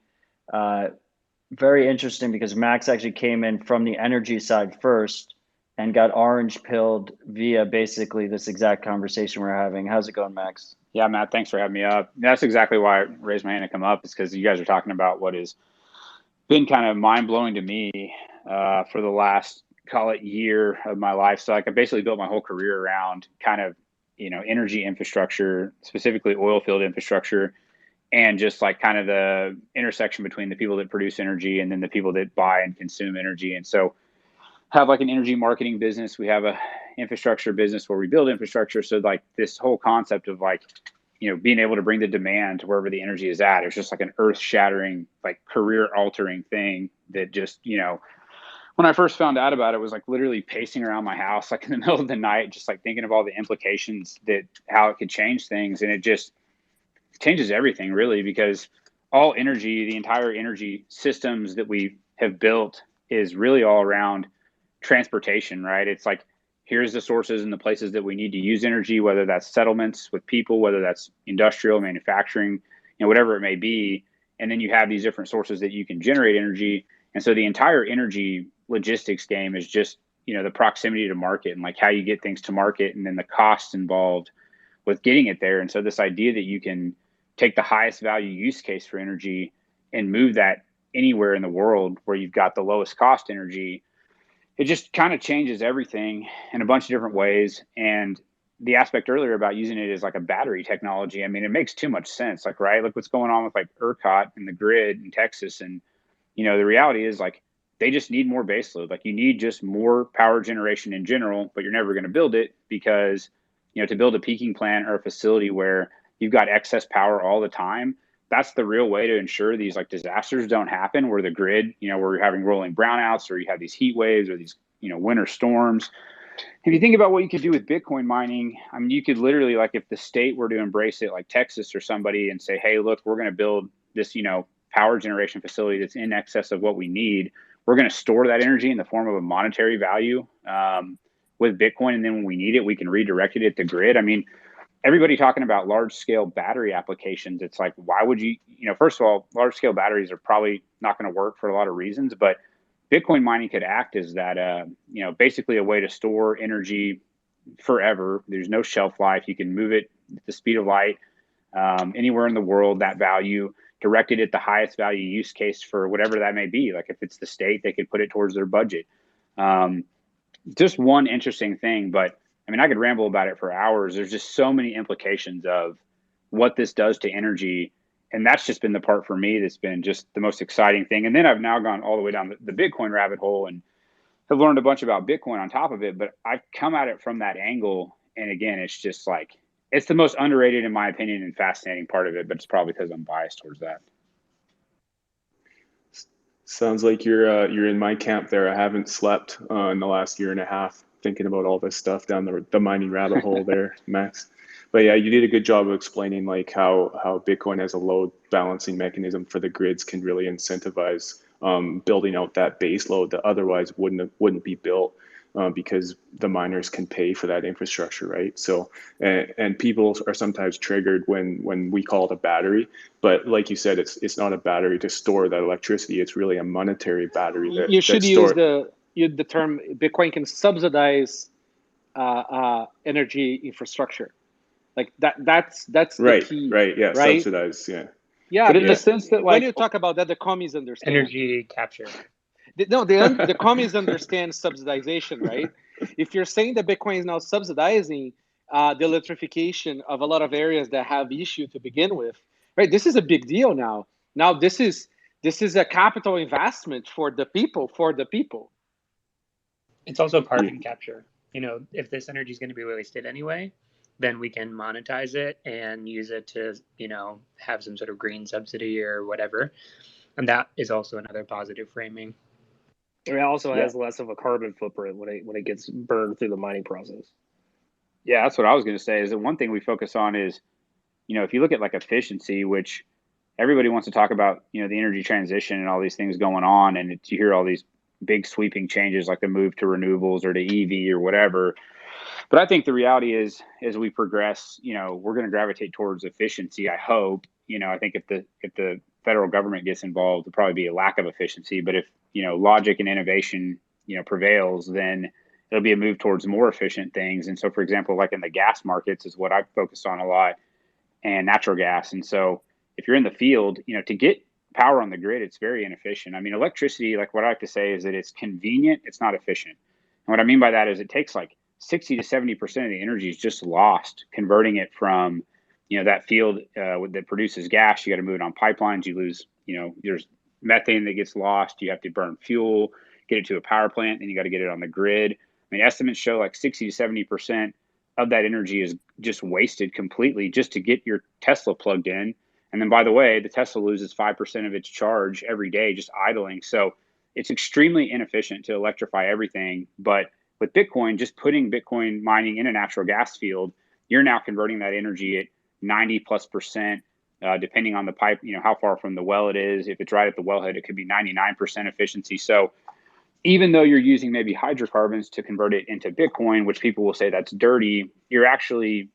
Very interesting, because Max actually came in from the energy side first and got orange pilled via basically this exact conversation we're having. How's it going, Max? Yeah, Matt, thanks for having me up. That's exactly why I raised my hand to come up, is because you guys are talking about what has been kind of mind-blowing to me for the last, call it, year of my life. So I basically built my whole career around kind of energy infrastructure, specifically oil field infrastructure, and just like kind of the intersection between the people that produce energy and then the people that buy and consume energy. And so have like an energy marketing business. We have a infrastructure business where we build infrastructure. So like this whole concept of like, being able to bring the demand to wherever the energy is at, it's just like an earth shattering, like career altering thing that just, when I first found out about it, was like literally pacing around my house, like in the middle of the night, just like thinking of all the implications that how it could change things. And it just changes everything really, because all energy, the entire energy systems that we have built is really all around transportation, right? It's like, here's the sources and the places that we need to use energy, whether that's settlements with people, whether that's industrial manufacturing, whatever it may be. And then you have these different sources that you can generate energy. And so the entire energy logistics game is just, the proximity to market and like how you get things to market and then the costs involved with getting it there. And so this idea that you can take the highest value use case for energy and move that anywhere in the world where you've got the lowest cost energy, it just kind of changes everything in a bunch of different ways. And the aspect earlier about using it as like a battery technology, I mean, it makes too much sense. Like, right, look what's going on with like ERCOT and the grid in Texas. And, the reality is like, they just need more baseload. Like you need just more power generation in general, but you're never going to build it because, to build a peaking plant or a facility where you've got excess power all the time, that's the real way to ensure these like disasters don't happen where the grid, where you're having rolling brownouts or you have these heat waves or these, winter storms. If you think about what you could do with Bitcoin mining, I mean, you could literally, like if the state were to embrace it, like Texas or somebody, and say, hey, look, we're going to build this, power generation facility that's in excess of what we need. We're going to store that energy in the form of a monetary value with Bitcoin. And then when we need it, we can redirect it at the grid. I mean, everybody talking about large scale battery applications. It's like, why would you, first of all, large scale batteries are probably not going to work for a lot of reasons, but Bitcoin mining could act as that, basically a way to store energy forever. There's no shelf life. You can move it at the speed of light anywhere in the world, that value directed at the highest value use case for whatever that may be. Like if it's the state, they could put it towards their budget. Just one interesting thing, but I mean, I could ramble about it for hours. There's just so many implications of what this does to energy. And that's just been the part for me that's been just the most exciting thing. And then I've now gone all the way down the Bitcoin rabbit hole and have learned a bunch about Bitcoin on top of it. But I've come at it from that angle. And again, it's just like, it's the most underrated, in my opinion, and fascinating part of it. But it's probably because I'm biased towards that. Sounds like you're in my camp there. I haven't slept in the last year and a half thinking about all this stuff down the mining rabbit hole there, Max. But yeah, you did a good job of explaining like how Bitcoin as a load balancing mechanism for the grids can really incentivize building out that base load that otherwise wouldn't be built because the miners can pay for that infrastructure, right? So and people are sometimes triggered when we call it a battery, but like you said, it's not a battery to store that electricity. It's really a monetary battery. You should use the term Bitcoin can subsidize energy infrastructure. Like that's right, the key. Right, yeah, right? Subsidize, yeah. Yeah, but in the sense that, like, when you talk about that, the commies understand energy capture. The commies understand subsidization, right? If you're saying that Bitcoin is now subsidizing the electrification of a lot of areas that have issue to begin with, right? This is a big deal now. Now this is a capital investment for the people. It's also carbon capture. If this energy is going to be wasted anyway, then we can monetize it and use it to, have some sort of green subsidy or whatever. And that is also another positive framing. It also has less of a carbon footprint when it gets burned through the mining process. Yeah, that's what I was going to say. Is that one thing we focus on is, if you look at like efficiency, which everybody wants to talk about, the energy transition and all these things going on, and you hear all these big sweeping changes like the move to renewables or to EV or whatever. But I think the reality is, as we progress, we're going to gravitate towards efficiency. I hope. I think if the federal government gets involved, there'll probably be a lack of efficiency. But if logic and innovation prevails, then it'll be a move towards more efficient things. And so, for example, like in the gas markets is what I've focused on a lot, and natural gas. And so, if you're in the field, to get power on the grid, it's very inefficient. I mean, electricity, like what I like to say is that it's convenient, it's not efficient. And what I mean by that is it takes like 60 to 70% of the energy is just lost converting it from, that field that produces gas. You got to move it on pipelines. You lose, there's methane that gets lost. You have to burn fuel, get it to a power plant, then you got to get it on the grid. I mean, estimates show like 60 to 70% of that energy is just wasted completely just to get your Tesla plugged in. And then, by the way, the Tesla loses 5% of its charge every day just idling. So it's extremely inefficient to electrify everything. But with Bitcoin, just putting Bitcoin mining in a natural gas field, you're now converting that energy at 90+%, depending on the pipe, how far from the well it is. If it's right at the wellhead, it could be 99% efficiency. So even though you're using maybe hydrocarbons to convert it into Bitcoin, which people will say that's dirty, you're actually,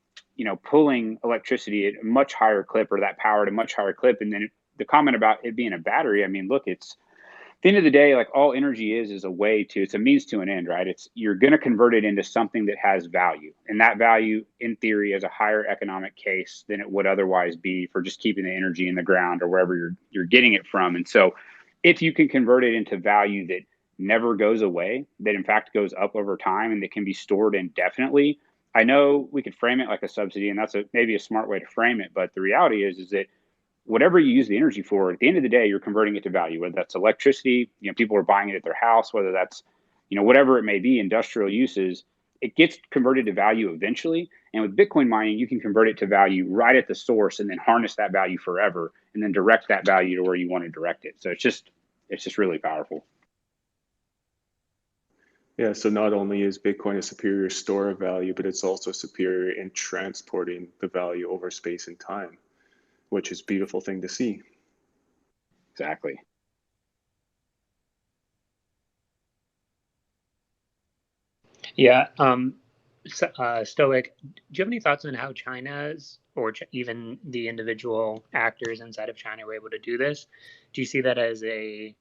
pulling electricity at a much higher clip, or that power at a much higher clip. And then the comment about it being a battery, I mean, look, it's, at the end of the day, like all energy is a way to, it's a means to an end, right? You're going to convert it into something that has value. And that value, in theory, is a higher economic case than it would otherwise be for just keeping the energy in the ground or wherever you're getting it from. And so if you can convert it into value that never goes away, that in fact goes up over time and that can be stored indefinitely, I know we could frame it like a subsidy, and that's maybe a smart way to frame it. But the reality is that whatever you use the energy for, at the end of the day, you're converting it to value, whether that's electricity, people are buying it at their house, whether that's, whatever it may be, industrial uses, it gets converted to value eventually. And with Bitcoin mining, you can convert it to value right at the source and then harness that value forever and then direct that value to where you want to direct it. So it's just really powerful. Yeah, so not only is Bitcoin a superior store of value, but it's also superior in transporting the value over space and time, which is a beautiful thing to see. Exactly. Yeah. Stoic, do you have any thoughts on how China's, or even the individual actors inside of China were able to do this? Do you see that as a,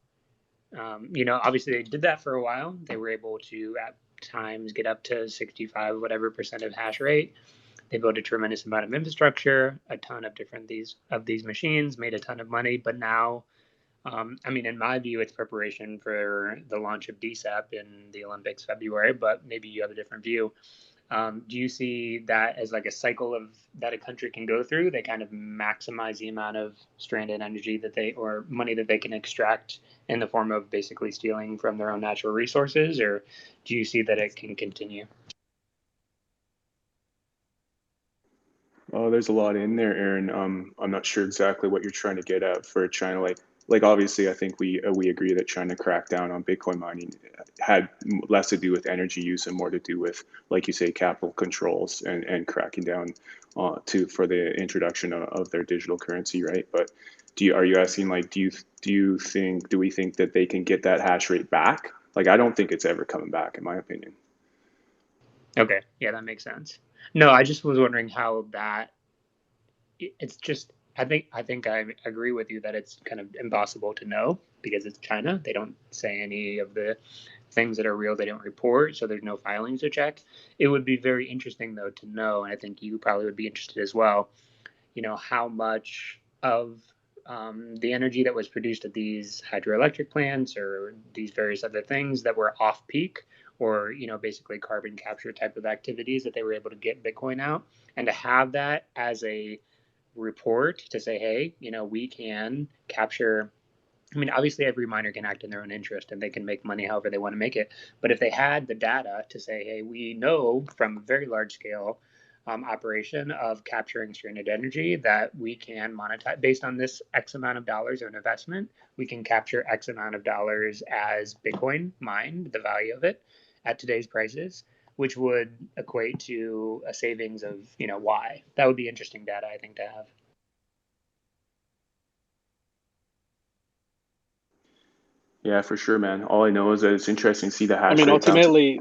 obviously they did that for a while. They were able to at times get up to 65 whatever percent of hash rate. They built a tremendous amount of infrastructure, a ton of these machines, made a ton of money. But now, in my view, it's preparation for the launch of DSAP in the Olympics February. But maybe you have a different view. Do you see that as like a cycle of that a country can go through? They kind of maximize the amount of stranded energy or money that they can extract in the form of basically stealing from their own natural resources, or do you see that it can continue? Oh, there's a lot in there, Aaron. I'm not sure exactly what you're trying to get at for China. Like obviously, I think we agree that China cracked down on Bitcoin mining had less to do with energy use and more to do with, like you say, capital controls and cracking down for the introduction of their digital currency, right? But are you asking do we think that they can get that hash rate back? Like, I don't think it's ever coming back, in my opinion. Okay, yeah, that makes sense. No, I just was wondering how that. It's just I think I agree with you that it's kind of impossible to know because it's China. They don't say any of the things that are real. They don't report, so there's no filings to check. It would be very interesting though to know, and I think you probably would be interested as well. How much of the energy that was produced at these hydroelectric plants or these various other things that were off peak, or basically carbon capture type of activities that they were able to get Bitcoin out, and to have that as a report to say, hey, we can capture. Obviously every miner can act in their own interest and they can make money however they want to make it. But if they had the data to say, hey, we know from a very large scale operation of capturing stranded energy that we can monetize based on this X amount of dollars of an investment, we can capture X amount of dollars as Bitcoin mined, the value of it at today's prices, which would equate to a savings of, Y. That would be interesting data, I think, to have. Yeah, for sure, man. All I know is that it's interesting to see the hash rate. Ultimately,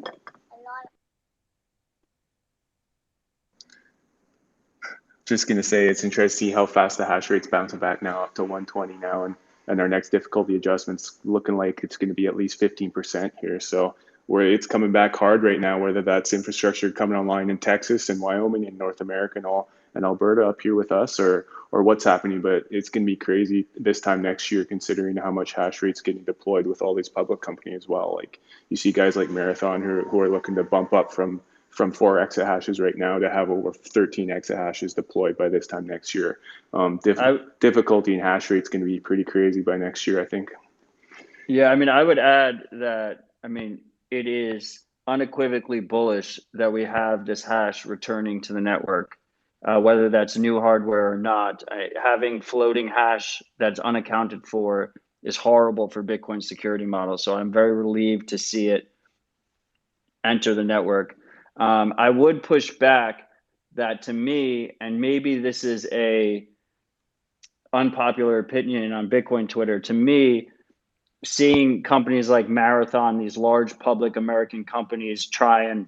just going to say it's interesting to see how fast the hash rate's bouncing back now up to 120 now, and our next difficulty adjustment's looking like it's going to be at least 15% here. So it's coming back hard right now, whether that's infrastructure coming online in Texas and Wyoming and North America and Alberta up here with us, or what's happening. But it's going to be crazy this time next year, considering how much hash rate's getting deployed with all these public companies as well. Like you see guys like Marathon who are looking to bump up from from 4 exahashes right now to have over 13 exahashes deployed by this time next year. Difficulty in hash rate is going to be pretty crazy by next year, I think. Yeah, I mean, I would add that, I mean, it is unequivocally bullish that we have this hash returning to the network, whether that's new hardware or not. Having floating hash that's unaccounted for is horrible for Bitcoin's security model. So I'm very relieved to see it enter the network. I would push back that, to me, and maybe this is a unpopular opinion on Bitcoin Twitter, to me, seeing companies like Marathon, these large public American companies, try and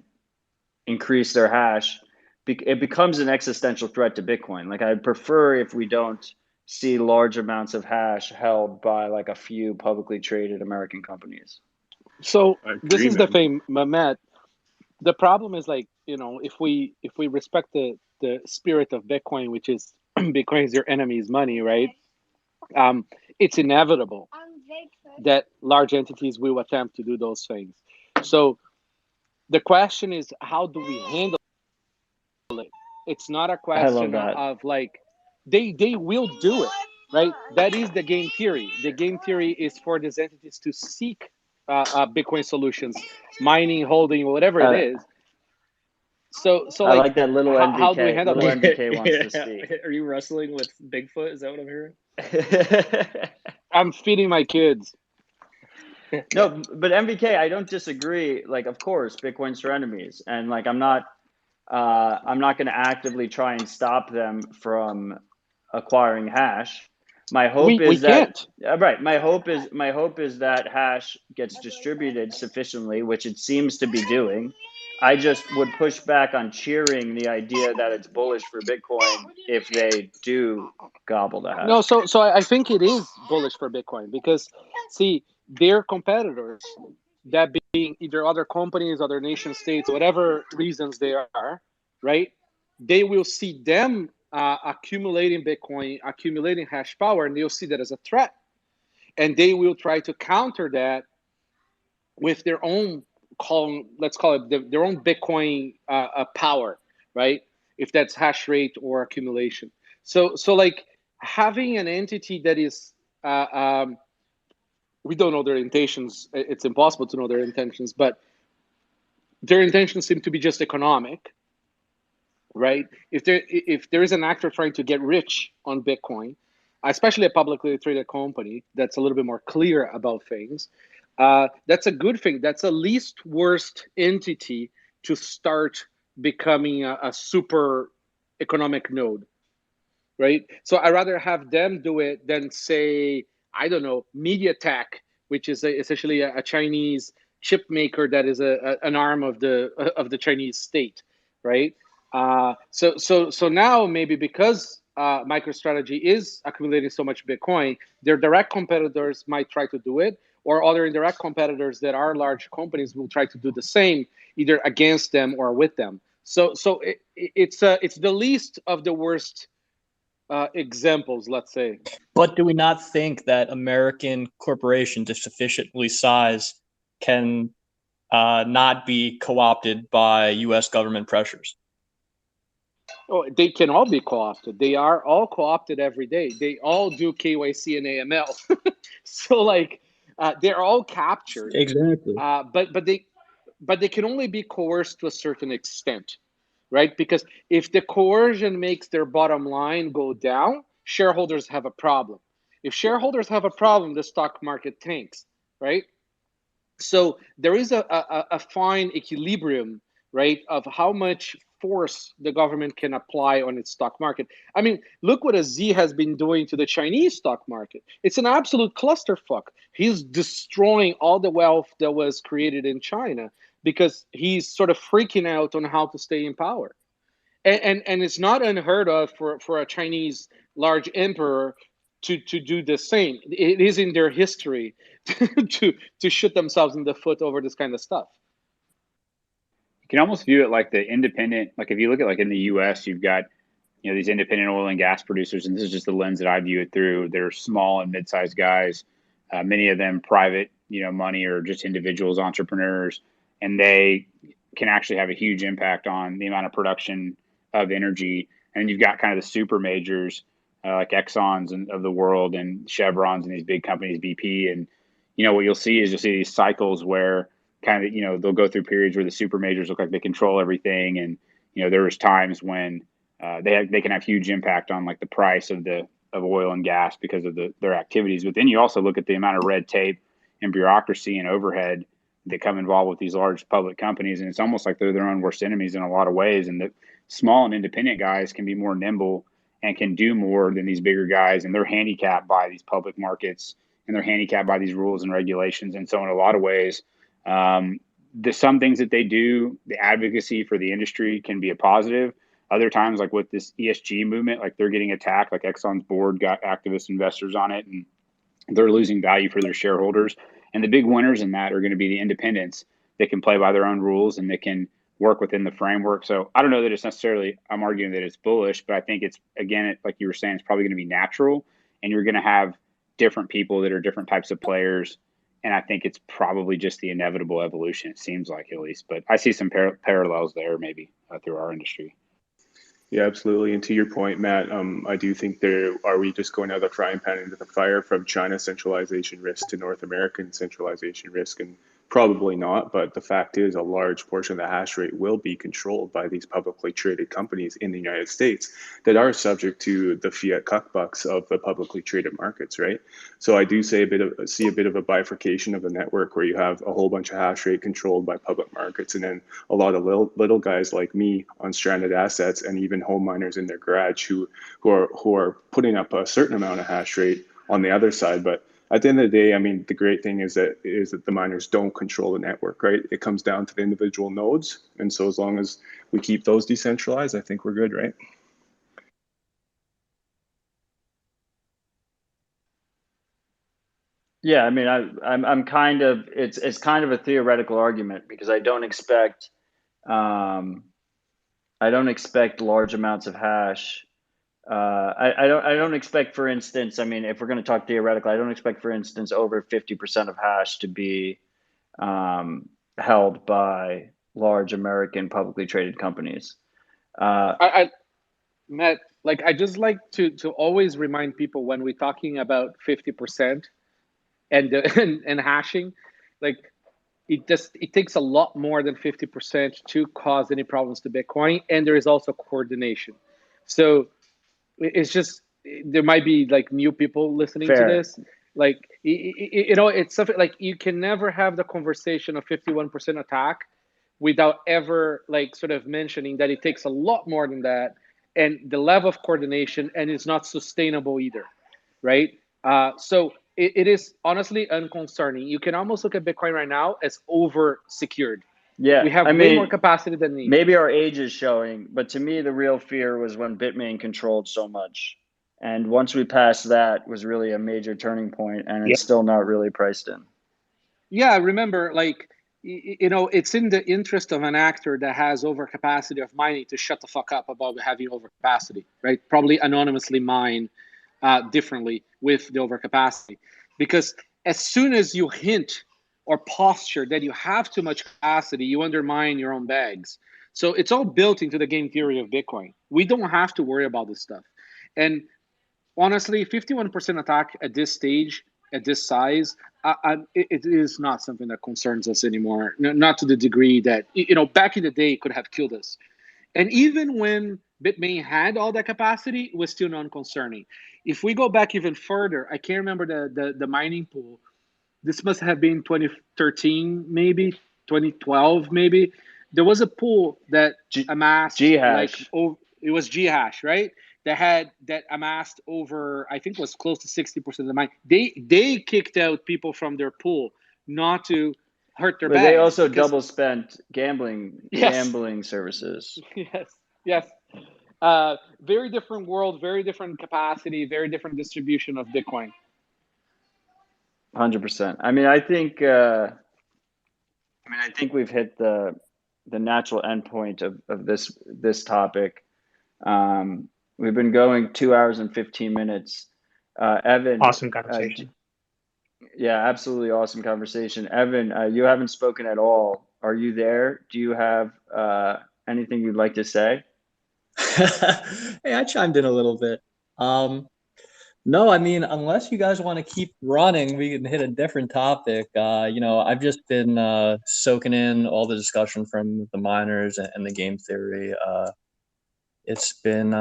increase their hash, it becomes an existential threat to Bitcoin. Like, I'd prefer if we don't see large amounts of hash held by like a few publicly traded American companies. So this is the thing, Mehmet. The problem is, like, you know, if we respect the spirit of Bitcoin, which is Bitcoin is your enemy's money, right? It's inevitable that large entities will attempt to do those things. So the question is, how do we handle it? It's not a question of like, they will do it, right? That is the game theory. The game theory is for these entities to seek Bitcoin solutions, mining, holding, whatever it is. So I like that little NVK. How do we handle little that? NVK wants to speak. Are you wrestling with Bigfoot? Is that what I'm hearing? I'm feeding my kids. No, but MVK, I don't disagree. Like, of course, Bitcoin's their enemies, and like, I'm not going to actively try and stop them from acquiring hash. My hope is that right. My hope is that hash gets distributed sufficiently, which it seems to be doing. I just would push back on cheering the idea that it's bullish for Bitcoin if they do gobble the hash. No, so I think it is bullish for Bitcoin because, see, their competitors, that being either other companies, other nation states, whatever reasons they are, right? They will see them accumulating Bitcoin, accumulating hash power, and they'll see that as a threat. And they will try to counter that with their own, let's call it their own Bitcoin power, right? If that's hash rate or accumulation. So like, having an entity that is, we don't know their intentions. It's impossible to know their intentions, but their intentions seem to be just economic, right? If there is an actor trying to get rich on Bitcoin, especially a publicly traded company that's a little bit more clear about things, that's a good thing. That's a least worst entity to start becoming a super economic node, right? So I'd rather have them do it than, say, I don't know, MediaTek, which is essentially a Chinese chip maker that is an arm of the Chinese state, right? So now, maybe because MicroStrategy is accumulating so much Bitcoin, their direct competitors might try to do it, or other indirect competitors that are large companies will try to do the same, either against them or with them. So it's the least of the worst examples, let's say. But do we not think that American corporations, if sufficiently sized, can not be co-opted by U.S. government pressures? Oh, they can all be co-opted. They are all co-opted every day. They all do KYC and AML. So like, they're all captured. Exactly. But they can only be coerced to a certain extent, right? Because if the coercion makes their bottom line go down, shareholders have a problem. If shareholders have a problem, the stock market tanks, right? So there is a fine equilibrium, right, of how much force the government can apply on its stock market. I mean, look what Xi has been doing to the Chinese stock market. It's an absolute clusterfuck. He's destroying all the wealth that was created in China because he's sort of freaking out on how to stay in power. And it's not unheard of for a Chinese large emperor to do the same. It is in their history to shoot themselves in the foot over this kind of stuff. You can almost view it like the independent, like if you look at like in the US, you've got, these independent oil and gas producers, and this is just the lens that I view it through. They're small and mid-sized guys, many of them private, money or just individuals, entrepreneurs, and they can actually have a huge impact on the amount of production of energy. And you've got kind of the super majors like Exxon's and of the world and Chevron's and these big companies, BP. And, what you'll see these cycles where kind of, they'll go through periods where the super majors look like they control everything. And, there was times when they can have huge impact on like the price of oil and gas because of their activities. But then you also look at the amount of red tape and bureaucracy and overhead that come involved with these large public companies. And it's almost like they're their own worst enemies in a lot of ways. And the small and independent guys can be more nimble and can do more than these bigger guys. And they're handicapped by these public markets and they're handicapped by these rules and regulations. And so in a lot of ways, there's some things that they do, the advocacy for the industry can be a positive. Other times, like with this ESG movement, like they're getting attacked, like Exxon's board got activist investors on it and they're losing value for their shareholders. And the big winners in that are going to be the independents that can play by their own rules and that can work within the framework. So I don't know that it's necessarily, I'm arguing that it's bullish, but I think it's, again, like you were saying, it's probably going to be natural and you're going to have different people that are different types of players. And I think it's probably just the inevitable evolution, it seems like, at least. But I see some parallels there maybe through our industry. Yeah, absolutely. And to your point, Matt, I do think are we just going out of the frying pan into the fire from China centralization risk to North American centralization risk? And probably not. But the fact is, a large portion of the hash rate will be controlled by these publicly traded companies in the United States that are subject to the fiat cuckbucks of the publicly traded markets, right? So I do see a bit of a bifurcation of the network where you have a whole bunch of hash rate controlled by public markets, and then a lot of little guys like me on stranded assets, and even home miners in their garage who are putting up a certain amount of hash rate on the other side. But at the end of the day, I mean, the great thing is that the miners don't control the network, right? It comes down to the individual nodes. And so as long as we keep those decentralized, I think we're good, right? Yeah, I mean, I'm kind of, it's kind of a theoretical argument because I don't expect large amounts of hash. I don't expect, for instance, I mean, if we're going to talk theoretical, I don't expect, for instance, over 50% of hash to be held by large American publicly traded companies. Matt, like I just like to always remind people when we're talking about 50% and hashing, like it takes a lot more than 50% to cause any problems to Bitcoin, and there is also coordination. So it's just, there might be like new people listening to this. Like it's something like you can never have the conversation of 51% attack without ever like sort of mentioning that it takes a lot more than that, and the level of coordination, and it's not sustainable either, right? So it is honestly unconcerning. You can almost look at Bitcoin right now as over secured. Yeah, we have way more capacity than need. Maybe our age is showing, but to me, the real fear was when Bitmain controlled so much. And once we passed that was really a major turning point, and it's still not really priced in. Yeah, remember, like, it's in the interest of an actor that has overcapacity of mining to shut the fuck up about having overcapacity, right? Probably anonymously mine differently with the overcapacity. Because as soon as you hint or posture that you have too much capacity, you undermine your own bags. So it's all built into the game theory of Bitcoin. We don't have to worry about this stuff. And honestly, 51% attack at this stage, at this size, it is not something that concerns us anymore. Not to the degree that, back in the day, it could have killed us. And even when Bitmain had all that capacity, it was still non-concerning. If we go back even further, I can't remember the mining pool. This must have been 2013, maybe 2012, maybe. There was a pool that amassed Ghash. It was Ghash, right? That amassed over, I think, was close to 60% of the mine. They kicked out people from their pool not to hurt their bags. They also double spent gambling services. Yes. Very different world, very different capacity, very different distribution of Bitcoin. 100%. I mean, I think we've hit the natural endpoint of this topic. We've been going 2 hours and 15 minutes. Evan, awesome conversation. Yeah, absolutely awesome conversation. Evan, you haven't spoken at all Are you there? Do you have anything you'd like to say? Hey, I chimed in a little bit. No, I mean, unless you guys want to keep running, we can hit a different topic. I've just been soaking in all the discussion from the miners and the game theory. It's been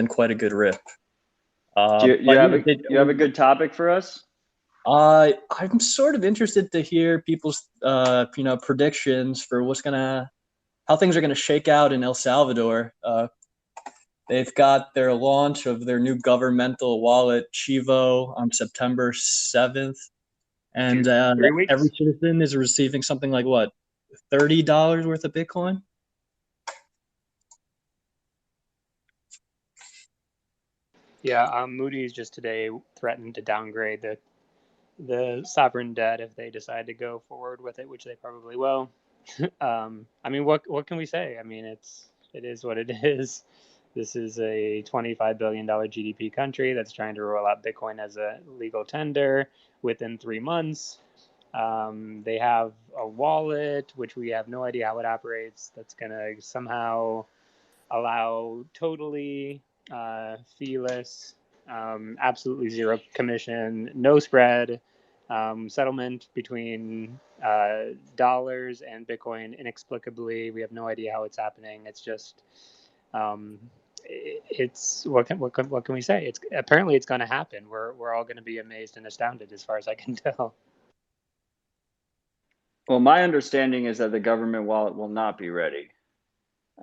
quite a good rip. Do you But have yeah, a good topic for us? I'm sort of interested to hear people's predictions for how things are gonna shake out in El Salvador. They've got their launch of their new governmental wallet, Chivo, on September 7th. And 3 weeks? every citizen is receiving something like what, $30 worth of Bitcoin? Yeah, Moody's just today threatened to downgrade the sovereign debt if they decide to go forward with it, which they probably will. I mean, what can we say? I mean, it is what it is. This is a $25 billion GDP country that's trying to roll out Bitcoin as a legal tender within 3 months. They have a wallet, which we have no idea how it operates, that's going to somehow allow totally feeless, absolutely zero commission, no spread, settlement between dollars and Bitcoin inexplicably. We have no idea how it's happening. It's just, it's what can we say? It's apparently it's going to happen. We're all going to be amazed and astounded, as far as I can tell. Well, my understanding is that the government wallet will not be ready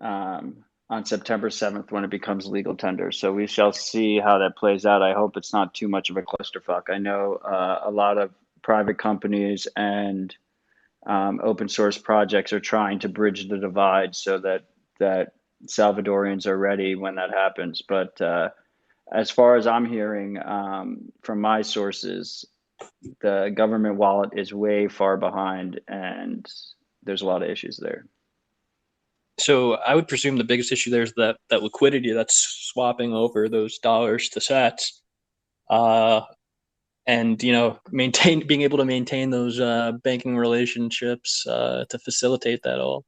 on September 7th when it becomes legal tender. So we shall see how that plays out. I hope it's not too much of a clusterfuck. I know a lot of private companies and open source projects are trying to bridge the divide so that Salvadorians are ready when that happens. But as far as I'm hearing from my sources, the government wallet is way far behind, and there's a lot of issues there. So I would presume the biggest issue there is that liquidity that's swapping over those dollars to sats, and being able to maintain those banking relationships to facilitate that all.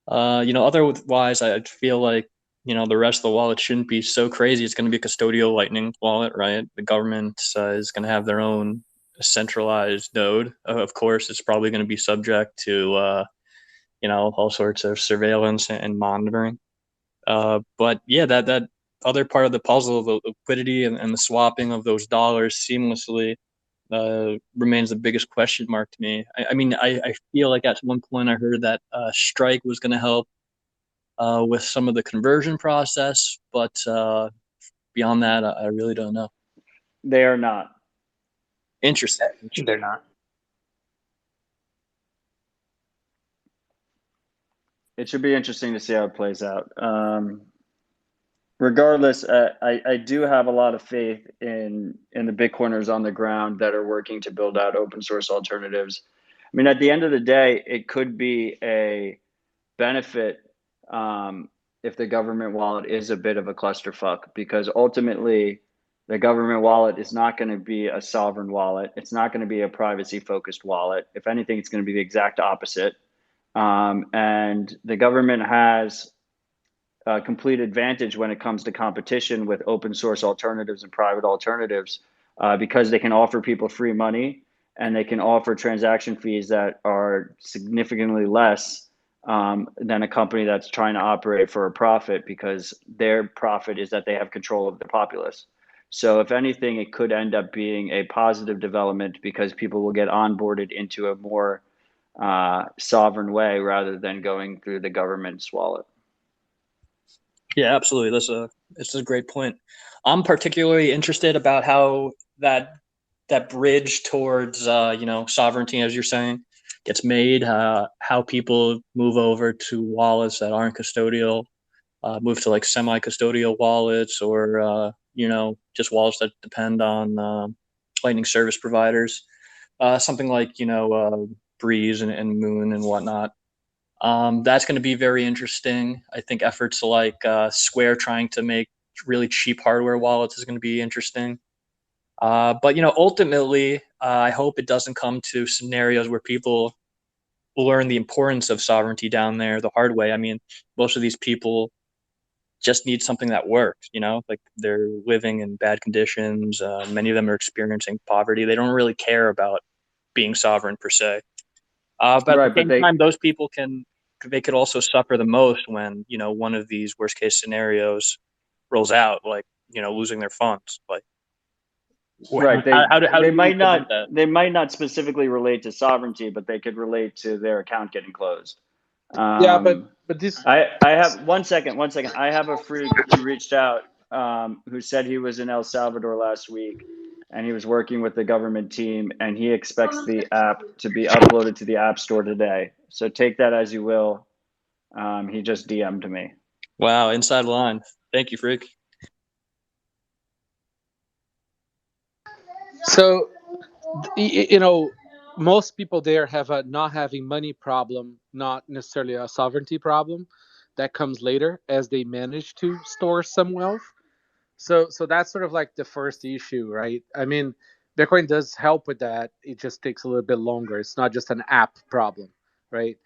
Otherwise, I feel like the rest of the wallet shouldn't be so crazy. It's going to be a custodial Lightning wallet, right? The government is going to have their own centralized node. Of course, it's probably going to be subject to all sorts of surveillance and monitoring. But yeah, that other part of the puzzle, the liquidity and the swapping of those dollars seamlessly, remains the biggest question mark to me. I mean, I feel like at one point I heard that Strike was going to help with some of the conversion process, but beyond that, I really don't know. They are not. Interesting. They're not. It should be interesting to see how it plays out. Regardless, I do have a lot of faith in the Bitcoiners on the ground that are working to build out open source alternatives. I mean, at the end of the day, it could be a benefit if the government wallet is a bit of a clusterfuck, because ultimately the government wallet is not going to be a sovereign wallet. It's not going to be a privacy focused wallet. If anything, it's going to be the exact opposite. And the government has a complete advantage when it comes to competition with open source alternatives and private alternatives, because they can offer people free money and they can offer transaction fees that are significantly less than a company that's trying to operate for a profit, because their profit is that they have control of the populace. So if anything, it could end up being a positive development because people will get onboarded into a more sovereign way rather than going through the government's wallet. Yeah, absolutely. That's a great point. I'm particularly interested about how that bridge towards sovereignty, as you're saying, gets made. How people move over to wallets that aren't custodial, move to like semi-custodial wallets, or just wallets that depend on Lightning service providers. Something like Breeze and Moon and whatnot. That's going to be very interesting. I think efforts like Square trying to make really cheap hardware wallets is going to be interesting. But ultimately, I hope it doesn't come to scenarios where people learn the importance of sovereignty down there the hard way. I mean, most of these people just need something that works, you know, like they're living in bad conditions. Many of them are experiencing poverty. They don't really care about being sovereign per se. But at the Right, but same time, those people they could also suffer the most when, you know, one of these worst case scenarios rolls out, like, you know, losing their funds. Like, right, how do they we might prevent not that? they might not specifically relate to sovereignty, but they could relate to their account getting closed. Yeah, but this. I have 1 second. I have a freak who reached out, who said he was in El Salvador last week, and he was working with the government team, and he expects the app to be uploaded to the App Store today. So take that as you will. He just DM'd me. Wow, inside line. Thank you, Freak. So, you know, most people there have a not having money problem, not necessarily a sovereignty problem. That comes later as they manage to store some wealth. So that's sort of like the first issue, right? I mean, Bitcoin does help with that. It just takes a little bit longer. It's not just an app problem, right?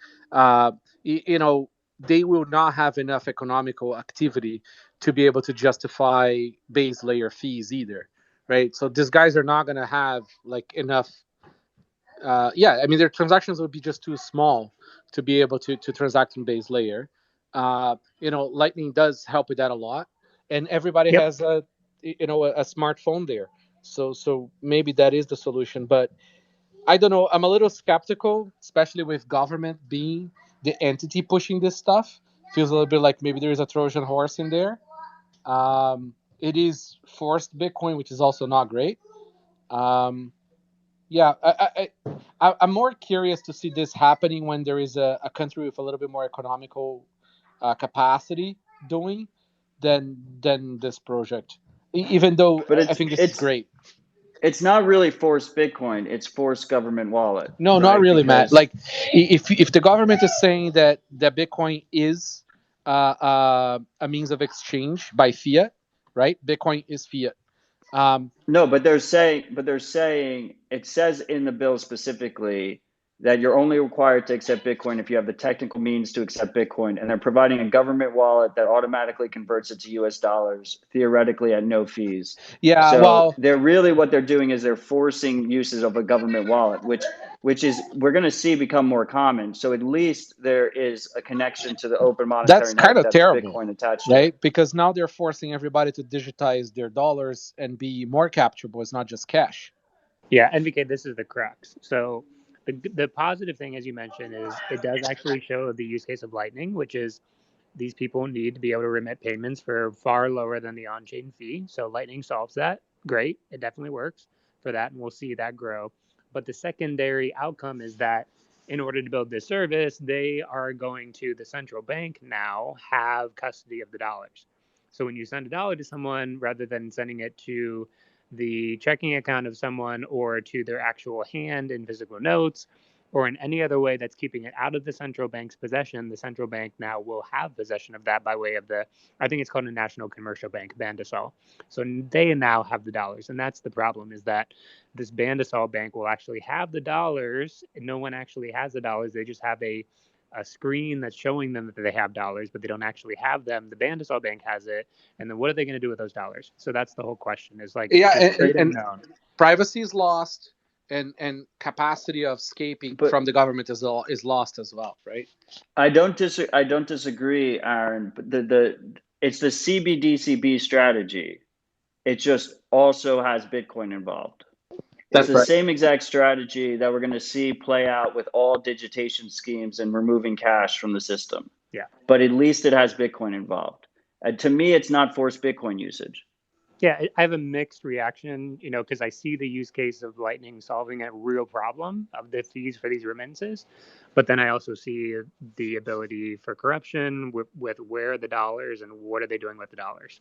You know, they will not have enough economical activity to be able to justify base layer fees either, right? So these guys are not going to have like enough. Yeah, I mean, their transactions would be just too small to be able to transact in base layer. You know, Lightning does help with that a lot, and everybody Yep. has a smartphone there. So maybe that is the solution, but I don't know. I'm a little skeptical, especially with government being the entity pushing this stuff. Feels a little bit like maybe there is a Trojan horse in there. It is forced Bitcoin, which is also not great. Um, yeah, I'm more curious to see this happening when there is a country with a little bit more economical capacity doing than this project. Even though But I think this is great. it's not really forced Bitcoin. It's forced government wallet. No, not right? really, Matt. Because Like, if the government is saying that Bitcoin is a means of exchange by fiat, right? Bitcoin is fiat. no, but they're saying it says in the bill specifically that you're only required to accept Bitcoin if you have the technical means to accept Bitcoin, and they're providing a government wallet that automatically converts it to US dollars, theoretically at no fees. Yeah, So well, they're really what they're doing is they're forcing uses of a government wallet, which is we're going to see become more common. So at least there is a connection to the open that's monetary kind network of that has terrible, Bitcoin attached to it. right? Because now they're forcing everybody to digitize their dollars and be more capturable. It's not just cash. Yeah, NVK, this is the crux. So the positive thing, as you mentioned, is it does actually show the use case of Lightning, which is these people need to be able to remit payments for far lower than the on-chain fee. So Lightning solves that. Great. It definitely works for that, and we'll see that grow. But the secondary outcome is that in order to build this service, they are going to the central bank now have custody of the dollars. So when you send a dollar to someone, rather than sending it to the checking account of someone or to their actual hand in physical notes, or in any other way that's keeping it out of the central bank's possession, the central bank now will have possession of that by way of I think it's called a national commercial bank, Bandasol. So they now have the dollars. And that's the problem, is that this Bandasol bank will actually have the dollars. And no one actually has the dollars. They just have a screen that's showing them that they have dollars, but they don't actually have them. The Bandasol bank has it. And then what are they going to do with those dollars? So that's the whole question, is like, Yeah, this great unknown. Privacy is lost, and capacity of escaping from the government is lost as well, right? I don't disagree, Aaron. But it's the CBDCB strategy. It just also has Bitcoin involved. It's the same exact strategy that we're going to see play out with all digitation schemes and removing cash from the system. Yeah. But at least it has Bitcoin involved. To me, it's not forced Bitcoin usage. Yeah, I have a mixed reaction, because I see the use case of Lightning solving a real problem of the fees for these remittances. But then I also see the ability for corruption with where are the dollars and what are they doing with the dollars.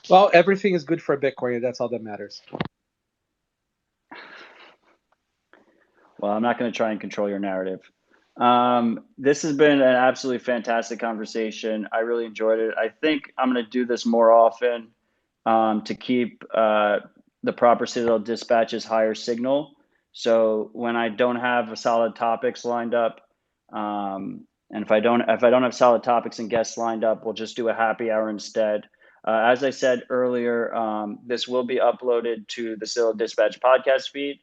Well, everything is good for Bitcoin, and that's all that matters. Well, I'm not going to try and control your narrative. This has been an absolutely fantastic conversation. I really enjoyed it. I think I'm going to do this more often to keep the proper Citadel Dispatch is higher signal. So when I don't have solid topics lined up, and if I don't have solid topics and guests lined up, we'll just do a happy hour instead. As I said earlier, this will be uploaded to the Citadel Dispatch podcast feed.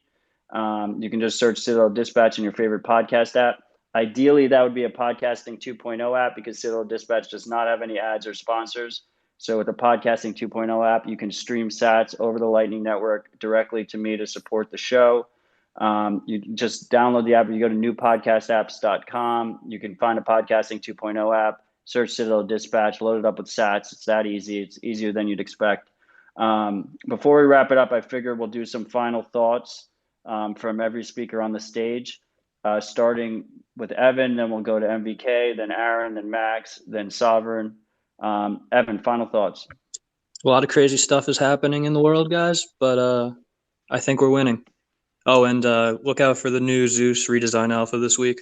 You can just search Citadel Dispatch in your favorite podcast app. Ideally, that would be a podcasting 2.0 app because Citadel Dispatch does not have any ads or sponsors. So with the podcasting 2.0 app, you can stream sats over the Lightning Network directly to me to support the show. You just download the app. You go to newpodcastapps.com. You can find a podcasting 2.0 app, search Citadel Dispatch, load it up with sats. It's that easy. It's easier than you'd expect. Before we wrap it up, I figured we'll do some final thoughts from every speaker on the stage, starting with Evan, then we'll go to MVK, then Aaron, then Max, then Sovereign. Evan, final thoughts. A lot of crazy stuff is happening in the world, guys, but I think we're winning. Oh, and look out for the new Zeus redesign alpha this week.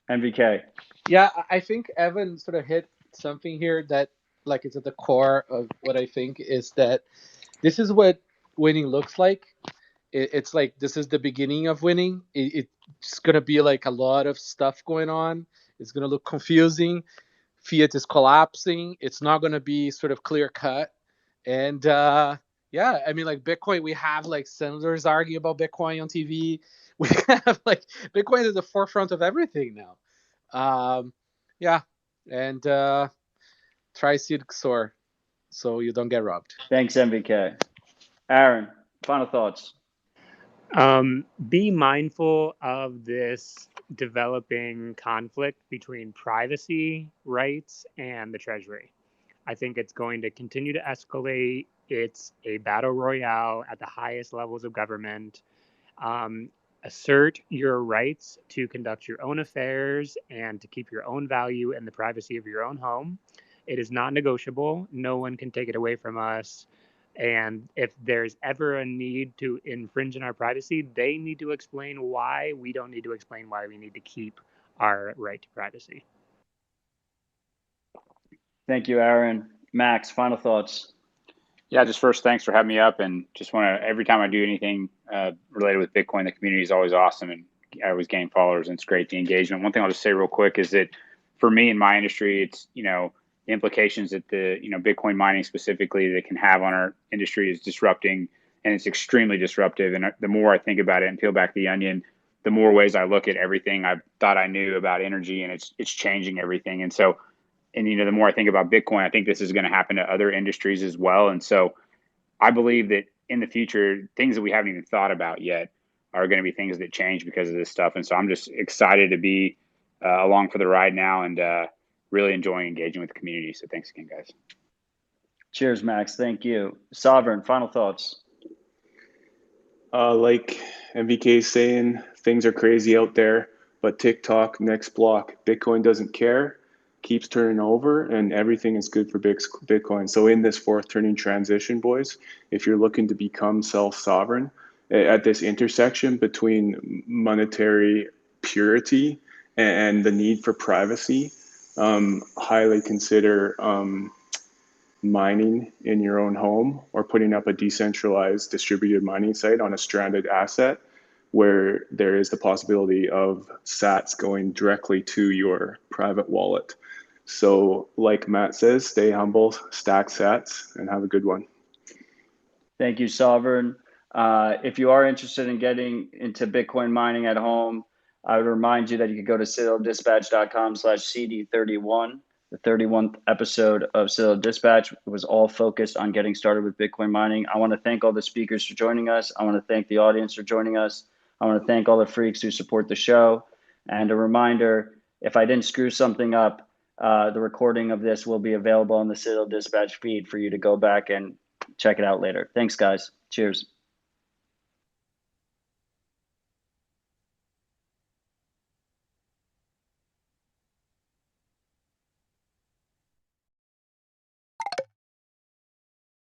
MVK. Yeah, I think Evan sort of hit something here that like is at the core of what I think is that this is what winning looks like. It's like this is the beginning of winning. It's going to be like a lot of stuff going on. It's going to look confusing. Fiat is collapsing. It's not going to be sort of clear cut. And yeah, I mean, like Bitcoin, we have like senators argue about Bitcoin on TV. We have like Bitcoin is at the forefront of everything now. Yeah, and try seed XOR so you don't get robbed. Thanks, MVK. Aaron, final thoughts. Be mindful of this developing conflict between privacy rights and the Treasury. I think it's going to continue to escalate. It's a battle royale at the highest levels of government. Assert your rights to conduct your own affairs and to keep your own value in the privacy of your own home. It is not negotiable. No one can take it away from us. And if there's ever a need to infringe on our privacy, they need to explain why. We don't need to explain why we need to keep our right to privacy. Thank you, Aaron. Max, final thoughts. Yeah, just first, thanks for having me up. And just want to, every time I do anything related with Bitcoin, the community is always awesome. And I always gain followers and it's great, the engagement. One thing I'll just say real quick is that for me in my industry, it's, the implications that the, Bitcoin mining specifically that can have on our industry is disrupting, and it's extremely disruptive. And the more I think about it and peel back the onion, the more ways I look at everything I thought I knew about energy, and it's changing everything. And so, and the more I think about Bitcoin, I think this is going to happen to other industries as well. And so I believe that in the future, things that we haven't even thought about yet are going to be things that change because of this stuff. And so I'm just excited to be along for the ride now, and really enjoying engaging with the community. So thanks again, guys. Cheers, Max. Thank you. Sovereign, final thoughts. Like MVK is saying, things are crazy out there, but TikTok, next block, Bitcoin doesn't care, keeps turning over, and everything is good for Bitcoin. So in this fourth turning transition, boys, if you're looking to become self-sovereign at this intersection between monetary purity and the need for privacy, highly consider mining in your own home or putting up a decentralized distributed mining site on a stranded asset where there is the possibility of sats going directly to your private wallet. So like Matt says, stay humble, stack sats, and have a good one. Thank you, Sovereign. If you are interested in getting into Bitcoin mining at home, I would remind you that you could go to citadeldispatch.com/CD31. The 31st episode of Citadel Dispatch was all focused on getting started with Bitcoin mining. I want to thank all the speakers for joining us. I want to thank the audience for joining us. I want to thank all the freaks who support the show. And a reminder, if I didn't screw something up, the recording of this will be available on the Citadel Dispatch feed for you to go back and check it out later. Thanks, guys. Cheers.